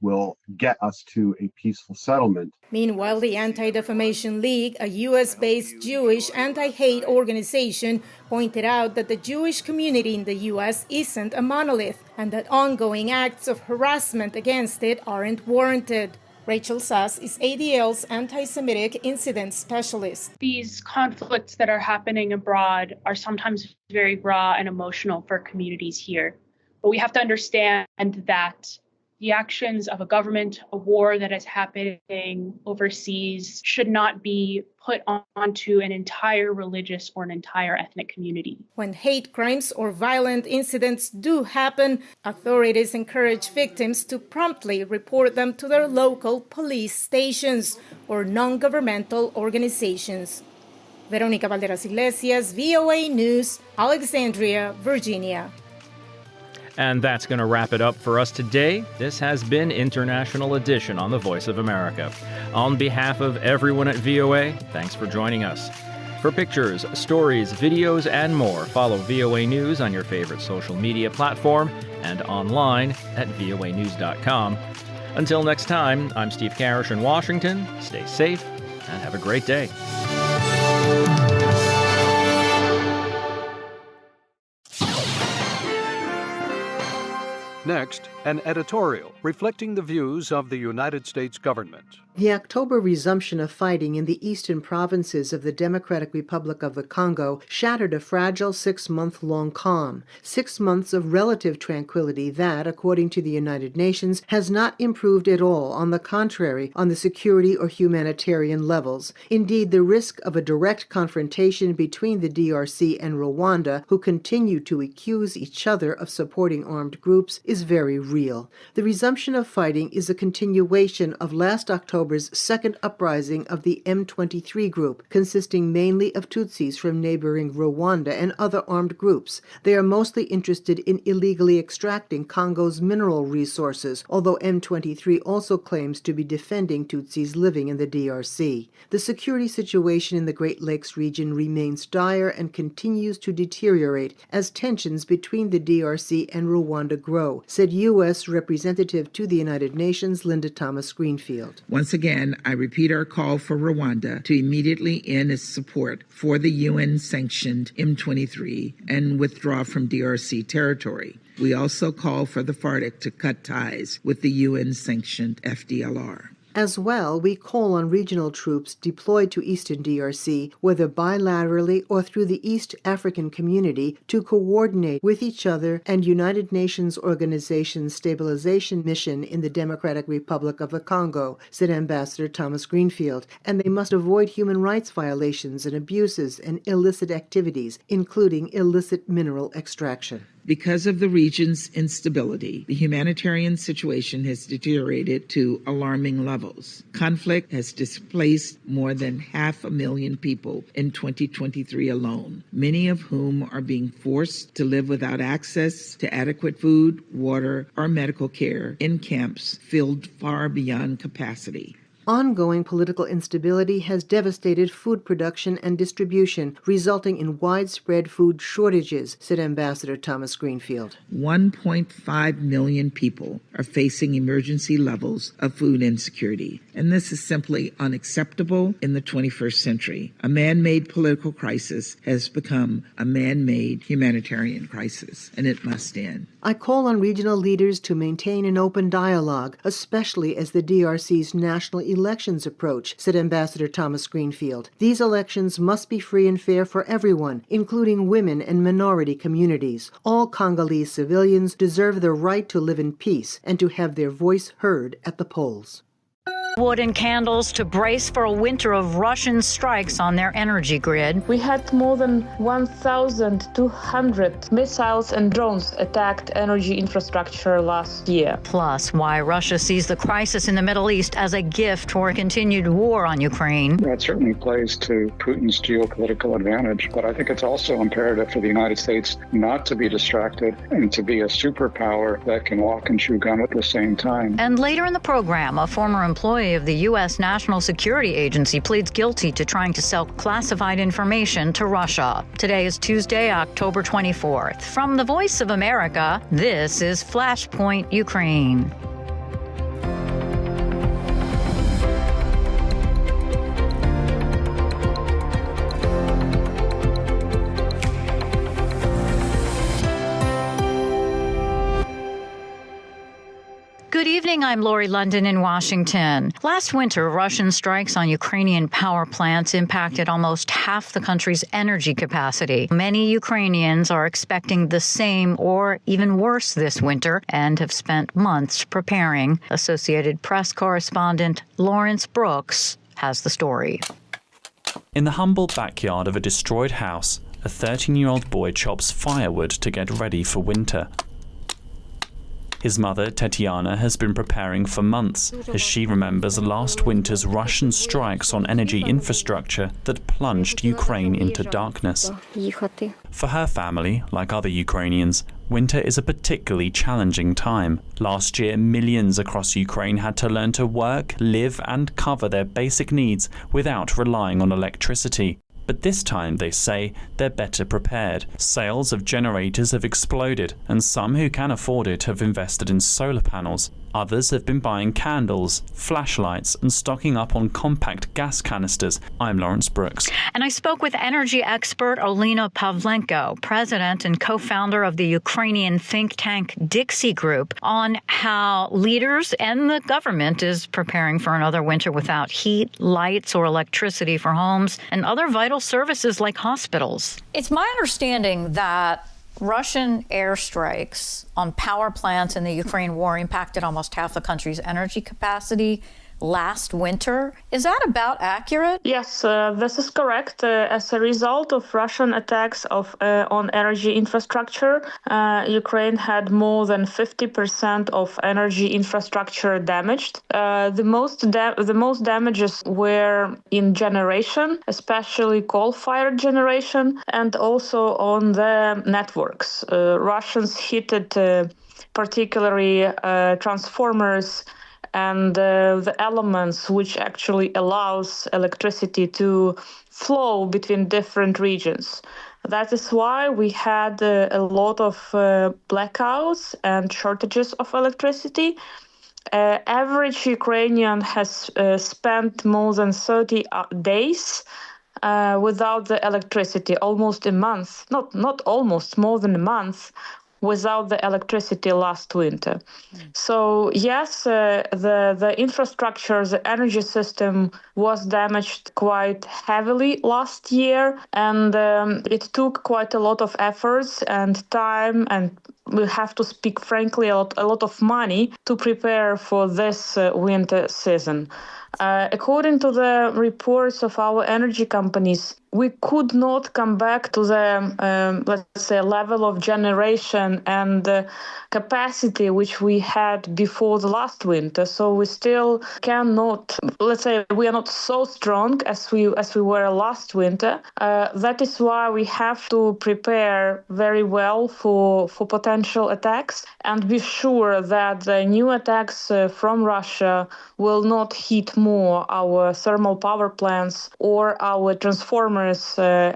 will get us to a peaceful settlement. Meanwhile, the Anti-Defamation League, a U.S.-based Jewish anti-hate organization, pointed out that the Jewish community in the U.S. isn't a monolith and that ongoing acts of harassment against it aren't warranted. Rachel Sass is ADL's anti-Semitic incident specialist. These conflicts that are happening abroad are sometimes very raw and emotional for communities here. But we have to understand that the actions of a government, a war that is happening overseas, should not be put onto an entire religious or an entire ethnic community. When hate crimes or violent incidents do happen, authorities encourage victims to promptly report them to their local police stations or non-governmental organizations. Veronica Balderas Iglesias, VOA News, Alexandria, Virginia. And that's going to wrap it up for us today. This has been International Edition on the Voice of America. On behalf of everyone at VOA, thanks for joining us. For pictures, stories, videos, and more, follow VOA News on your favorite social media platform and online at voanews.com. Until next time, I'm Steve Karish in Washington. Stay safe and have a great day. Next, an editorial reflecting the views of the United States government The October resumption of fighting in the eastern provinces of the Democratic Republic of the Congo shattered a fragile 6-month-long calm, 6 months of relative tranquility that, according to the United Nations, has not improved at all, on the contrary, on the security or humanitarian levels. Indeed, the risk of a direct confrontation between the DRC and Rwanda, who continue to accuse each other of supporting armed groups, is very real. The resumption of fighting is a continuation of last October's second uprising of the M23 group, consisting mainly of Tutsis from neighboring Rwanda and other armed groups. They are mostly interested in illegally extracting Congo's mineral resources, although M23 also claims to be defending Tutsis living in the DRC. The security situation in the Great Lakes region remains dire and continues to deteriorate as tensions between the DRC and Rwanda grow, said U.S. Representative to the United Nations Linda Thomas-Greenfield. Once again, I repeat our call for Rwanda to immediately end its support for the UN-sanctioned M23 and withdraw from DRC territory. We also call for the FARC to cut ties with the UN-sanctioned FDLR. As well, we call on regional troops deployed to eastern DRC, whether bilaterally or through the East African Community, to coordinate with each other and United Nations Organization's stabilization mission in the Democratic Republic of the Congo, said Ambassador Thomas Greenfield, and they must avoid human rights violations and abuses and illicit activities, including illicit mineral extraction. Because of the region's instability, the humanitarian situation has deteriorated to alarming levels. Conflict has displaced more than 500,000 people in 2023 alone, many of whom are being forced to live without access to adequate food, water, or medical care in camps filled far beyond capacity. Ongoing political instability has devastated food production and distribution, resulting in widespread food shortages, said Ambassador Thomas Greenfield. 1.5 million people are facing emergency levels of food insecurity, and this is simply unacceptable in the 21st century. A man-made political crisis has become a man-made humanitarian crisis, and it must end. I call on regional leaders to maintain an open dialogue, especially as the DRC's national elections approach, said Ambassador Thomas Greenfield. These elections must be free and fair for everyone, including women and minority communities. All Congolese civilians deserve the right to live in peace and to have their voice heard at the polls. Wood and candles to brace for a winter of Russian strikes on their energy grid. We had more than 1,200 missiles and drones attacked energy infrastructure last year. Plus, why Russia sees the crisis in the Middle East as a gift for a continued war on Ukraine. That certainly plays to Putin's geopolitical advantage, but I think it's also imperative for the United States not to be distracted and to be a superpower that can walk and chew gum at the same time. And later in the program, a former employee of the U.S. National Security Agency pleads guilty to trying to sell classified information to Russia. Today is Tuesday, October 24th. From the Voice of America, this is Flashpoint Ukraine. Good evening, I'm Lori London in Washington. Last winter, Russian strikes on Ukrainian power plants impacted almost half the country's energy capacity. Many Ukrainians are expecting the same or even worse this winter and have spent months preparing. Associated Press correspondent Lawrence Brooks has the story. In the humble backyard of a destroyed house, a 13-year-old boy chops firewood to get ready for winter. His mother, Tetiana, has been preparing for months as she remembers last winter's Russian strikes on energy infrastructure that plunged Ukraine into darkness. For her family, like other Ukrainians, winter is a particularly challenging time. Last year, millions across Ukraine had to learn to work, live, and cover their basic needs without relying on electricity. But this time, they say, they're better prepared. Sales of generators have exploded, and some who can afford it have invested in solar panels. Others have been buying candles, flashlights, and stocking up on compact gas canisters. I'm Lawrence Brooks. And I spoke with energy expert Olena Pavlenko, president and co-founder of the Ukrainian think tank Dixie Group, on how leaders and the government is preparing for another winter without heat, lights, or electricity for homes and other vital services like hospitals. It's my understanding that Russian airstrikes on power plants in the Ukraine war impacted almost half the country's energy capacity last winter. Is that about accurate? Yes, this is correct. As a result of Russian attacks on energy infrastructure, Ukraine had more than 50% of energy infrastructure damaged. The most damages were in generation, especially coal-fired generation, and also on the networks. Russians hit particularly transformers and the elements which actually allows electricity to flow between different regions. That is why we had a lot of blackouts and shortages of electricity. Average Ukrainian has spent more than 30 days without the electricity, almost a month, not almost, more than a month, without the electricity last winter. So yes, the infrastructure, the energy system was damaged quite heavily last year, and it took quite a lot of efforts and time, and we have to speak frankly, a lot of money to prepare for this winter season. According to the reports of our energy companies, we could not come back to the, let's say, level of generation and capacity which we had before the last winter. So we still cannot, let's say, we are not so strong as we were last winter. That is why we have to prepare very well for potential attacks and be sure that the new attacks from Russia will not hit more our thermal power plants or our transformers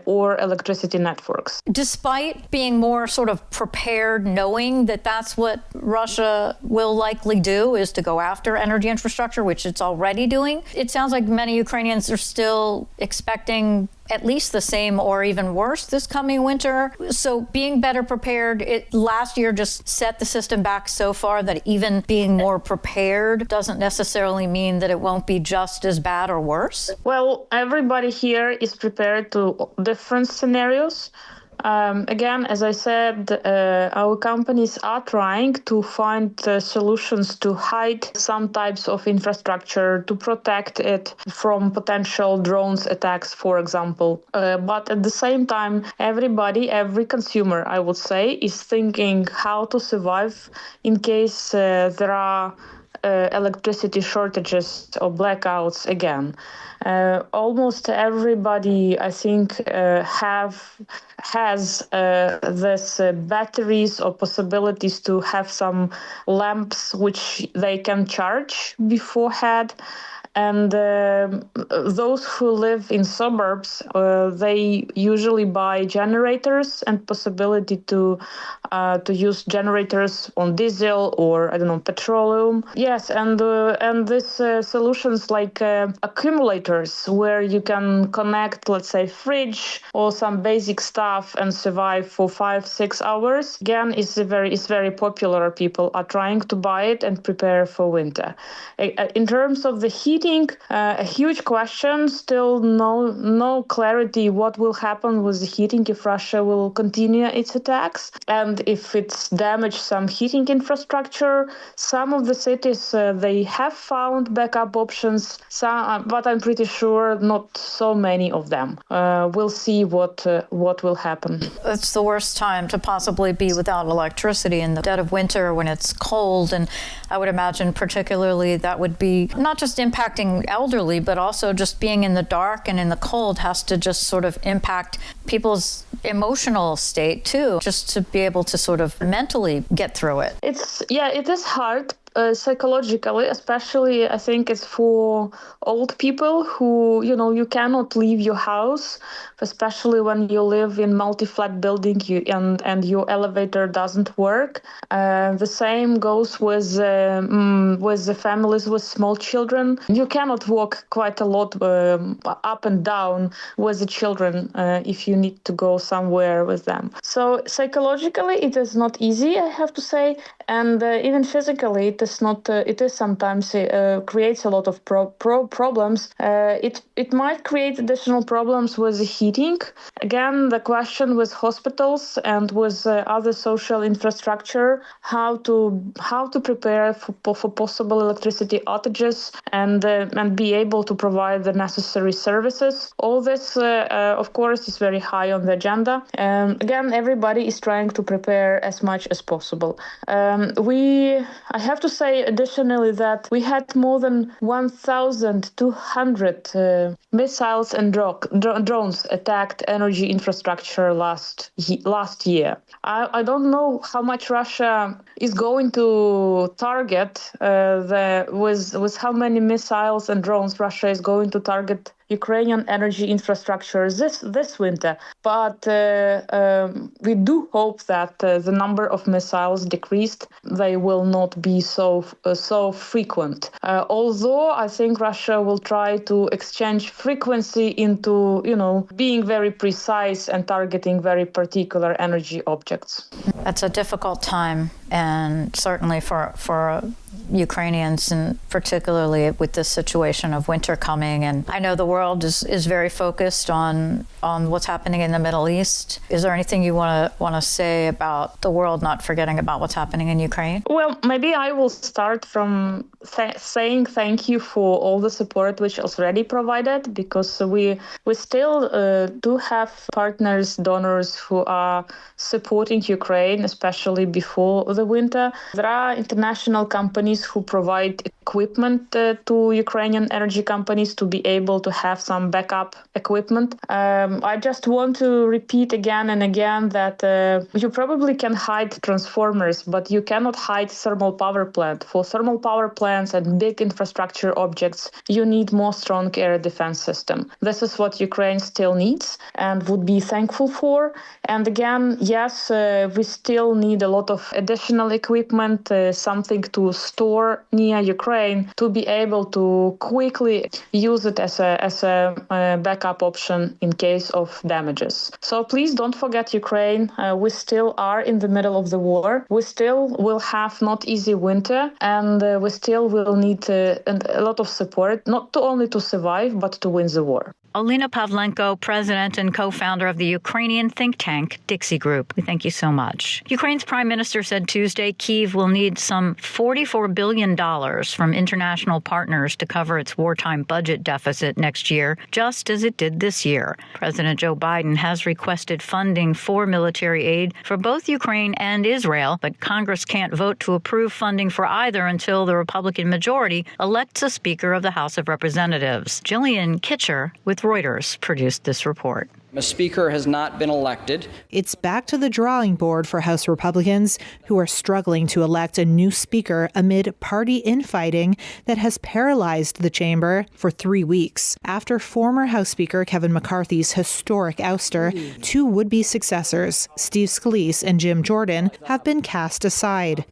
or electricity networks. Despite being more sort of prepared, knowing that that's what Russia will likely do, is to go after energy infrastructure, which it's already doing, it sounds like many Ukrainians are still expecting at least the same or even worse this coming winter. So being better prepared, last year just set the system back so far that even being more prepared doesn't necessarily mean that it won't be just as bad or worse? Well, everybody here is prepared to different scenarios. Again, as I said, our companies are trying to find solutions to hide some types of infrastructure, to protect it from potential drones attacks, for example. But at the same time, every consumer, I would say, is thinking how to survive in case there are electricity shortages or blackouts again. Almost everybody, I think, has this batteries or possibilities to have some lamps which they can charge beforehand. And those who live in suburbs, they usually buy generators and possibility to use generators on diesel or petroleum. Yes, and these solutions like accumulators, where you can connect, let's say, fridge or some basic stuff and survive for 5-6 hours. Again, is very popular. People are trying to buy it and prepare for winter. In terms of the heating, a huge question, still no clarity what will happen with the heating if Russia will continue its attacks and if it's damaged some heating infrastructure. Some of the cities, they have found backup options, but I'm pretty sure not so many of them. We'll see what will happen. It's the worst time to possibly be without electricity in the dead of winter when it's cold, and I would imagine particularly that would be not just impacting elderly, but also just being in the dark and in the cold has to just sort of impact people's emotional state too, just to be able to sort of mentally get through it. It is hard Psychologically, especially, I think it's for old people who, you cannot leave your house, especially when you live in multi-flat building and your elevator doesn't work. The same goes with the families with small children. You cannot walk quite a lot up and down with the children if you need to go somewhere with them. So psychologically, it is not easy, I have to say, and even physically, it is not. It is sometimes creates a lot of problems. It might create additional problems with the heating. Again, the question with hospitals and with other social infrastructure, how to prepare for possible electricity outages and be able to provide the necessary services. All this, of course, is very high on the agenda. Again, everybody is trying to prepare as much as possible. I have to say additionally that we had more than 1,200 missiles and drones attacked energy infrastructure last year. I don't know how much Russia is going to target with how many missiles and drones Russia is going to target Ukrainian energy infrastructure this winter. But we do hope that the number of missiles decreased. They will not be so frequent. Although I think Russia will try to exchange frequency into, being very precise and targeting very particular energy objects. That's a difficult time, and certainly for Ukrainians, and particularly with this situation of winter coming. And I know the world is very focused on what's happening in the Middle East. Is there anything you want to say about the world not forgetting about what's happening in Ukraine? Well, maybe I will start from saying thank you for all the support which was already provided, because we still do have partners, donors who are supporting Ukraine, especially before the winter. There are international companies who provide equipment to Ukrainian energy companies to be able to have some backup equipment. I just want to repeat again and again that you probably can hide transformers, but you cannot hide thermal power plant. For thermal power plants and big infrastructure objects, you need more strong air defense system. This is what Ukraine still needs and would be thankful for. And again, yes, we still need a lot of additional equipment, something to store near Ukraine to be able to quickly use it as a backup option in case of damages. So please don't forget Ukraine. We still are in the middle of the war. We still will have not easy winter, and we still will need a lot of support, not only to survive, but to win the war. Alina Pavlenko, president and co-founder of the Ukrainian think tank Dixie Group. We thank you so much. Ukraine's prime minister said Tuesday Kyiv will need some $44 billion from international partners to cover its wartime budget deficit next year, just as it did this year. President Joe Biden has requested funding for military aid for both Ukraine and Israel, but Congress can't vote to approve funding for either until the Republican majority elects a Speaker of the House of Representatives. Jillian Kitcher with Reuters produced this report. A speaker has not been elected. It's back to the drawing board for House Republicans, who are struggling to elect a new speaker amid party infighting that has paralyzed the chamber for 3 weeks. After former House Speaker Kevin McCarthy's historic ouster, two would-be successors, Steve Scalise and Jim Jordan, have been cast aside.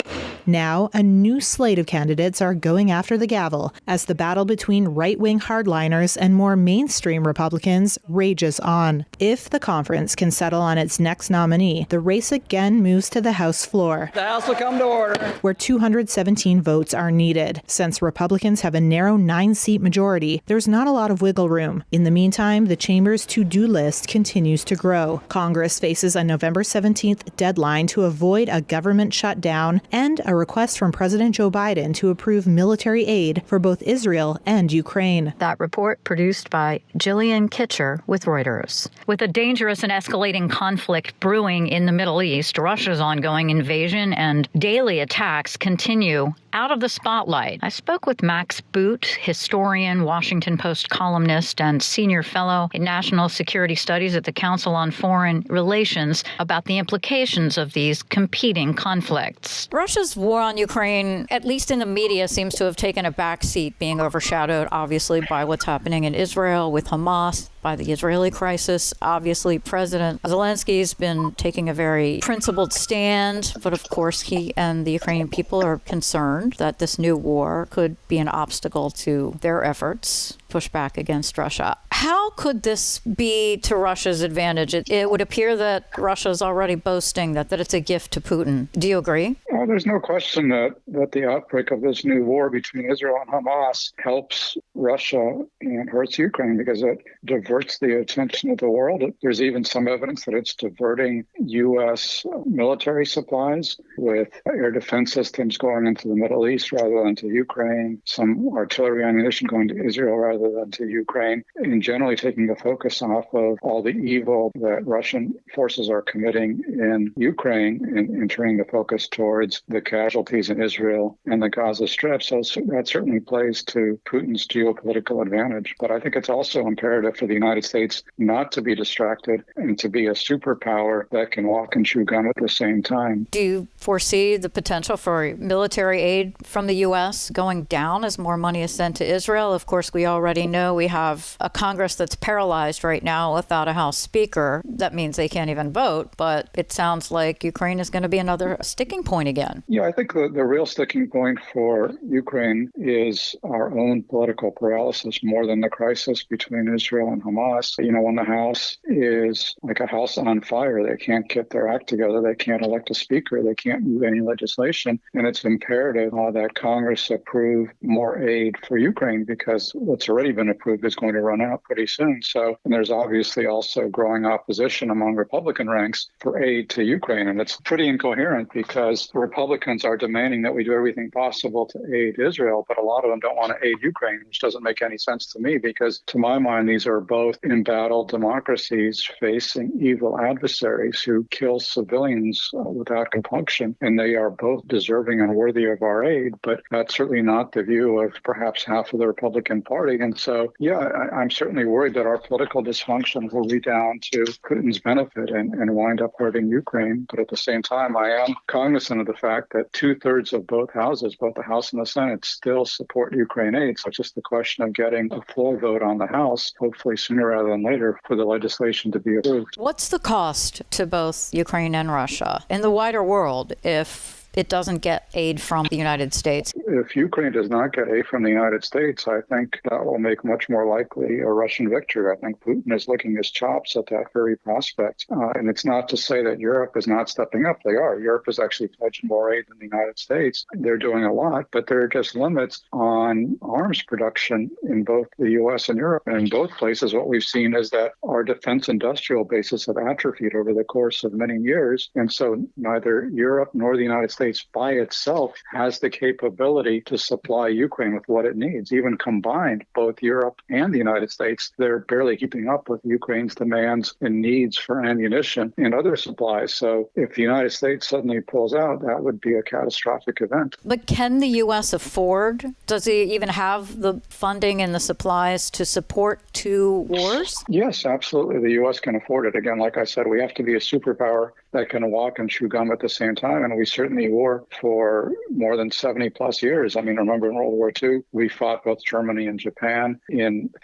Now, a new slate of candidates are going after the gavel as the battle between right-wing hardliners and more mainstream Republicans rages on. If the conference can settle on its next nominee, the race again moves to the House floor. The House will come to order. Where 217 votes are needed. Since Republicans have a narrow 9-seat majority, there's not a lot of wiggle room. In the meantime, the chamber's to-do list continues to grow. Congress faces a November 17th deadline to avoid a government shutdown and a request from President Joe Biden to approve military aid for both Israel and Ukraine. That report produced by Jillian Kitcher with Reuters. With a dangerous and escalating conflict brewing in the Middle East, Russia's ongoing invasion and daily attacks continue out of the spotlight. I spoke with Max Boot, historian, Washington Post columnist, and senior fellow in national security studies at the Council on Foreign Relations, about the implications of these competing conflicts. Russia's war on Ukraine, at least in the media, seems to have taken a backseat, being overshadowed, obviously, by what's happening in Israel with Hamas, by the Israeli crisis. Obviously, President Zelensky's been taking a very principled stand, but of course he and the Ukrainian people are concerned that this new war could be an obstacle to their efforts push back against Russia. How could this be to Russia's advantage? It would appear that Russia is already boasting that it's a gift to Putin. Do you agree? Well, there's no question that the outbreak of this new war between Israel and Hamas helps Russia and hurts Ukraine because it diverts the attention of the world. There's even some evidence that it's diverting U.S. military supplies with air defense systems going into the Middle East rather than to Ukraine, some artillery ammunition going to Israel rather than to Ukraine, and generally taking the focus off of all the evil that Russian forces are committing in Ukraine and turning the focus towards the casualties in Israel and the Gaza Strip. So that certainly plays to Putin's geopolitical advantage. But I think it's also imperative for the United States not to be distracted and to be a superpower that can walk and chew gum at the same time. Do you foresee the potential for military aid from the U.S. going down as more money is sent to Israel? Of course, we already know we have a Congress that's paralyzed right now without a House Speaker. That means they can't even vote, but it sounds like Ukraine is going to be another sticking point again. Yeah, I think the real sticking point for Ukraine is our own political paralysis more than the crisis between Israel and Hamas. You know, when the House is like a house on fire, they can't get their act together, they can't elect a speaker, they can't move any legislation, and it's imperative that Congress approve more aid for Ukraine because what's already been approved is going to run out pretty soon. So, and there's obviously also growing opposition among Republican ranks for aid to Ukraine. And it's pretty incoherent because the Republicans are demanding that we do everything possible to aid Israel, but a lot of them don't want to aid Ukraine, which doesn't make any sense to me because to my mind, these are both embattled democracies facing evil adversaries who kill civilians without compunction. And they are both deserving and worthy of our aid, but that's certainly not the view of perhaps half of the Republican Party. And so, yeah, I'm certainly worried that our political dysfunction will redound to Putin's benefit and wind up hurting Ukraine. But at the same time, I am cognizant of the fact that 2/3 of both houses, both the House and the Senate, still support Ukraine aid. So it's just the question of getting a floor vote on the House, hopefully sooner rather than later, for the legislation to be approved. What's the cost to both Ukraine and Russia in the wider world if it doesn't get aid from the United States? If Ukraine does not get aid from the United States, I think that will make much more likely a Russian victory. I think Putin is licking his chops at that very prospect. And it's not to say that Europe is not stepping up. They are. Europe is actually pledging more aid than the United States. They're doing a lot, but there are just limits on arms production in both the U.S. and Europe. And in both places, what we've seen is that our defense industrial bases have atrophied over the course of many years. And so neither Europe nor the United States by itself has the capability to supply Ukraine with what it needs. Even combined, both Europe and the United States, they're barely keeping up with Ukraine's demands and needs for ammunition and other supplies. So if the United States suddenly pulls out, that would be a catastrophic event. But can the U.S. afford? Does it even have the funding and the supplies to support two wars? Yes, absolutely. The U.S. can afford it. Again, like I said, we have to be a superpower that can walk and chew gum at the same time. And we certainly were for more than 70 plus years. I mean, remember in World War II, we fought both Germany and Japan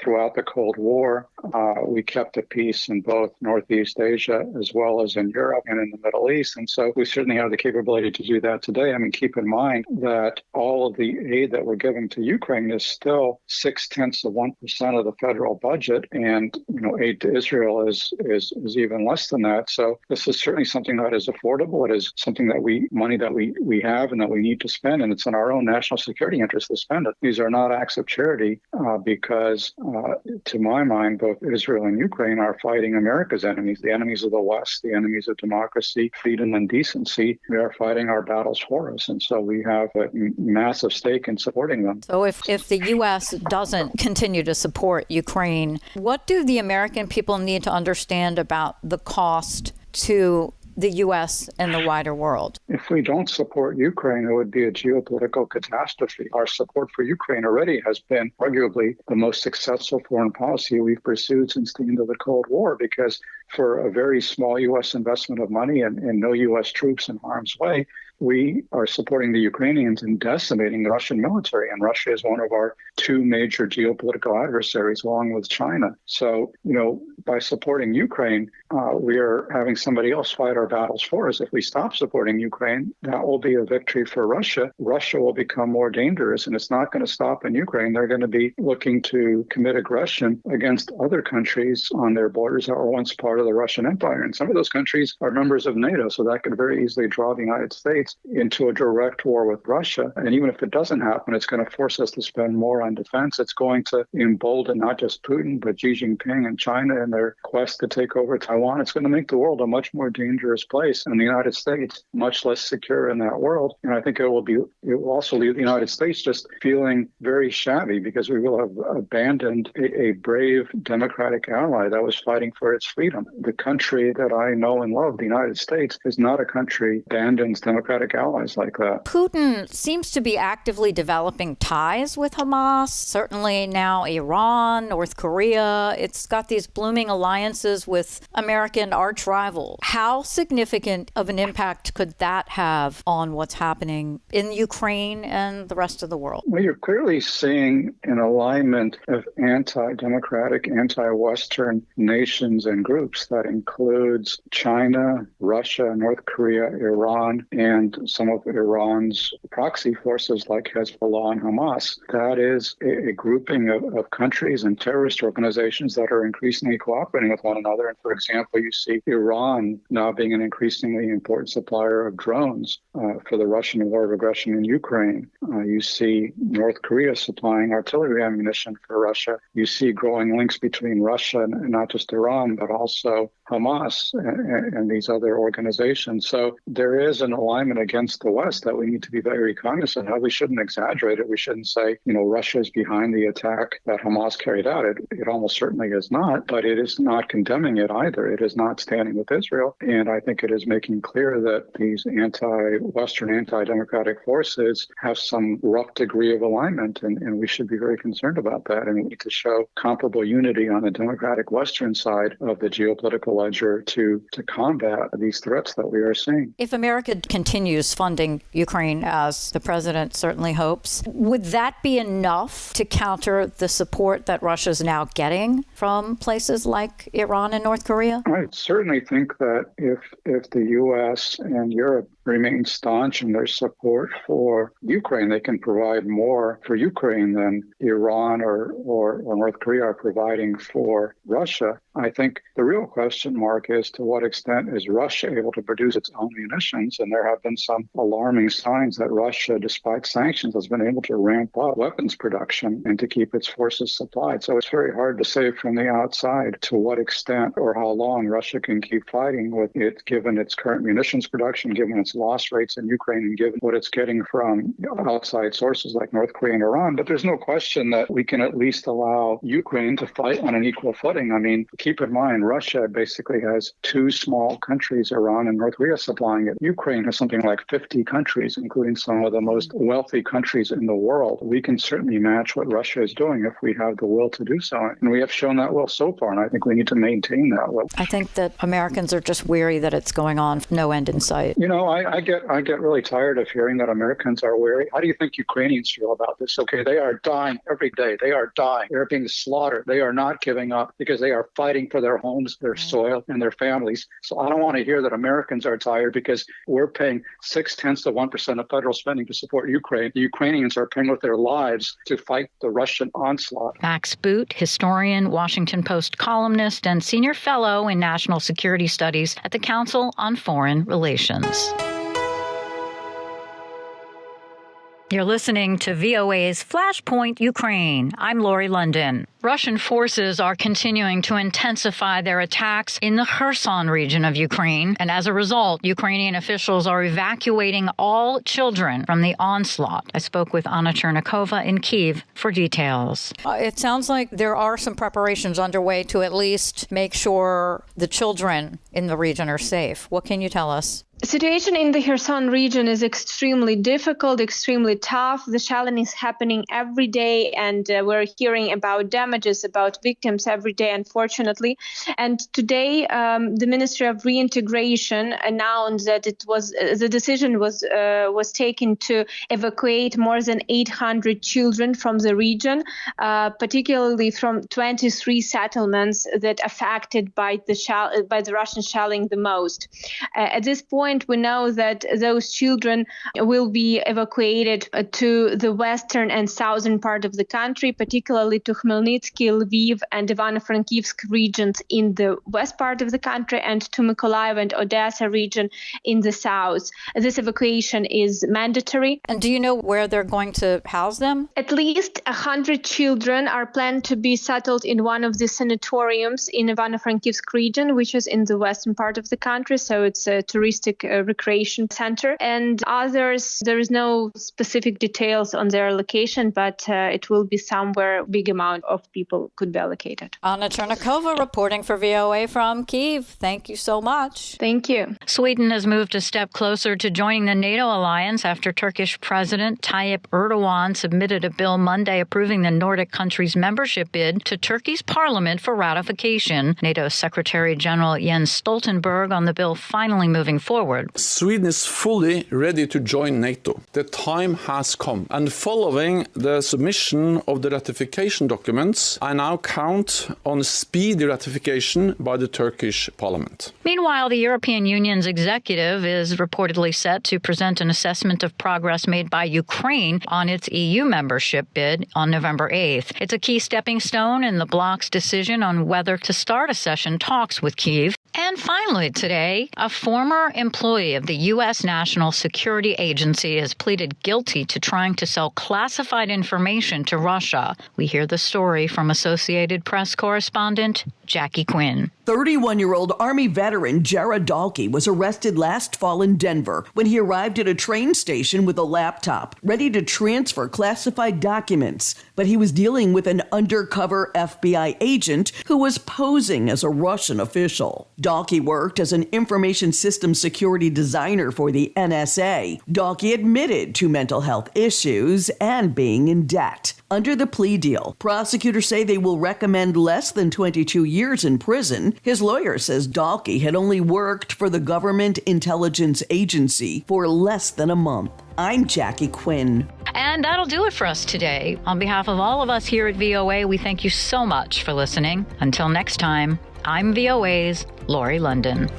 throughout the Cold War. We kept the peace in both Northeast Asia as well as in Europe and in the Middle East. And so we certainly have the capability to do that today. I mean, keep in mind that all of the aid that we're giving to Ukraine is still 0.6% of the federal budget. And, aid to Israel is even less than that. So this is certainly something that is affordable. It is something that money that we have and that we need to spend, and it's in our own national security interest to spend it. These are not acts of charity because, to my mind, both Israel and Ukraine are fighting America's enemies, the enemies of the West, the enemies of democracy, freedom, and decency. They are fighting our battles for us, and so we have a massive stake in supporting them. So if the U.S. doesn't continue to support Ukraine, what do the American people need to understand about the cost to the U.S. and the wider world? If we don't support Ukraine, it would be a geopolitical catastrophe. Our support for Ukraine already has been arguably the most successful foreign policy we've pursued since the end of the Cold War, because for a very small U.S. investment of money and no U.S. troops in harm's way, we are supporting the Ukrainians and decimating the Russian military. And Russia is one of our two major geopolitical adversaries, along with China. So, by supporting Ukraine, we are having somebody else fight our battles for us. If we stop supporting Ukraine, that will be a victory for Russia. Russia will become more dangerous, and it's not going to stop in Ukraine. They're going to be looking to commit aggression against other countries on their borders that were once part of the Russian Empire. And some of those countries are members of NATO, so that could very easily draw the United States into a direct war with Russia. And even if it doesn't happen, it's going to force us to spend more on defense. It's going to embolden not just Putin, but Xi Jinping and China in their quest to take over Taiwan. It's going to make the world a much more dangerous place, and the United States much less secure in that world. And I think it will also leave the United States just feeling very shabby, because we will have abandoned a brave democratic ally that was fighting for its freedom. The country that I know and love, the United States, is not a country that abandons democratic allies like that. Putin seems to be actively developing ties with Hamas, certainly now Iran, North Korea. It's got these blooming alliances with American arch rivals. How significant of an impact could that have on what's happening in Ukraine and the rest of the world? Well, you're clearly seeing an alignment of anti-democratic, anti-Western nations and groups that includes China, Russia, North Korea, Iran, and some of Iran's proxy forces like Hezbollah and Hamas. That is a grouping of countries and terrorist organizations that are increasingly cooperating with one another. And for example, you see Iran now being an increasingly important supplier of drones for the Russian war of aggression in Ukraine. You see North Korea supplying artillery ammunition for Russia. You see growing links between Russia and not just Iran, but also Hamas and these other organizations. So there is an alignment against the West that we need to be very cognizant of. We shouldn't exaggerate it. We shouldn't say, Russia is behind the attack that Hamas carried out. It almost certainly is not, but it is not condemning it either. It is not standing with Israel. And I think it is making clear that these anti-Western, anti-democratic forces have some rough degree of alignment, and we should be very concerned about that. And we need to show comparable unity on the democratic Western side of the geopolitical ledger to combat these threats that we are seeing. If America continues funding Ukraine, as the president certainly hopes, would that be enough to counter the support that Russia is now getting from places like Iran and North Korea? I certainly think that if the U.S. and Europe remain staunch in their support for Ukraine, they can provide more for Ukraine than Iran or North Korea are providing for Russia. I think the real question mark is to what extent is Russia able to produce its own munitions? And there have been some alarming signs that Russia, despite sanctions, has been able to ramp up weapons production and to keep its forces supplied. So it's very hard to say from the outside to what extent or how long Russia can keep fighting with it, given its current munitions production, given its loss rates in Ukraine, and given what it's getting from outside sources like North Korea and Iran. But there's no question that we can at least allow Ukraine to fight on an equal footing. I mean, keep in mind, Russia basically has two small countries, Iran and North Korea, supplying it. Ukraine has something like 50 countries, including some of the most wealthy countries in the world. We can certainly match what Russia is doing if we have the will to do so. And we have shown that will so far, and I think we need to maintain that will. I think that Americans are just weary that it's going on, no end in sight. I get really tired of hearing that Americans are weary. How do you think Ukrainians feel about this? Okay, they are dying every day. They are dying. They're being slaughtered. They are not giving up because they are fighting for their homes, their soil, and their families. So I don't want to hear that Americans are tired because we're paying 0.6% of federal spending to support Ukraine. The Ukrainians are paying with their lives to fight the Russian onslaught. Max Boot, historian, Washington Post columnist, and senior fellow in national security studies at the Council on Foreign Relations. You're listening to VOA's Flashpoint Ukraine. I'm Lori London. Russian forces are continuing to intensify their attacks in the Kherson region of Ukraine, and as a result, Ukrainian officials are evacuating all children from the onslaught. I spoke with Anna Chernikova in Kyiv for details. It sounds like there are some preparations underway to at least make sure the children in the region are safe. What can you tell us? The situation in the Kherson region is extremely difficult, extremely tough. The shelling is happening every day, and we're hearing about damages, about victims every day, unfortunately. And today, the Ministry of Reintegration announced that the decision was taken to evacuate more than 800 children from the region, particularly from 23 settlements that affected by the Russian shelling the most. At this point, we know that those children will be evacuated to the western and southern part of the country, particularly to Khmelnytsky, Lviv, and Ivano-Frankivsk regions in the west part of the country, and to Mykolaiv and Odessa region in the south. This evacuation is mandatory. And do you know where they're going to house them? At least 100 children are planned to be settled in one of the sanatoriums in Ivano-Frankivsk region, which is in the western part of the country, so it's a touristic recreation center. And others, there is no specific details on their location, but it will be somewhere a big amount of people could be allocated. Anna Chernikova reporting for VOA from Kyiv. Thank you so much. Thank you. Sweden has moved a step closer to joining the NATO alliance after Turkish President Tayyip Erdogan submitted a bill Monday approving the Nordic country's membership bid to Turkey's parliament for ratification. NATO Secretary General Jens Stoltenberg on the bill finally moving forward. Sweden is fully ready to join NATO. The time has come. And following the submission of the ratification documents, I now count on speedy ratification by the Turkish parliament. Meanwhile, the European Union's executive is reportedly set to present an assessment of progress made by Ukraine on its EU membership bid on November 8th. It's a key stepping stone in the bloc's decision on whether to start accession talks with Kyiv. And finally today, a former employee of the U.S. National Security Agency has pleaded guilty to trying to sell classified information to Russia. We hear the story from Associated Press correspondent Jackie Quinn. 31-year-old Army veteran Jared Dahlke was arrested last fall in Denver when he arrived at a train station with a laptop, ready to transfer classified documents. But he was dealing with an undercover FBI agent who was posing as a Russian official. Dahlke worked as an information systems security designer for the NSA. Dahlke admitted to mental health issues and being in debt. Under the plea deal, prosecutors say they will recommend less than 22 years in prison. His lawyer says Dahlke had only worked for the Government Intelligence Agency for less than a month. I'm Jackie Quinn. And that'll do it for us today. On behalf of all of us here at VOA, we thank you so much for listening. Until next time, I'm VOA's Lori London.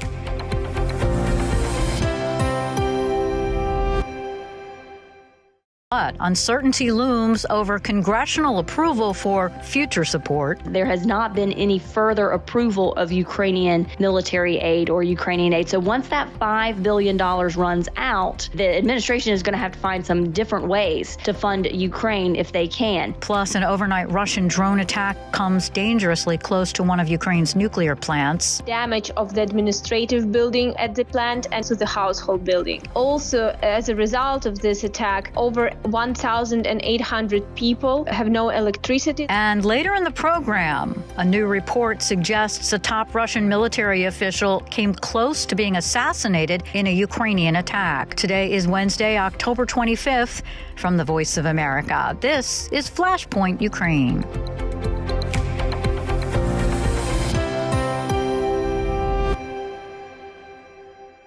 But uncertainty looms over congressional approval for future support. There has not been any further approval of Ukrainian military aid or Ukrainian aid. So once that $5 billion runs out, the administration is going to have to find some different ways to fund Ukraine if they can. Plus, an overnight Russian drone attack comes dangerously close to one of Ukraine's nuclear plants. Damage of the administrative building at the plant and to the household building. Also, as a result of this attack, over 1,800 people have no electricity. And later in the program, a new report suggests a top Russian military official came close to being assassinated in a Ukrainian attack. Today is Wednesday, October 25th. From the Voice of America, this is Flashpoint Ukraine.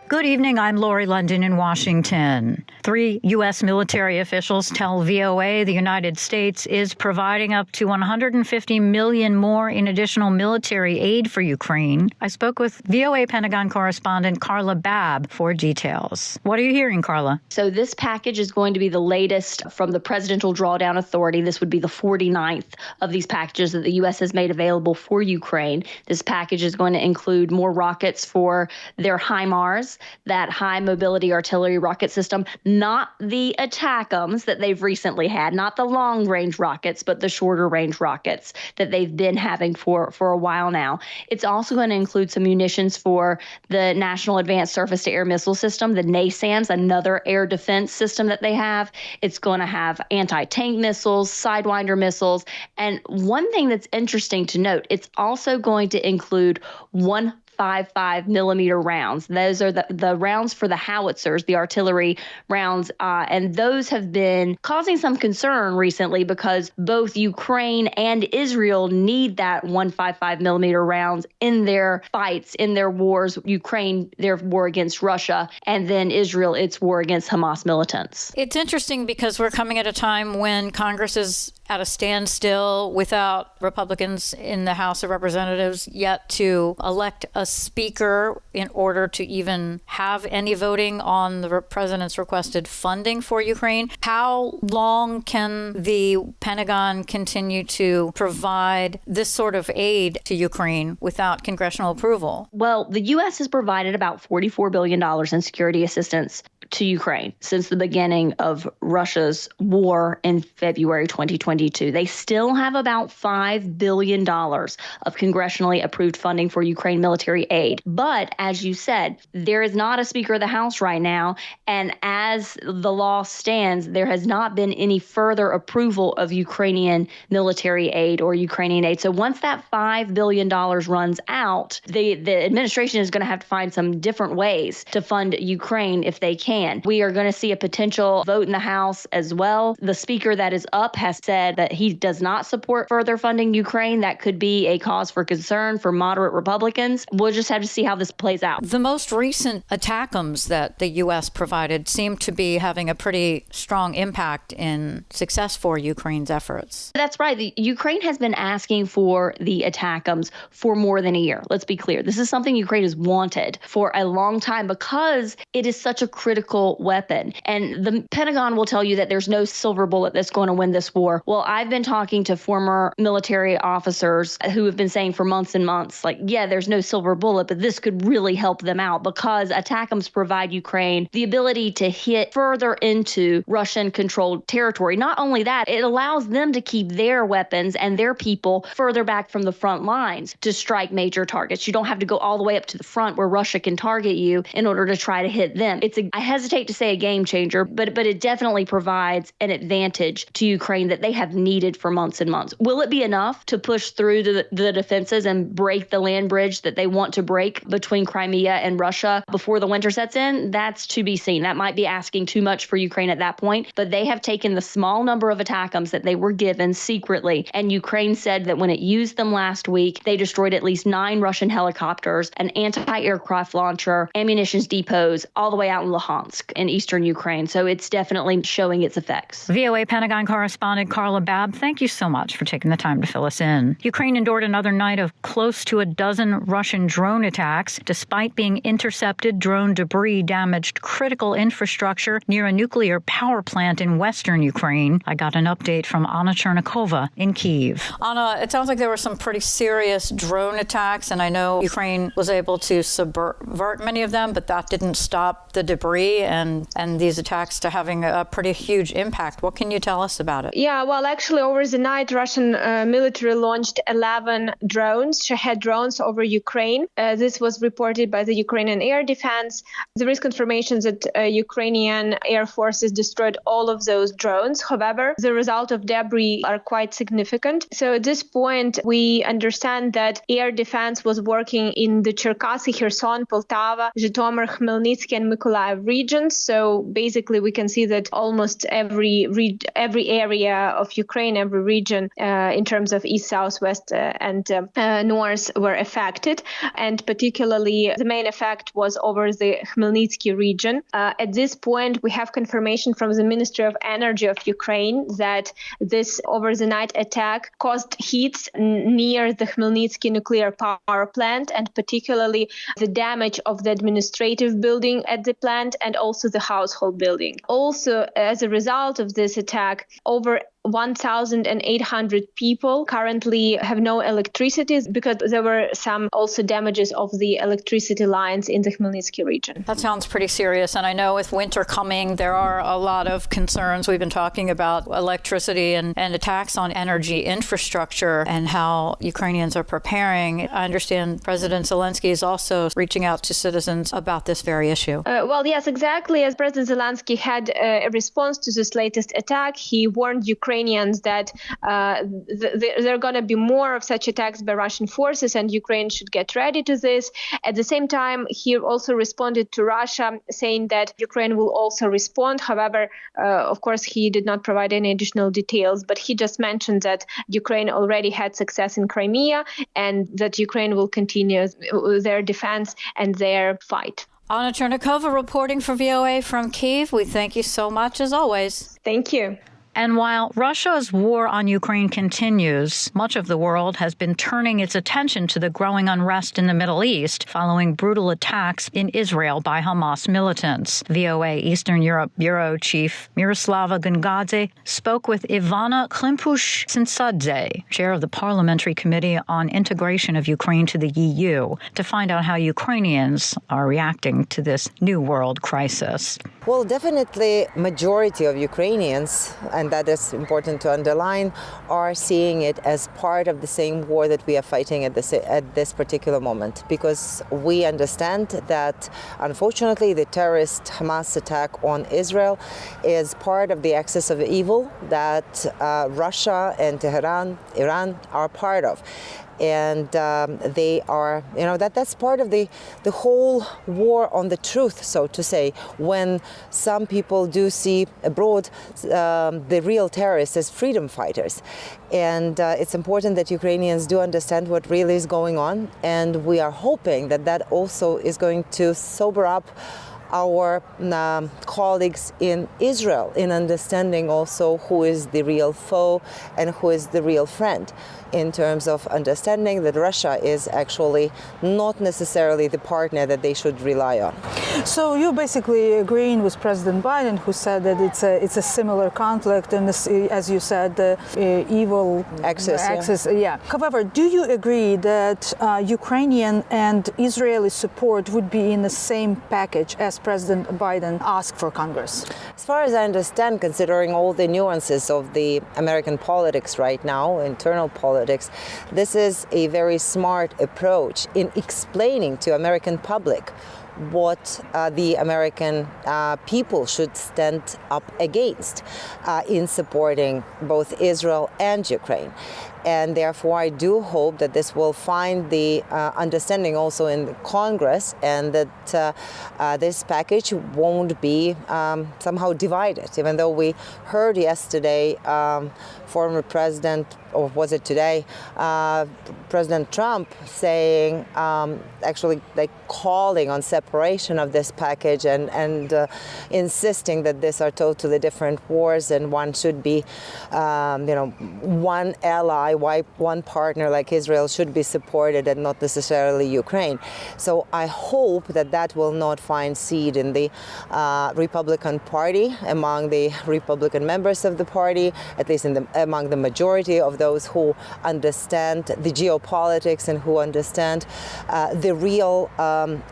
Good evening, I'm Lori London in Washington. 3 U.S. military officials tell VOA the United States is providing up to $150 million more in additional military aid for Ukraine. I spoke with VOA Pentagon correspondent Carla Babb for details. What are you hearing, Carla? So this package is going to be the latest from the Presidential Drawdown Authority. This would be the 49th of these packages that the U.S. has made available for Ukraine. This package is going to include more rockets for their HIMARS, that high mobility artillery rocket system. not the ATACMS that they've recently had, not the long-range rockets, but the shorter-range rockets that they've been having for a while now. It's also going to include some munitions for the National Advanced Surface-to-Air Missile System, the NASAMS, another air defense system that they have. It's going to have anti-tank missiles, Sidewinder missiles, and one thing that's interesting to note, it's also going to include 155 millimeter rounds. Those are the rounds for the howitzers, the artillery rounds, and those have been causing some concern recently because both Ukraine and Israel need that 155 millimeter rounds in their fights, in their wars. Ukraine, their war against Russia, and then Israel, its war against Hamas militants. It's interesting because we're coming at a time when Congress is at a standstill without Republicans in the House of Representatives yet to elect a speaker in order to even have any voting on the president's requested funding for Ukraine. How long can the Pentagon continue to provide this sort of aid to Ukraine without congressional approval? Well, the U.S. has provided about $44 billion in security assistance to Ukraine since the beginning of Russia's war in February 2022. They still have about $5 billion of congressionally approved funding for Ukraine military aid. But as you said, there is not a Speaker of the House right now. And as the law stands, there has not been any further approval of Ukrainian military aid or Ukrainian aid. So once that $5 billion runs out, the administration is going to have to find some different ways to fund Ukraine if they can. We are going to see a potential vote in the House as well. The speaker that is up has said that he does not support further funding Ukraine. That could be a cause for concern for moderate Republicans. We'll just have to see how this plays out. The most recent ATACMS that the U.S. provided seem to be having a pretty strong impact in success for Ukraine's efforts. That's right. Ukraine has been asking for the ATACMS for more than a year. Let's be clear. This is something Ukraine has wanted for a long time because it is such a critical weapon. And the Pentagon will tell you that there's no silver bullet that's going to win this war. Well, I've been talking to former military officers who have been saying for months and months, like, yeah, there's no silver bullet, but this could really help them out because ATACMS provide Ukraine the ability to hit further into Russian-controlled territory. Not only that, it allows them to keep their weapons and their people further back from the front lines to strike major targets. You don't have to go all the way up to the front where Russia can target you in order to try to hit them. I hesitate to say a game changer, but it definitely provides an advantage to Ukraine that they have needed for months and months. Will it be enough to push through the defenses and break the land bridge that they want to break between Crimea and Russia before the winter sets in? That's to be seen. That might be asking too much for Ukraine at that point, but they have taken the small number of ATACMS that they were given secretly, and Ukraine said that when it used them last week, they destroyed at least 9 Russian helicopters, an anti-aircraft launcher, ammunition depots, all the way out in Luhansk in eastern Ukraine. So it's definitely showing its effects. VOA Pentagon correspondent Carla Babb, thank you so much for taking the time to fill us in. Ukraine endured another night of close to a dozen Russian drone attacks. Despite being intercepted, drone debris damaged critical infrastructure near a nuclear power plant in western Ukraine. I got an update from Anna Chernikova in Kyiv. Anna, it sounds like there were some pretty serious drone attacks, and I know Ukraine was able to subvert many of them, but that didn't stop the debris and these attacks to having a pretty huge impact. What can you tell us about it? Yeah, well, actually, over the night, Russian military launched 11 drones, Shahed drones, over Ukraine. This was reported by the Ukrainian Air Defense. There is confirmation that Ukrainian Air Forces destroyed all of those drones. However, the result of debris are quite significant. So at this point, we understand that air defense was working in the Cherkasy, Kherson, Poltava, Zhytomyr, Khmelnytsky, and Mykolaiv regions. So basically, we can see that almost every area of Ukraine, every region in terms of east, south, west, and north were affected. And particularly, the main effect was over the Khmelnytsky region. At this point, we have confirmation from the Ministry of Energy of Ukraine that this over-the-night attack caused heat near the Khmelnytsky nuclear power plant, and particularly the damage of the administrative building at the plant and also the household building. Also, as a result of this attack, over 1,800 people currently have no electricity because there were some also damages of the electricity lines in the Khmelnytsky region. That sounds pretty serious. And I know with winter coming, there are a lot of concerns. We've been talking about electricity and attacks on energy infrastructure and how Ukrainians are preparing. I understand President Zelensky is also reaching out to citizens about this very issue. Well, yes, exactly. As President Zelensky had a response to this latest attack, he warned Ukrainians that there are going to be more of such attacks by Russian forces and Ukraine should get ready to this. At the same time, he also responded to Russia, saying that Ukraine will also respond. However, of course, he did not provide any additional details, but he just mentioned that Ukraine already had success in Crimea and that Ukraine will continue their defense and their fight. Anna Chernikova reporting for VOA from Kyiv. We thank you so much as always. Thank you. And while Russia's war on Ukraine continues, much of the world has been turning its attention to the growing unrest in the Middle East following brutal attacks in Israel by Hamas militants. VOA Eastern Europe Bureau Chief Miroslava Gongadze spoke with Ivana Klimpush-Sinsadze, chair of the Parliamentary Committee on Integration of Ukraine to the EU, to find out how Ukrainians are reacting to this new world crisis. Well, definitely majority of Ukrainians, and that is important to underline, are seeing it as part of the same war that we are fighting at this particular moment. Because we understand that, unfortunately, the terrorist Hamas attack on Israel is part of the axis of evil that Russia and Iran are part of. And they are, that's part of the whole war on the truth, so to say, when some people do see abroad the real terrorists as freedom fighters. And it's important that Ukrainians do understand what really is going on. And we are hoping that that also is going to sober up our colleagues in Israel in understanding also who is the real foe and who is the real friend, in terms of understanding that Russia is actually not necessarily the partner that they should rely on. So you're basically agreeing with President Biden, who said that it's a similar conflict, and this, as you said, the evil axis. Yeah. However, do you agree that Ukrainian and Israeli support would be in the same package as President Biden asked for Congress? As far as I understand, considering all the nuances of the American politics right now, internal politics, this is a very smart approach in explaining to American public what the American people should stand up against in supporting both Israel and Ukraine. And therefore, I do hope that this will find the understanding also in the Congress, and that this package won't be somehow divided. Even though we heard yesterday former President, or was it today, President Trump saying, actually like calling on separation of this package and insisting that these are totally different wars and one should be, one ally, one partner like Israel should be supported and not necessarily Ukraine. So I hope that that will not find seed in the Republican Party, among the Republican members of the party, at least among the majority of those who understand the geopolitics and who understand the real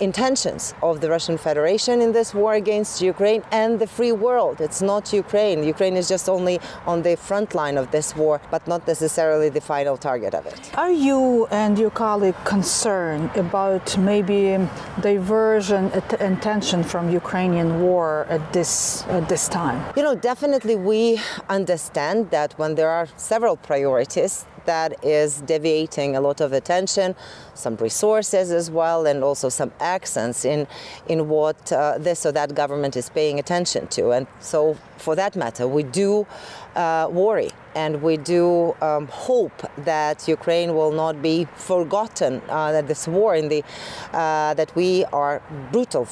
intentions of the Russian Federation in this war against Ukraine and the free world. It's not Ukraine. Ukraine is just only on the front line of this war, but not necessarily the final target of it. Are you and your colleague concerned about maybe diversion and tension from Ukrainian war at this time? Definitely we understand that when there are several priorities, that is deviating a lot of attention, some resources as well, and also some accents in what this or that government is paying attention to. And so for that matter, we do worry, and we do hope that Ukraine will not be forgotten, that this war that we are brutal,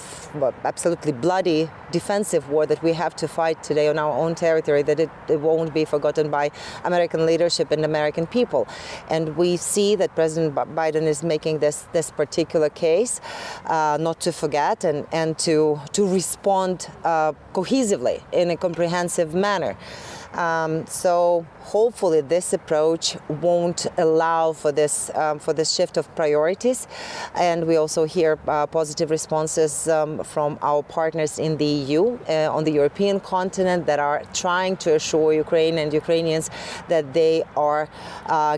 absolutely bloody defensive war that we have to fight today on our own territory, that it won't be forgotten by American leadership and American people. And we see that President Biden is making this particular case not to forget and to respond cohesively in a comprehensive manner. So hopefully this approach won't allow for this shift of priorities. And we also hear positive responses from our partners in the EU, on the European continent, that are trying to assure Ukraine and Ukrainians that they are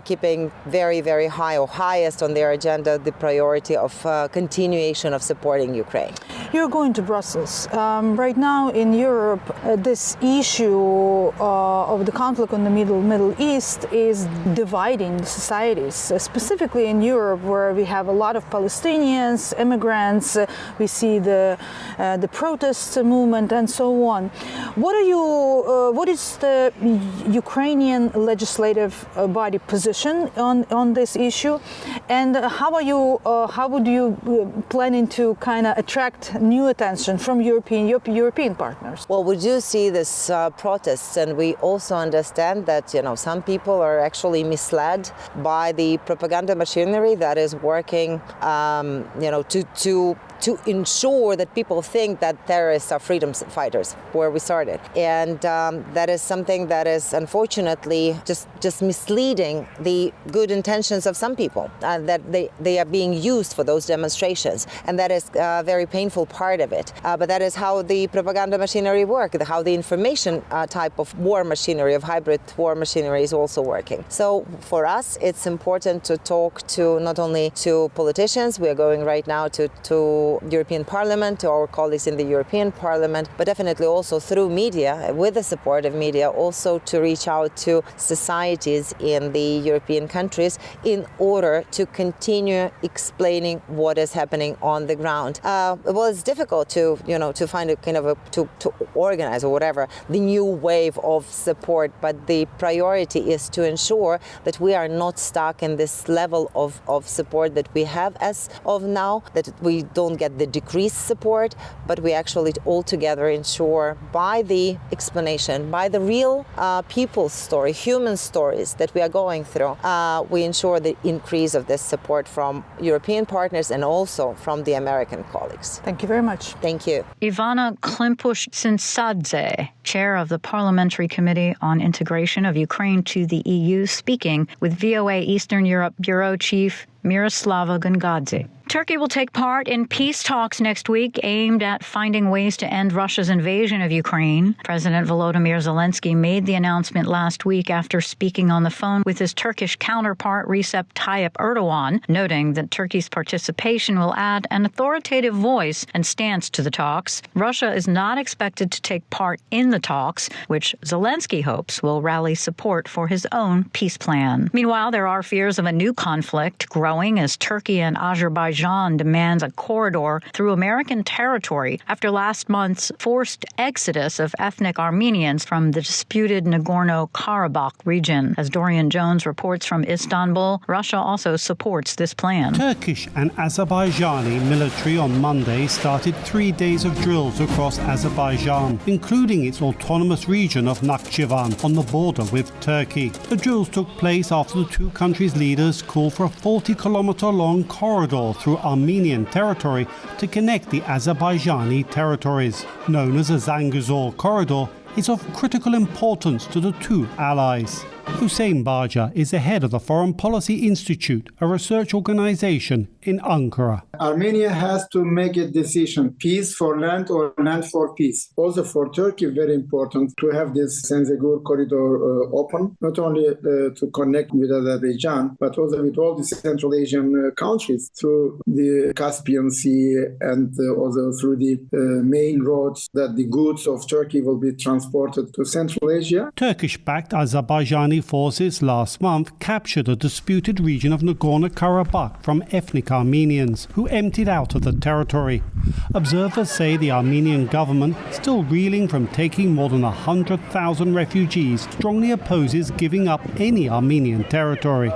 keeping very, very high, or highest on their agenda, the priority of continuation of supporting Ukraine. You're going to Brussels. Right now in Europe, this issue of the conflict in the Middle East is dividing societies, specifically in Europe, where we have a lot of Palestinians, immigrants, we see the protest movement and so on. What is the Ukrainian legislative body position on this issue, and how would you planning to kind of attract new attention from European partners? Well, we do see this protests, and we also understand that some people are actually misled by the propaganda machinery that is working to ensure that people think that terrorists are freedom fighters, where we started. And that is something that is unfortunately just misleading the good intentions of some people, that they are being used for those demonstrations. And that is a very painful part of it. But that is how the propaganda machinery works, how the information type of war machinery, of hybrid war machinery, is also working. So for us, it's important to talk to not only to politicians, we are going right now to European Parliament, to our colleagues in the European Parliament, but definitely also through media, with the support of media, also to reach out to societies in the European countries in order to continue explaining what is happening on the ground. Well, it's difficult to find a kind of to organize or whatever the new wave of support, but the priority is to ensure that we are not stuck in this level of support that we have as of now, that we don't get the decreased support, but we actually all together ensure by the explanation, by the real people's story, human stories that we are going through, we ensure the increase of this support from European partners and also from the American colleagues. Thank you very much. Thank you. Ivana Klimpush-Tsintsadze, chair of the Parliamentary Committee on Integration of Ukraine to the EU, speaking with VOA Eastern Europe Bureau Chief Miroslava Gongadze. Turkey will take part in peace talks next week aimed at finding ways to end Russia's invasion of Ukraine. President Volodymyr Zelensky made the announcement last week after speaking on the phone with his Turkish counterpart Recep Tayyip Erdogan, noting that Turkey's participation will add an authoritative voice and stance to the talks. Russia is not expected to take part in the talks, which Zelensky hopes will rally support for his own peace plan. Meanwhile, there are fears of a new conflict growing as Turkey and Azerbaijan demands a corridor through American territory after last month's forced exodus of ethnic Armenians from the disputed Nagorno-Karabakh region. As Dorian Jones reports from Istanbul, Russia also supports this plan. Turkish and Azerbaijani military on Monday started 3 days of drills across Azerbaijan, including its autonomous region of Nakhchivan on the border with Turkey. The drills took place after the two countries' leaders called for a 40-kilometer-long corridor through Armenian territory to connect the Azerbaijani territories. Known as the Zangezur Corridor, is of critical importance to the two allies. Hussein Baja is the head of the Foreign Policy Institute, a research organization in Ankara. Armenia has to make a decision, peace for land or land for peace. Also for Turkey, very important to have this Zangezur corridor open, not only to connect with Azerbaijan, but also with all the Central Asian countries through the Caspian Sea and also through the main roads that the goods of Turkey will be transported to Central Asia. Turkish-backed Azerbaijani forces last month captured a disputed region of Nagorno-Karabakh from ethnic Armenians who emptied out of the territory. Observers say the Armenian government, still reeling from taking more than 100,000 refugees, strongly opposes giving up any Armenian territory.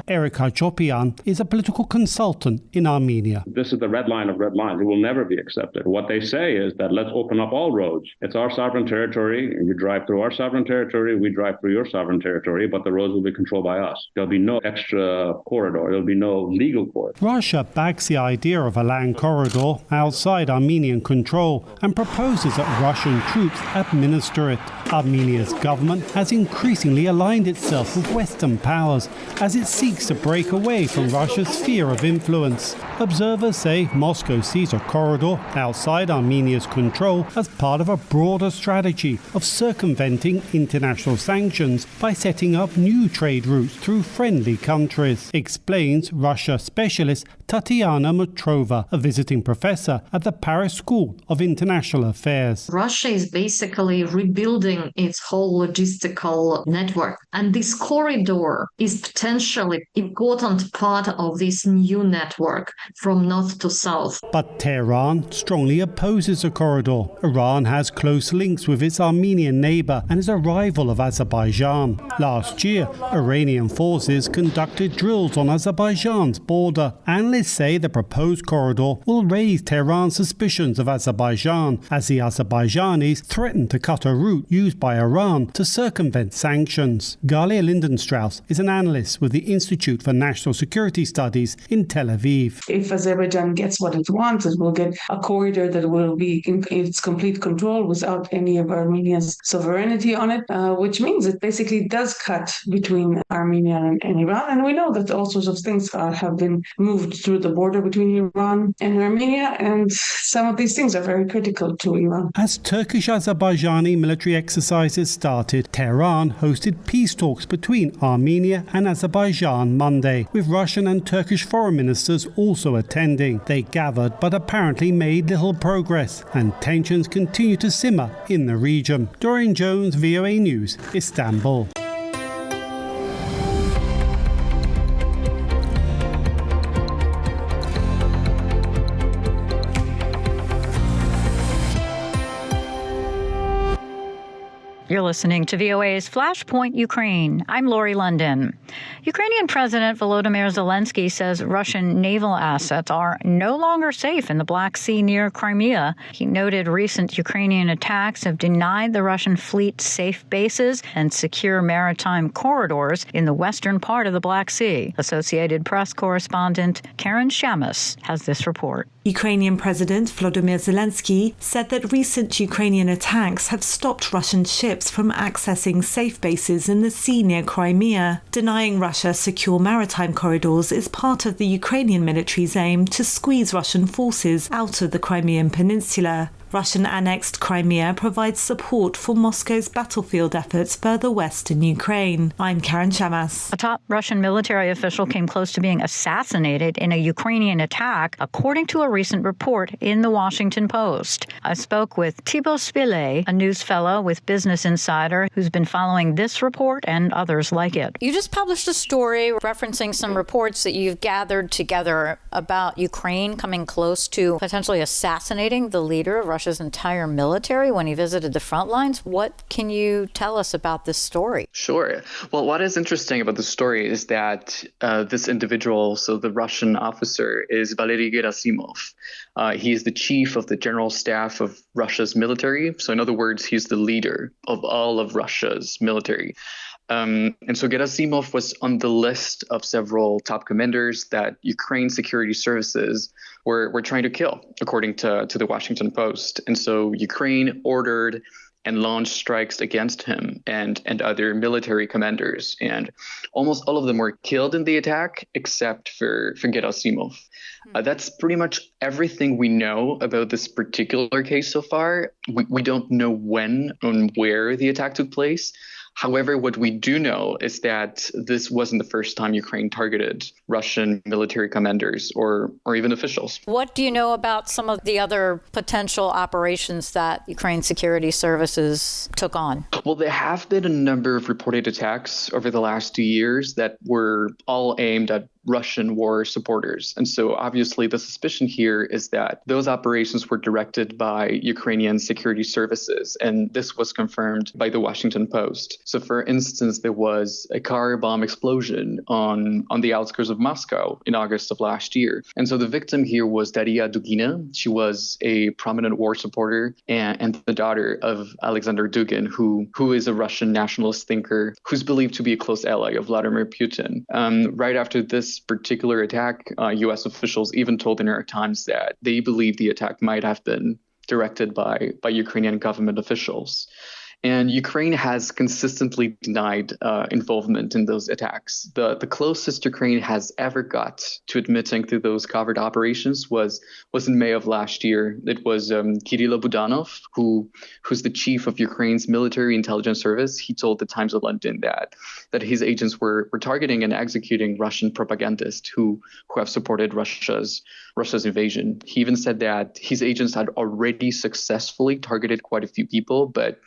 Eric Hachopian is a political consultant in Armenia. This is the red line of red lines. It will never be accepted. What they say is that let's open up all roads. It's our sovereign territory. You drive through our sovereign territory. We drive through your sovereign territory. territory, but the roads will be controlled by us. There'll be no extra corridor. There'll be no legal corridor. Russia backs the idea of a land corridor outside Armenian control and proposes that Russian troops administer it. Armenia's government has increasingly aligned itself with Western powers as it seeks to break away from Russia's sphere of influence. Observers say Moscow sees a corridor outside Armenia's control as part of a broader strategy of circumventing international sanctions by setting up new trade routes through friendly countries, explains Russia specialist Tatiana Matrova, a visiting professor at the Paris School of International Affairs. Russia is basically rebuilding its whole logistical network, and this corridor is potentially important part of this new network from north to south. But Tehran strongly opposes a corridor. Iran has close links with its Armenian neighbor and is a rival of Azerbaijan. Last year, Iranian forces conducted drills on Azerbaijan's border. Analysts say the proposed corridor will raise Tehran's suspicions of Azerbaijan as the Azerbaijanis threaten to cut a route used by Iran to circumvent sanctions. Galia Lindenstrauss is an analyst with the Institute for National Security Studies in Tel Aviv. If Azerbaijan gets what it wants, it will get a corridor that will be in its complete control without any of Armenia's sovereignty on it, which means it basically does cut between Armenia and Iran. And we know that all sorts of things have been moved through the border between Iran and Armenia, and some of these things are very critical to Iran. As Turkish-Azerbaijani military exercises started, Tehran hosted peace talks between Armenia and Azerbaijan Monday, with Russian and Turkish foreign ministers also attending. They gathered but apparently made little progress, and tensions continue to simmer in the region. Dorian Jones, VOA News, Istanbul. You're listening to VOA's Flashpoint Ukraine. I'm Lori London. Ukrainian President Volodymyr Zelensky says Russian naval assets are no longer safe in the Black Sea near Crimea. He noted recent Ukrainian attacks have denied the Russian fleet safe bases and secure maritime corridors in the western part of the Black Sea. Associated Press correspondent Karen Shamus has this report. Ukrainian President Volodymyr Zelensky said that recent Ukrainian attacks have stopped Russian ships from accessing safe bases in the sea near Crimea. Denying Russia secure maritime corridors is part of the Ukrainian military's aim to squeeze Russian forces out of the Crimean Peninsula. Russian-annexed Crimea provides support for Moscow's battlefield efforts further west in Ukraine. I'm Karen Shamas. A top Russian military official came close to being assassinated in a Ukrainian attack, according to a recent report in the Washington Post. I spoke with Thibault Spillet, a news fellow with Business Insider, who's been following this report and others like it. You just published a story referencing some reports that you've gathered together about Ukraine coming close to potentially assassinating the leader of Russia's entire military when he visited the front lines. What can you tell us about this story? Sure. Well, what is interesting about the story is that this individual, so the Russian officer, is Valery Gerasimov. He's the chief of the general staff of Russia's military. So in other words, he's the leader of all of Russia's military. And so Gerasimov was on the list of several top commanders that Ukraine security services were trying to kill, according to the Washington Post. And so Ukraine ordered and launched strikes against him and other military commanders. And almost all of them were killed in the attack, except for Gerasimov. That's pretty much everything we know about this particular case so far. We don't know when and where the attack took place. However, what we do know is that this wasn't the first time Ukraine targeted Russian military commanders or even officials. What do you know about some of the other potential operations that Ukraine security services took on? Well, there have been a number of reported attacks over the last 2 years that were all aimed at Russian war supporters. And so obviously the suspicion here is that those operations were directed by Ukrainian security services. And this was confirmed by the Washington Post. So for instance, there was a car bomb explosion on the outskirts of Moscow in August of last year. And so the victim here was Daria Dugina. She was a prominent war supporter and the daughter of Alexander Dugin, who is a Russian nationalist thinker who's believed to be a close ally of Vladimir Putin. Right after this particular attack, U.S. officials even told the New York Times that they believe the attack might have been directed by Ukrainian government officials. And Ukraine has consistently denied involvement in those attacks. The closest Ukraine has ever got to admitting to those covert operations was in May of last year. It was Kirill Budanov, who's the chief of Ukraine's military intelligence service. He told the Times of London that his agents were targeting and executing Russian propagandists who have supported Russia's invasion. He even said that his agents had already successfully targeted quite a few people, but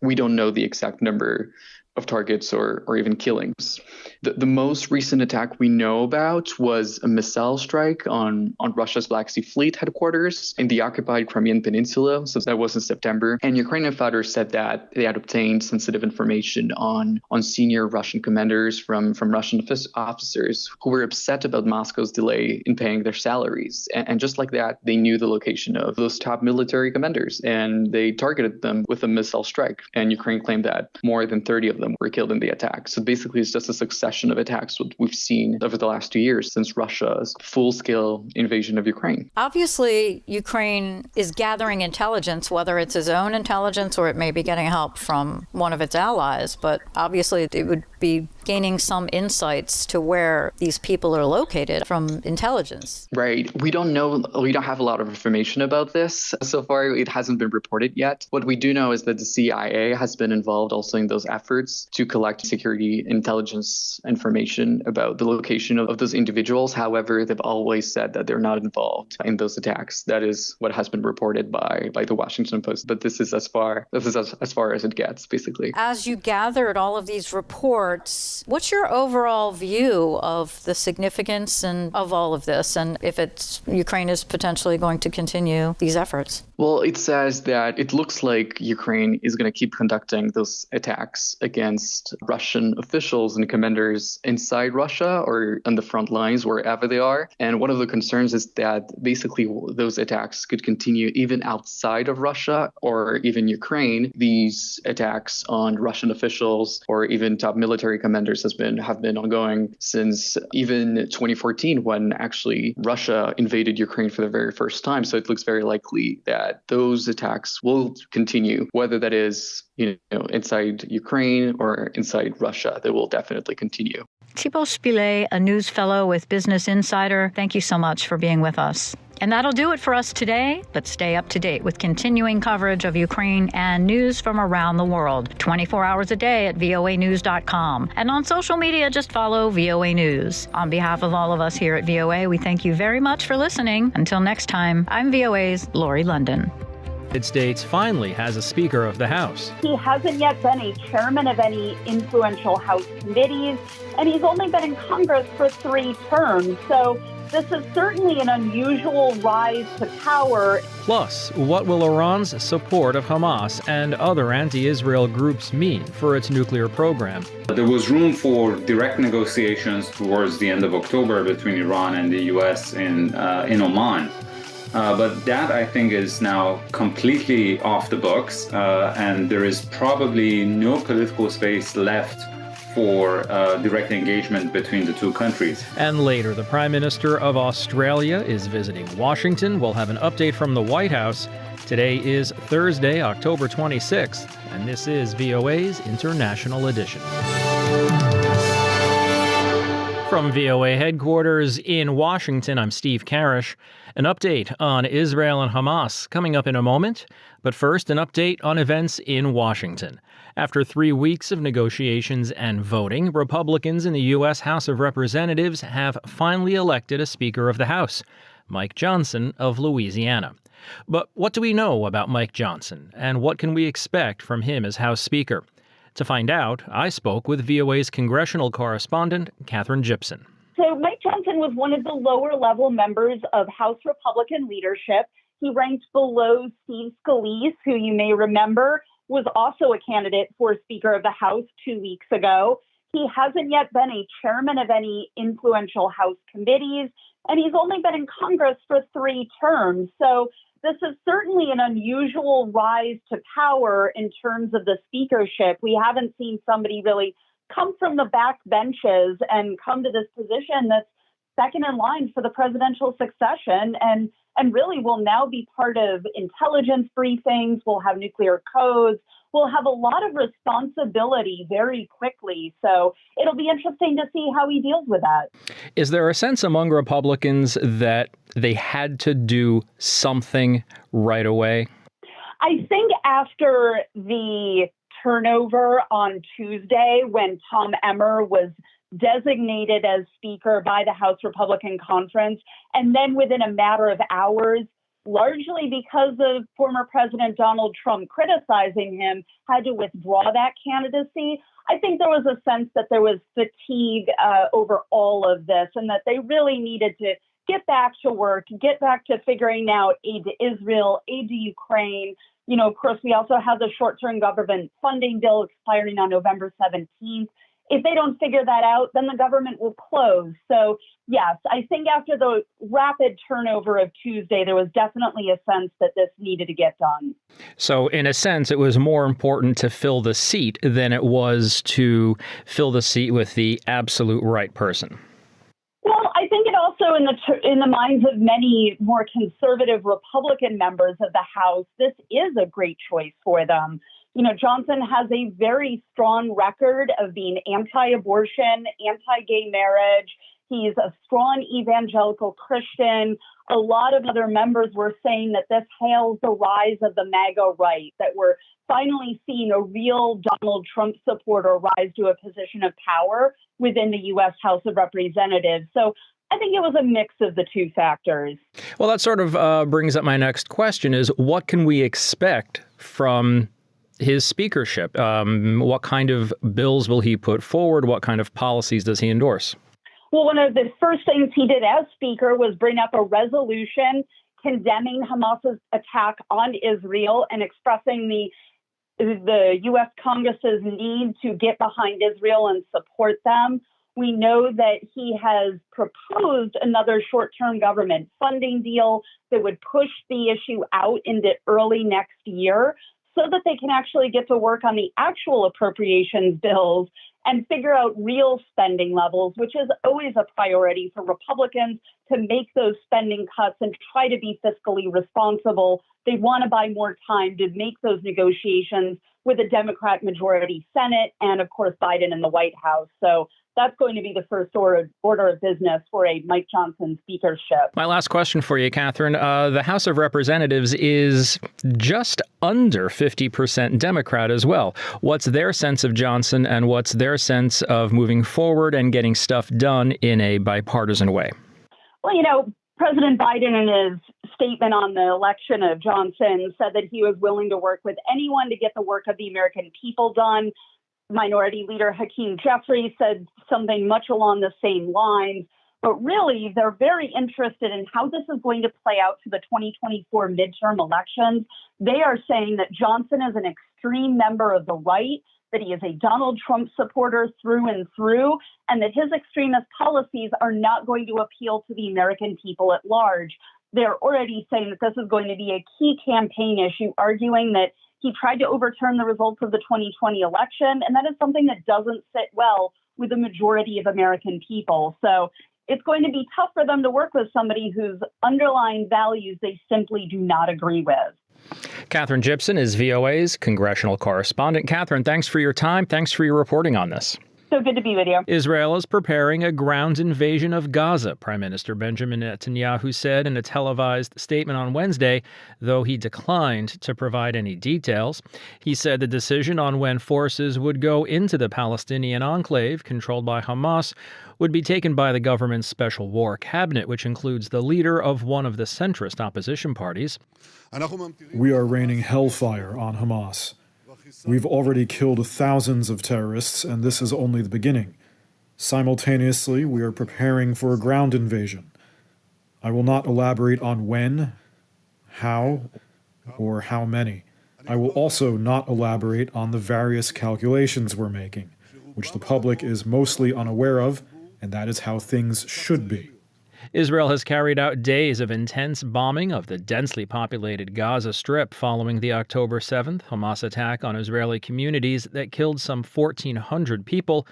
we don't know the exact number of targets or even killings. The most recent attack we know about was a missile strike on Russia's Black Sea Fleet headquarters in the occupied Crimean Peninsula. So that was in September. And Ukrainian fighters said that they had obtained sensitive information on senior Russian commanders from Russian officers who were upset about Moscow's delay in paying their salaries. And just like that, they knew the location of those top military commanders and they targeted them with a missile strike. And Ukraine claimed that more than 30 of them were killed in the attack. So basically, it's just a succession of attacks what we've seen over the last 2 years since Russia's full-scale invasion of Ukraine. Obviously, Ukraine is gathering intelligence, whether it's its own intelligence or it may be getting help from one of its allies. But obviously, it would be gaining some insights to where these people are located from intelligence. Right. We don't have a lot of information about this. So far, it hasn't been reported yet. What we do know is that the CIA has been involved also in those efforts to collect security intelligence information about the location of those individuals. However, they've always said that they're not involved in those attacks. That is what has been reported by the Washington Post. But this is as far as it gets, basically. As you gathered all of these reports, what's your overall view of the significance of all of this, and if Ukraine is potentially going to continue these efforts? Well, it says that it looks like Ukraine is going to keep conducting those attacks against Russian officials and commanders inside Russia or on the front lines, wherever they are. And one of the concerns is that basically those attacks could continue even outside of Russia or even Ukraine. These attacks on Russian officials or even top military commanders have been ongoing since even 2014, when actually Russia invaded Ukraine for the very first time. So it looks very likely that those attacks will continue, whether that is inside Ukraine or inside Russia. They will definitely continue. Thibault Spillet, a news fellow with Business Insider, thank you so much for being with us. And that'll do it for us today, but stay up to date with continuing coverage of Ukraine and news from around the world, 24 hours a day at voanews.com. And on social media, just follow VOA News. On behalf of all of us here at VOA, we thank you very much for listening. Until next time, I'm VOA's Lori London. The United States finally has a Speaker of the House. He hasn't yet been a chairman of any influential House committees, and he's only been in Congress for 3 terms. So this is certainly an unusual rise to power. Plus, what will Iran's support of Hamas and other anti-Israel groups mean for its nuclear program? There was room for direct negotiations towards the end of October between Iran and the U.S. in Oman. But that, I think, is now completely off the books, and there is probably no political space left for direct engagement between the two countries. And later, the Prime Minister of Australia is visiting Washington. We'll have an update from the White House. Today is Thursday, October 26th, and this is VOA's International Edition. From VOA headquarters in Washington, I'm Steve Karish. An update on Israel and Hamas coming up in a moment. But first, an update on events in Washington. After 3 weeks of negotiations and voting, Republicans in the U.S. House of Representatives have finally elected a Speaker of the House, Mike Johnson of Louisiana. But what do we know about Mike Johnson, and what can we expect from him as House Speaker? To find out, I spoke with VOA's congressional correspondent, Catherine Gibson. So Mike Johnson was one of the lower level members of House Republican leadership. He ranked below Steve Scalise, who you may remember was also a candidate for Speaker of the House 2 weeks ago. He hasn't yet been a chairman of any influential House committees, and he's only been in Congress for 3 terms. So this is certainly an unusual rise to power in terms of the speakership. We haven't seen somebody really come from the back benches and come to this position that's second in line for the presidential succession and really will now be part of intelligence briefings. We'll have nuclear codes. We'll have a lot of responsibility very quickly. So it'll be interesting to see how he deals with that. Is there a sense among Republicans that they had to do something right away? I think after the turnover on Tuesday, when Tom Emmer was designated as Speaker by the House Republican Conference, and then within a matter of hours, largely because of former President Donald Trump criticizing him, had to withdraw that candidacy. I think there was a sense that there was fatigue over all of this and that they really needed to get back to work, get back to figuring out aid to Israel, aid to Ukraine. You know, of course, we also have the short-term government funding bill expiring on November 17th. If they don't figure that out, then the government will close. So, yes, I think after the rapid turnover of Tuesday, there was definitely a sense that this needed to get done. So, in a sense, it was more important to fill the seat than it was to fill the seat with the absolute right person. Well, I think it also, in the minds of many more conservative Republican members of the House, this is a great choice for them. You know, Johnson has a very strong record of being anti-abortion, anti-gay marriage. He's a strong evangelical Christian. A lot of other members were saying that this hails the rise of the MAGA right, that we're finally seeing a real Donald Trump supporter rise to a position of power within the U.S. House of Representatives. So I think it was a mix of the two factors. Well, that sort of brings up my next question is, what can we expect from his speakership? What kind of bills will he put forward? What kind of policies does he endorse? Well, one of the first things he did as Speaker was bring up a resolution condemning Hamas's attack on Israel and expressing the U.S. Congress's need to get behind Israel and support them. We know that he has proposed another short-term government funding deal that would push the issue out into early next year, so that they can actually get to work on the actual appropriations bills and figure out real spending levels, which is always a priority for Republicans, to make those spending cuts and try to be fiscally responsible. They want to buy more time to make those negotiations with a Democrat majority Senate and, of course, Biden in the White House. So that's going to be the first order of business for a Mike Johnson speakership. My last question for you, Catherine. The House of Representatives is just under 50% Democrat as well. What's their sense of Johnson and what's their sense of moving forward and getting stuff done in a bipartisan way? Well, you know, President Biden in his statement on the election of Johnson said that he was willing to work with anyone to get the work of the American people done. Minority Leader Hakeem Jeffries said something much along the same lines. But really, they're very interested in how this is going to play out to the 2024 midterm elections. They are saying that Johnson is an extreme member of the right, that he is a Donald Trump supporter through and through, and that his extremist policies are not going to appeal to the American people at large. They're already saying that this is going to be a key campaign issue, arguing that he tried to overturn the results of the 2020 election, and that is something that doesn't sit well with the majority of American people. So it's going to be tough for them to work with somebody whose underlying values they simply do not agree with. Catherine Gibson is VOA's congressional correspondent. Catherine, thanks for your time. Thanks for your reporting on this. So good to be with you. Israel is preparing a ground invasion of Gaza, Prime Minister Benjamin Netanyahu said in a televised statement on Wednesday, though he declined to provide any details. He said the decision on when forces would go into the Palestinian enclave controlled by Hamas would be taken by the government's special war cabinet, which includes the leader of one of the centrist opposition parties. We are raining hellfire on Hamas. We've already killed thousands of terrorists, and this is only the beginning. Simultaneously, we are preparing for a ground invasion. I will not elaborate on when, how, or how many. I will also not elaborate on the various calculations we're making, which the public is mostly unaware of, and that is how things should be. Israel has carried out days of intense bombing of the densely populated Gaza Strip following the October 7th Hamas attack on Israeli communities that killed some 1,400 people.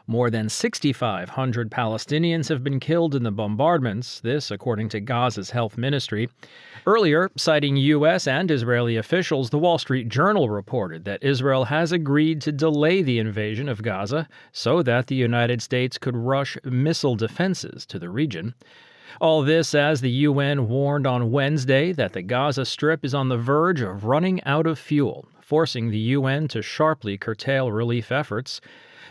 More than 6,500 Palestinians have been killed in the bombardments, this according to Gaza's health ministry. Earlier, citing U.S. and Israeli officials, the Wall Street Journal reported that Israel has agreed to delay the invasion of Gaza so that the United States could rush missile defenses to the region. All this as the UN warned on Wednesday that the Gaza Strip is on the verge of running out of fuel, forcing the UN to sharply curtail relief efforts.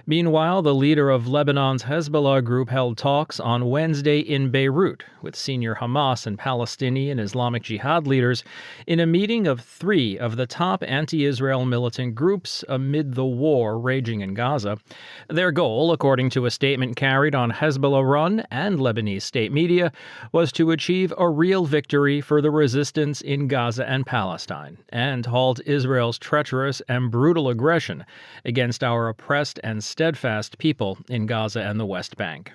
Meanwhile, the leader of Lebanon's Hezbollah group held talks on Wednesday in Beirut with senior Hamas and Palestinian Islamic Jihad leaders in a meeting of 3 of the top anti-Israel militant groups amid the war raging in Gaza. Their goal, according to a statement carried on Hezbollah-run and Lebanese state media, was to achieve a real victory for the resistance in Gaza and Palestine and halt Israel's treacherous and brutal aggression against our oppressed and steadfast people in Gaza and the West Bank.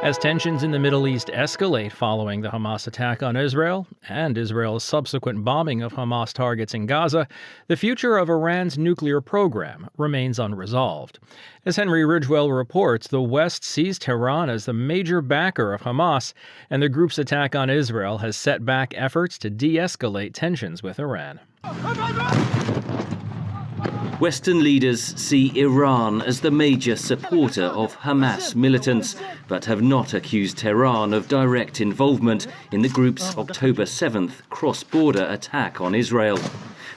As tensions in the Middle East escalate following the Hamas attack on Israel and Israel's subsequent bombing of Hamas targets in Gaza, the future of Iran's nuclear program remains unresolved. As Henry Ridgewell reports, the West sees Tehran as the major backer of Hamas, and the group's attack on Israel has set back efforts to de-escalate tensions with Iran. Western leaders see Iran as the major supporter of Hamas militants, but have not accused Tehran of direct involvement in the group's October 7th cross-border attack on Israel.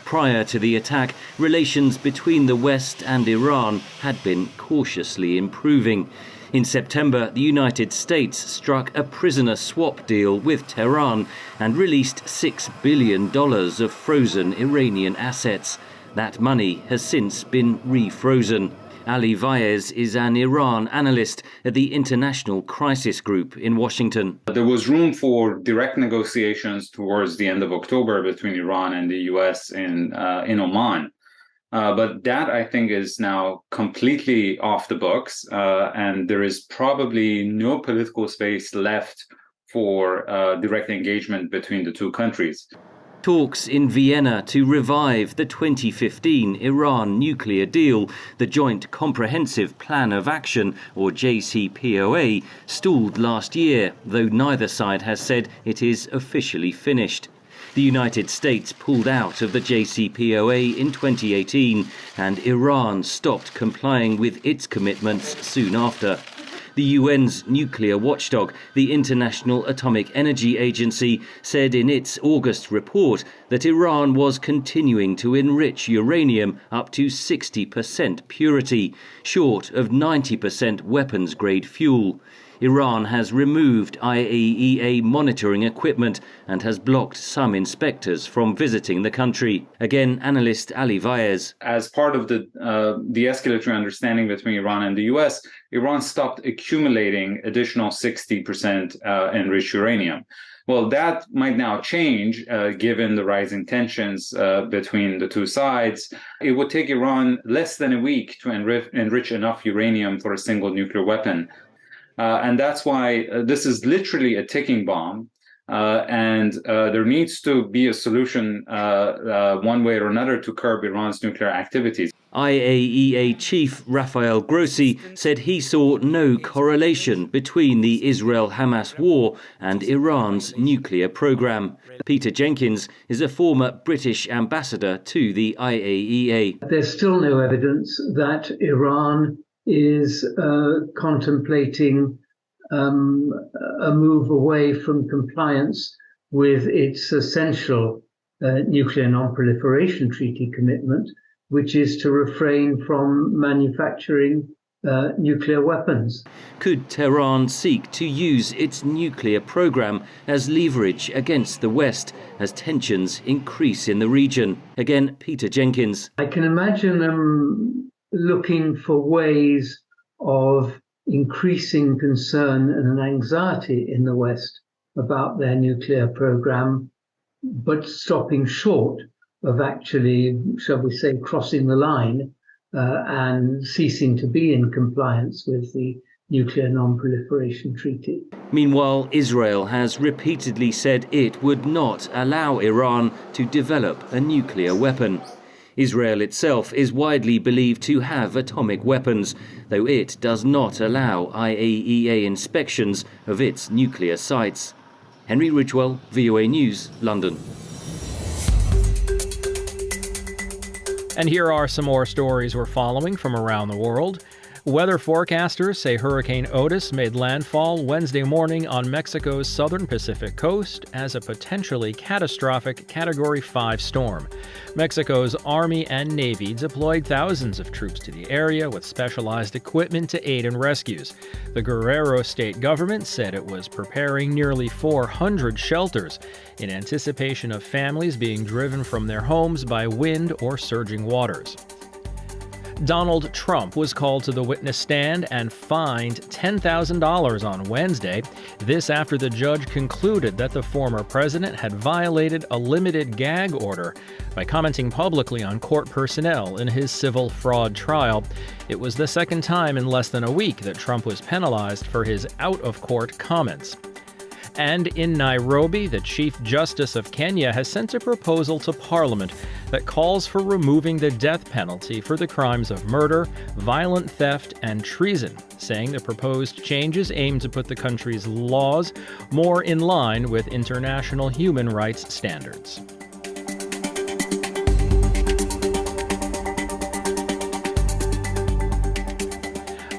Prior to the attack, relations between the West and Iran had been cautiously improving. In September, the United States struck a prisoner swap deal with Tehran and released $6 billion of frozen Iranian assets. That money has since been refrozen. Ali Vaez is an Iran analyst at the International Crisis Group in Washington. There was room for direct negotiations towards the end of October between Iran and the U.S. in Oman. But that, I think, is now completely off the books, and there is probably no political space left for direct engagement between the two countries. Talks in Vienna to revive the 2015 Iran nuclear deal, the Joint Comprehensive Plan of Action, or JCPOA, stalled last year, though neither side has said it is officially finished. The United States pulled out of the JCPOA in 2018, and Iran stopped complying with its commitments soon after. The UN's nuclear watchdog, the International Atomic Energy Agency, said in its August report that Iran was continuing to enrich uranium up to 60% purity, short of 90% weapons-grade fuel. Iran has removed IAEA monitoring equipment and has blocked some inspectors from visiting the country. Again, analyst Ali Vaez. As part of the de-escalatory understanding between Iran and the U.S., Iran stopped accumulating additional 60% enriched uranium. Well, that might now change given the rising tensions between the two sides. It would take Iran less than a week to enrich enough uranium for a single nuclear weapon. And that's why this is literally a ticking bomb. And there needs to be a solution one way or another to curb Iran's nuclear activities. IAEA Chief Rafael Grossi said he saw no correlation between the Israel-Hamas war and Iran's nuclear program. Peter Jenkins is a former British ambassador to the IAEA. There's still no evidence that Iran is contemplating a move away from compliance with its essential nuclear non-proliferation treaty commitment, which is to refrain from manufacturing nuclear weapons. Could Tehran seek to use its nuclear program as leverage against the West as tensions increase in the region? Again, Peter Jenkins. I can imagine them looking for ways of increasing concern and an anxiety in the West about their nuclear program, but stopping short of actually, shall we say, crossing the line and ceasing to be in compliance with the Nuclear Non-Proliferation Treaty. Meanwhile, Israel has repeatedly said it would not allow Iran to develop a nuclear weapon. Israel itself is widely believed to have atomic weapons, though it does not allow IAEA inspections of its nuclear sites. Henry Ridgwell, VOA News, London. And here are some more stories we're following from around the world. Weather forecasters say Hurricane Otis made landfall Wednesday morning on Mexico's southern Pacific coast as a potentially catastrophic Category 5 storm. Mexico's Army and Navy deployed thousands of troops to the area with specialized equipment to aid in rescues. The Guerrero state government said it was preparing nearly 400 shelters in anticipation of families being driven from their homes by wind or surging waters. Donald Trump was called to the witness stand and fined $10,000 on Wednesday. This after the judge concluded that the former president had violated a limited gag order by commenting publicly on court personnel in his civil fraud trial. It was the second time in less than a week that Trump was penalized for his out-of-court comments. And in Nairobi, the Chief Justice of Kenya has sent a proposal to Parliament that calls for removing the death penalty for the crimes of murder, violent theft, and treason, saying the proposed changes aim to put the country's laws more in line with international human rights standards.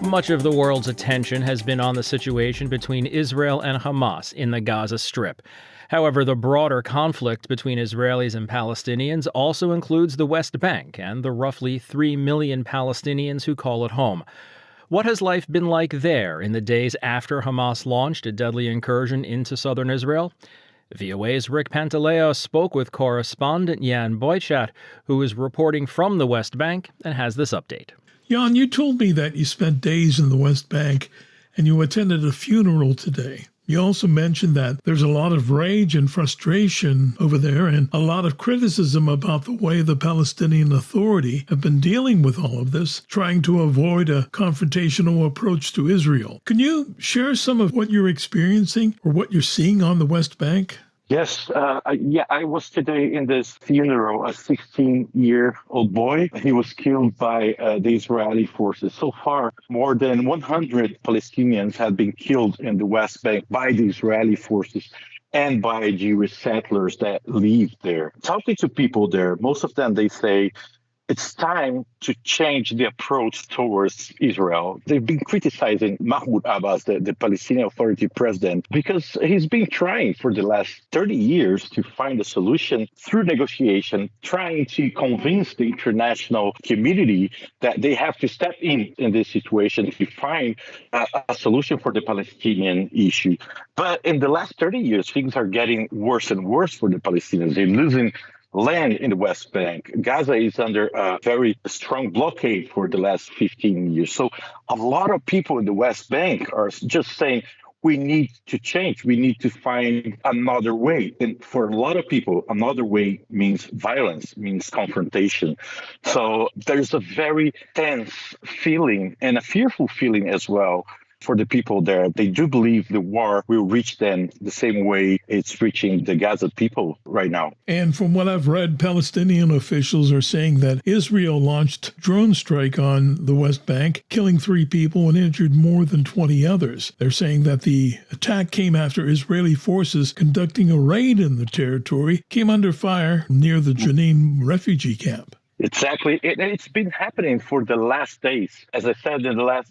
Much of the world's attention has been on the situation between Israel and Hamas in the Gaza Strip. However, the broader conflict between Israelis and Palestinians also includes the West Bank and the roughly 3 million Palestinians who call it home. What has life been like there in the days after Hamas launched a deadly incursion into southern Israel? VOA's Rick Pantaleo spoke with correspondent Jan Boychat, who is reporting from the West Bank and has this update. Jan, you told me that you spent days in the West Bank and you attended a funeral today. You also mentioned that there's a lot of rage and frustration over there and a lot of criticism about the way the Palestinian Authority have been dealing with all of this, trying to avoid a confrontational approach to Israel. Can you share some of what you're experiencing or what you're seeing on the West Bank? Yes, I was today in this funeral, a 16-year-old boy. He was killed by the Israeli forces. So far, more than 100 Palestinians have been killed in the West Bank by the Israeli forces and by Jewish settlers that live there. Talking to people there, most of them, they say, it's time to change the approach towards Israel. They've been criticizing Mahmoud Abbas, the Palestinian Authority president, because he's been trying for the last 30 years to find a solution through negotiation, trying to convince the international community that they have to step in this situation to find a solution for the Palestinian issue. But in the last 30 years, things are getting worse and worse for the Palestinians. They're losing land in the West Bank. Gaza is under a very strong blockade for the last 15 years. So a lot of people in the West Bank are just saying, we need to change. We need to find another way. And for a lot of people, another way means violence, means confrontation. So there's a very tense feeling and a fearful feeling as well for the people there. They do believe the war will reach them the same way it's reaching the Gaza people right now. And from what I've read, Palestinian officials are saying that Israel launched a drone strike on the West Bank, killing 3 people and injured more than 20 others. They're saying that the attack came after Israeli forces conducting a raid in the territory came under fire near the Jenin refugee camp. Exactly. It's been happening for the last days. As I said,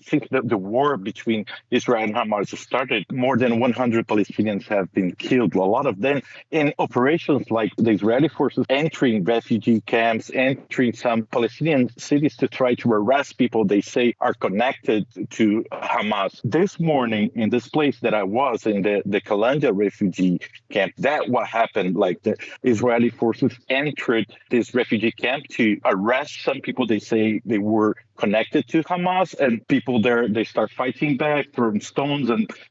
since the war between Israel and Hamas started, more than 100 Palestinians have been killed. A lot of them in operations like the Israeli forces entering refugee camps, entering some Palestinian cities to try to arrest people they say are connected to Hamas. This morning, in this place that I was, in the Kalanda refugee camp, that what happened. Like the Israeli forces entered this refugee camp to they arrest some people. They say they were connected to Hamas, and people there, they start fighting back, throwing stones,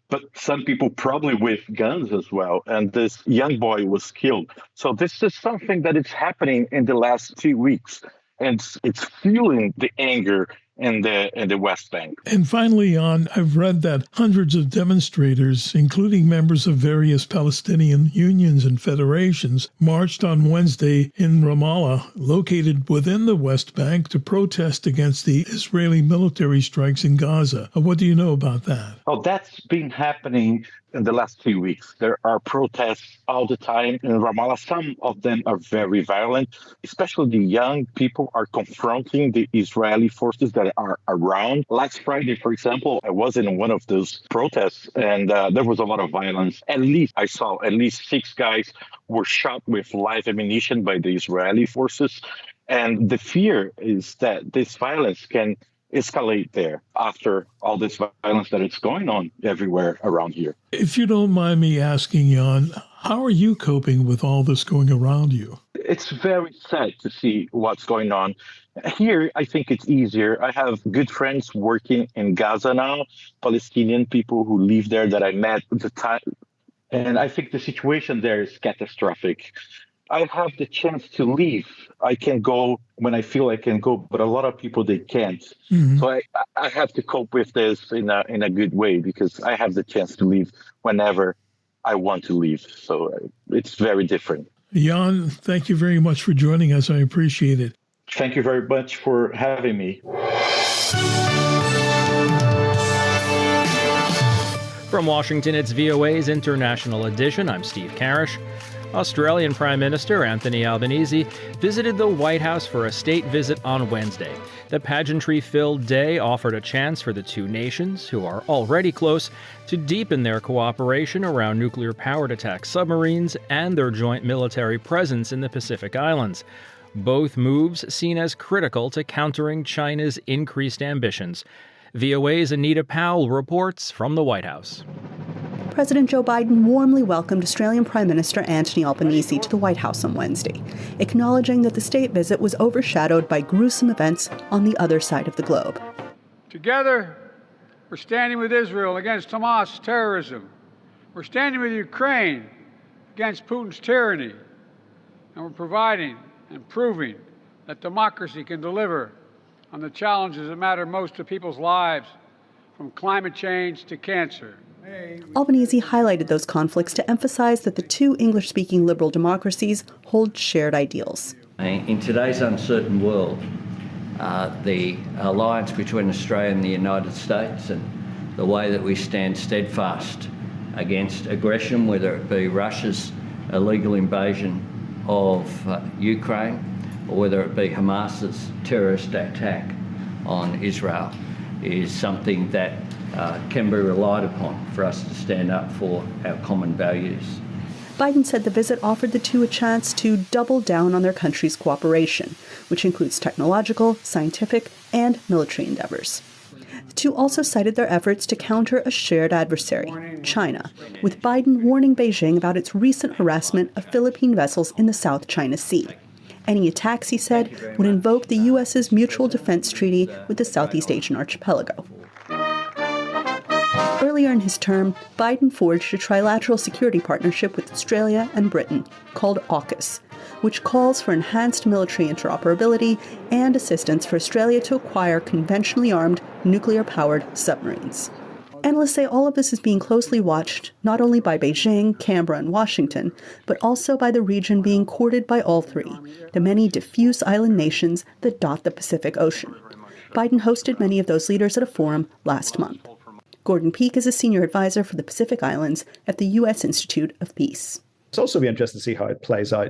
but some people probably with guns as well. And this young boy was killed. So this is something that is happening in the last 2 weeks, and it's fueling the anger in the West Bank. And finally, I've read that hundreds of demonstrators, including members of various Palestinian unions and federations, marched on Wednesday in Ramallah, located within the West Bank, to protest against the Israeli military strikes in Gaza. What do you know about that? Oh, that's been happening in the last 2 weeks. There are protests all the time in Ramallah. Some of them are very violent, especially the young people are confronting the Israeli forces that are around. Last Friday, for example, I was in one of those protests, and there was a lot of violence. I saw at least 6 guys were shot with live ammunition by the Israeli forces. And the fear is that this violence can escalate there after all this violence that is going on everywhere around here. If you don't mind me asking, Jan, how are you coping with all this going around you? It's very sad to see what's going on. Here, I think it's easier. I have good friends working in Gaza now, Palestinian people who live there that I met at the time. And I think the situation there is catastrophic. I have the chance to leave. I can go when I feel I can go, but a lot of people, they can't. Mm-hmm. So I have to cope with this in a good way, because I have the chance to leave whenever I want to leave. So it's very different. Jan, thank you very much for joining us. I appreciate it. Thank you very much for having me. From Washington, it's VOA's International Edition. I'm Steve Karish. Australian Prime Minister Anthony Albanese visited the White House for a state visit on Wednesday. The pageantry-filled day offered a chance for the two nations, who are already close, to deepen their cooperation around nuclear-powered attack submarines and their joint military presence in the Pacific Islands. Both moves seen as critical to countering China's increased ambitions. VOA's Anita Powell reports from the White House. President Joe Biden warmly welcomed Australian Prime Minister Anthony Albanese to the White House on Wednesday, acknowledging that the state visit was overshadowed by gruesome events on the other side of the globe. Together, we're standing with Israel against Hamas terrorism. We're standing with Ukraine against Putin's tyranny. And we're providing and proving that democracy can deliver on the challenges that matter most to people's lives, from climate change to cancer. Albanese highlighted those conflicts to emphasize that the two English-speaking liberal democracies hold shared ideals. In today's uncertain world, the alliance between Australia and the United States, and the way that we stand steadfast against aggression, whether it be Russia's illegal invasion of Ukraine, or whether it be Hamas's terrorist attack on Israel, is something that can be relied upon for us to stand up for our common values. Biden said the visit offered the two a chance to double down on their country's cooperation, which includes technological, scientific, and military endeavors. The two also cited their efforts to counter a shared adversary, China, with Biden warning Beijing about its recent harassment of Philippine vessels in the South China Sea. Any attacks, he said, would invoke the U.S.'s Mutual Defense Treaty with the Southeast Asian archipelago. Earlier in his term, Biden forged a trilateral security partnership with Australia and Britain called AUKUS, which calls for enhanced military interoperability and assistance for Australia to acquire conventionally armed, nuclear-powered submarines. Analysts say all of this is being closely watched, not only by Beijing, Canberra, and Washington, but also by the region being courted by all three, the many diffuse island nations that dot the Pacific Ocean. Biden hosted many of those leaders at a forum last month. Gordon Peak is a senior advisor for the Pacific Islands at the U.S. Institute of Peace. It's also be interesting to see how it plays out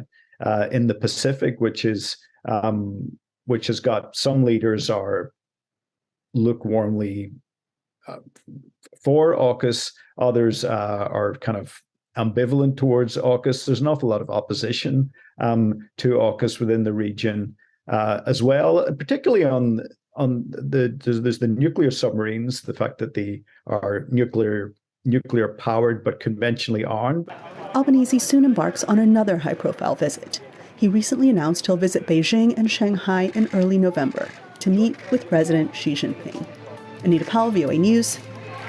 in the Pacific, which has got some leaders are lukewarmly for AUKUS, others are kind of ambivalent towards AUKUS. There's an awful lot of opposition to AUKUS within the region as well, particularly there's the nuclear submarines, the fact that they are nuclear powered but conventionally armed. Albanese soon embarks on another high-profile visit. he recently announced he'll visit Beijing and Shanghai in early November to meet with President Xi Jinping. Anita Powell, VOA News,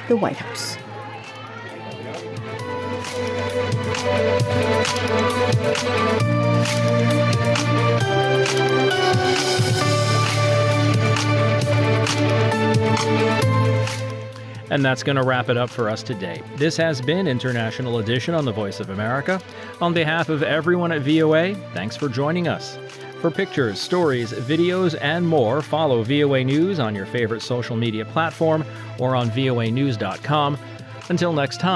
the White House. And that's going to wrap it up for us today. This has been International Edition on the Voice of America. On behalf of everyone at VOA, thanks for joining us. For pictures, stories, videos, and more, follow VOA News on your favorite social media platform or on voanews.com. Until next time.